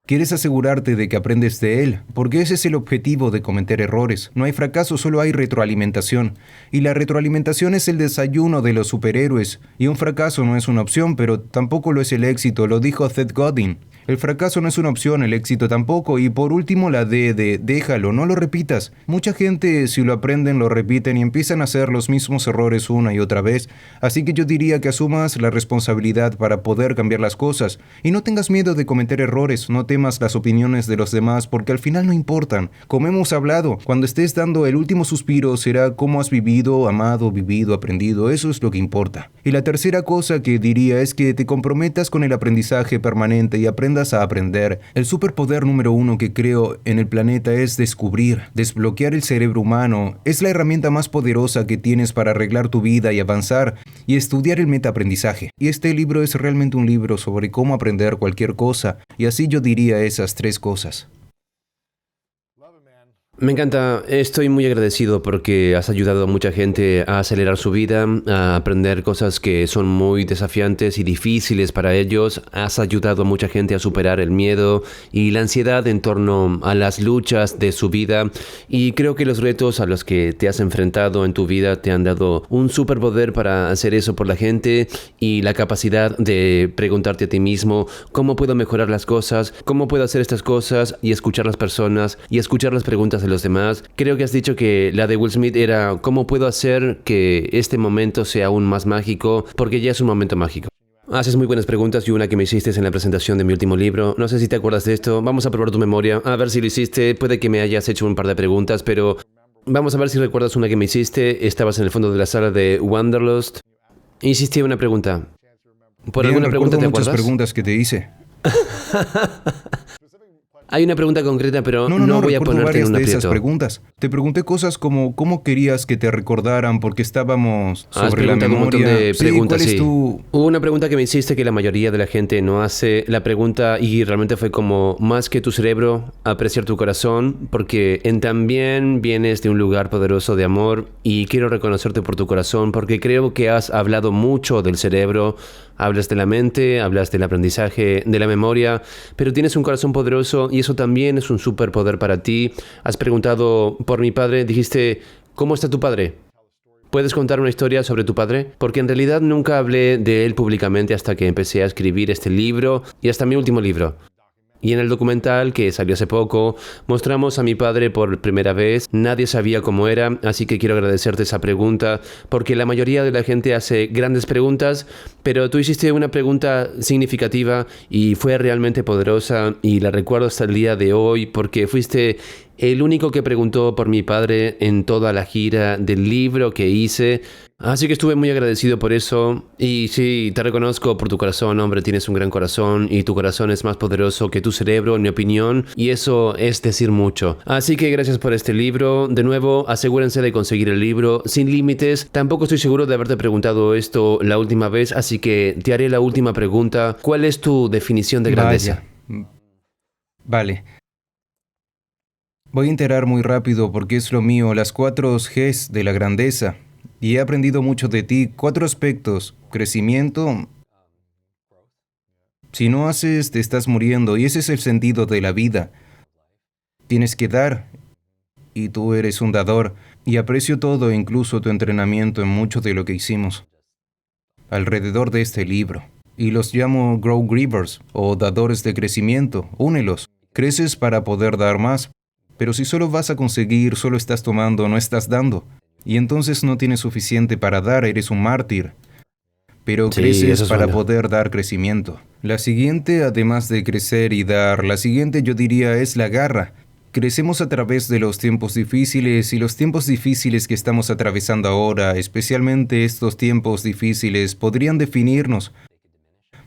Quieres asegurarte de que aprendes de él, porque ese es el objetivo de cometer errores. No hay fracaso, solo hay retroalimentación. Y la retroalimentación es el desayuno de los superhéroes. Y un fracaso no es una opción, pero tampoco lo es el éxito, lo dijo Seth Godin. El fracaso no es una opción, el éxito tampoco. Y por último la D de déjalo, no lo repitas. Mucha gente, si lo aprenden, lo repiten y empiezan a hacer los mismos errores una y otra vez. Así que yo diría que asumas la responsabilidad para poder cambiar las cosas. Y no tengas miedo de cometer errores, no temas las opiniones de los demás, porque al final no importan. Como hemos hablado, cuando estés dando el último suspiro será cómo has vivido, amado, vivido, aprendido. Eso es lo que importa. Y la tercera cosa que diría es que te comprometas con el aprendizaje permanente y aprendas a aprender. El superpoder número 1 que creo en el planeta es descubrir, desbloquear el cerebro humano. Es la herramienta más poderosa que tienes para arreglar tu vida y avanzar y estudiar el metaaprendizaje. Y este libro es realmente un libro sobre cómo aprender cualquier cosa, y así yo diría esas 3 cosas. Me encanta, estoy muy agradecido porque has ayudado a mucha gente a acelerar su vida, a aprender cosas que son muy desafiantes y difíciles para ellos. Has ayudado a mucha gente a superar el miedo y la ansiedad en torno a las luchas de su vida. Y creo que los retos a los que te has enfrentado en tu vida te han dado un superpoder para hacer eso por la gente y la capacidad de preguntarte a ti mismo cómo puedo mejorar las cosas, cómo puedo hacer estas cosas y escuchar las personas y escuchar las preguntas de los demás. Creo que has dicho que la de Will Smith era cómo puedo hacer que este momento sea aún más mágico, porque ya es un momento mágico. Haces muy buenas preguntas y una que me hiciste en la presentación de mi último libro. No sé si te acuerdas de esto. Vamos a probar tu memoria, a ver si lo hiciste. Puede que me hayas hecho un par de preguntas, pero vamos a ver si recuerdas una que me hiciste. Estabas en el fondo de la sala de Wanderlust. Hiciste una pregunta. ¿Por Bien, alguna pregunta te recuerdo muchas acuerdas? preguntas que te hice. Hay una pregunta concreta, pero No voy a recuerdo ponerte en varias un de esas aprieto. preguntas. Te pregunté cosas como cómo querías que te recordaran porque estábamos Has sobre la preguntado un montón memoria. de Sí, preguntas, ¿cuál es sí. tu...? Hubo una pregunta que me hiciste que la mayoría de la gente no hace. La pregunta, y realmente fue como, más que tu cerebro, apreciar tu corazón, porque también vienes de un lugar poderoso de amor y quiero reconocerte por tu corazón, porque creo que has hablado mucho del cerebro, hablas de la mente, hablas del aprendizaje, de la memoria, pero tienes un corazón poderoso y eso también es un superpoder para ti. Has preguntado por mi padre, dijiste, ¿cómo está tu padre? ¿Puedes contar una historia sobre tu padre? Porque en realidad nunca hablé de él públicamente hasta que empecé a escribir este libro y hasta mi último libro. Y en el documental que salió hace poco, mostramos a mi padre por primera vez. Nadie sabía cómo era, así que quiero agradecerte esa pregunta, porque la mayoría de la gente hace grandes preguntas, pero tú hiciste una pregunta significativa y fue realmente poderosa y la recuerdo hasta el día de hoy porque fuiste el único que preguntó por mi padre en toda la gira del libro que hice. Así que estuve muy agradecido por eso. Y sí, te reconozco por tu corazón, hombre, tienes un gran corazón y tu corazón es más poderoso que tu cerebro, en mi opinión, y eso es decir mucho. Así que gracias por este libro. De nuevo, asegúrense de conseguir el libro Sin Límites. Tampoco estoy seguro de haberte preguntado esto la última vez, así que te haré la última pregunta. ¿Cuál es tu definición de grandeza? Vale. Voy a enterar muy rápido porque es lo mío, las 4 Gs de la grandeza. Y he aprendido mucho de ti, 4 aspectos: crecimiento, Si no haces, te estás muriendo, y ese es el sentido de la vida. Tienes que dar, y tú eres un dador, y aprecio todo, incluso tu entrenamiento en mucho de lo que hicimos alrededor de este libro. Y los llamo Grow Givers, o dadores de crecimiento. Únelos. Creces para poder dar más. Pero si solo vas a conseguir, solo estás tomando, no estás dando. Y entonces no tienes suficiente para dar, eres un mártir. Pero Sí, creces eso para suena. poder dar crecimiento. La siguiente, además de crecer y dar, la siguiente yo diría es la garra. Crecemos a través de los tiempos difíciles, y los tiempos difíciles que estamos atravesando ahora, especialmente estos tiempos difíciles, podrían definirnos,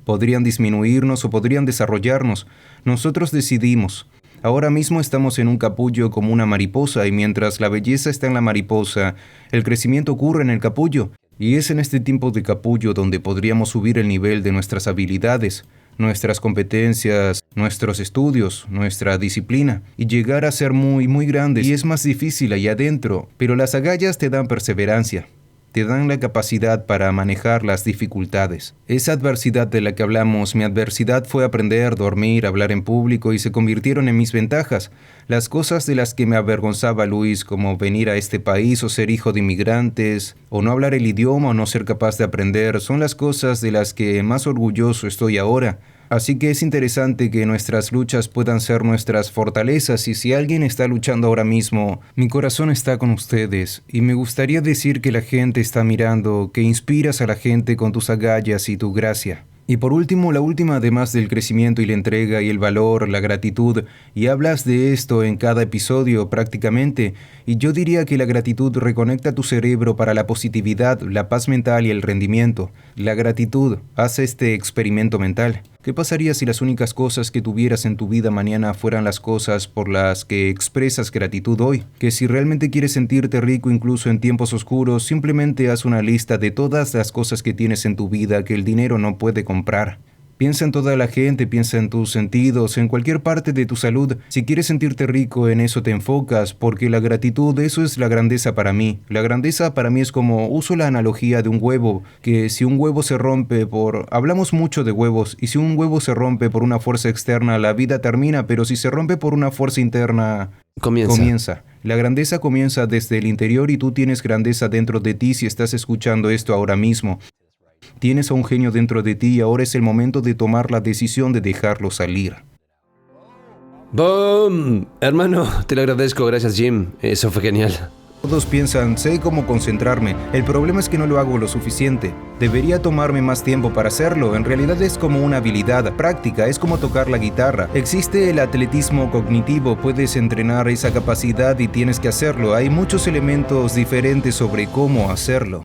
podrían disminuirnos o podrían desarrollarnos. Nosotros decidimos. Ahora mismo estamos en un capullo como una mariposa, y mientras la belleza está en la mariposa, el crecimiento ocurre en el capullo. Y es en este tiempo de capullo donde podríamos subir el nivel de nuestras habilidades, nuestras competencias, nuestros estudios, nuestra disciplina, y llegar a ser muy, muy grandes. Y es más difícil allá adentro, pero las agallas te dan perseverancia. Te dan la capacidad para manejar las dificultades. Esa adversidad de la que hablamos, mi adversidad fue aprender, dormir, hablar en público, y se convirtieron en mis ventajas. Las cosas de las que me avergonzaba Luis, como venir a este país o ser hijo de inmigrantes, o no hablar el idioma o no ser capaz de aprender, son las cosas de las que más orgulloso estoy ahora. Así que es interesante que nuestras luchas puedan ser nuestras fortalezas, y si alguien está luchando ahora mismo, mi corazón está con ustedes, y me gustaría decir que la gente está mirando, que inspiras a la gente con tus agallas y tu gracia. Y por último, la última, además del crecimiento y la entrega y el valor, la gratitud, y hablas de esto en cada episodio prácticamente, y yo diría que la gratitud reconecta tu cerebro para la positividad, la paz mental y el rendimiento. La gratitud hace este experimento mental. ¿Qué pasaría si las únicas cosas que tuvieras en tu vida mañana fueran las cosas por las que expresas gratitud hoy? Que si realmente quieres sentirte rico incluso en tiempos oscuros, simplemente haz una lista de todas las cosas que tienes en tu vida que el dinero no puede comprar. Piensa en toda la gente, piensa en tus sentidos, en cualquier parte de tu salud. Si quieres sentirte rico, en eso te enfocas, porque la gratitud, eso es la grandeza para mí. La grandeza para mí es como, uso la analogía de un huevo, que si un huevo se rompe hablamos mucho de huevos, y si un huevo se rompe por una fuerza externa, la vida termina, pero si se rompe por una fuerza interna, comienza. La grandeza comienza desde el interior, y tú tienes grandeza dentro de ti si estás escuchando esto ahora mismo. Tienes a un genio dentro de ti, y ahora es el momento de tomar la decisión de dejarlo salir. ¡Boom! Hermano, te lo agradezco, gracias Jim, eso fue genial. Todos piensan, sé cómo concentrarme. El problema es que no lo hago lo suficiente. Debería tomarme más tiempo para hacerlo. En realidad es como una habilidad, práctica, es como tocar la guitarra. Existe el atletismo cognitivo, puedes entrenar esa capacidad y tienes que hacerlo. Hay muchos elementos diferentes sobre cómo hacerlo.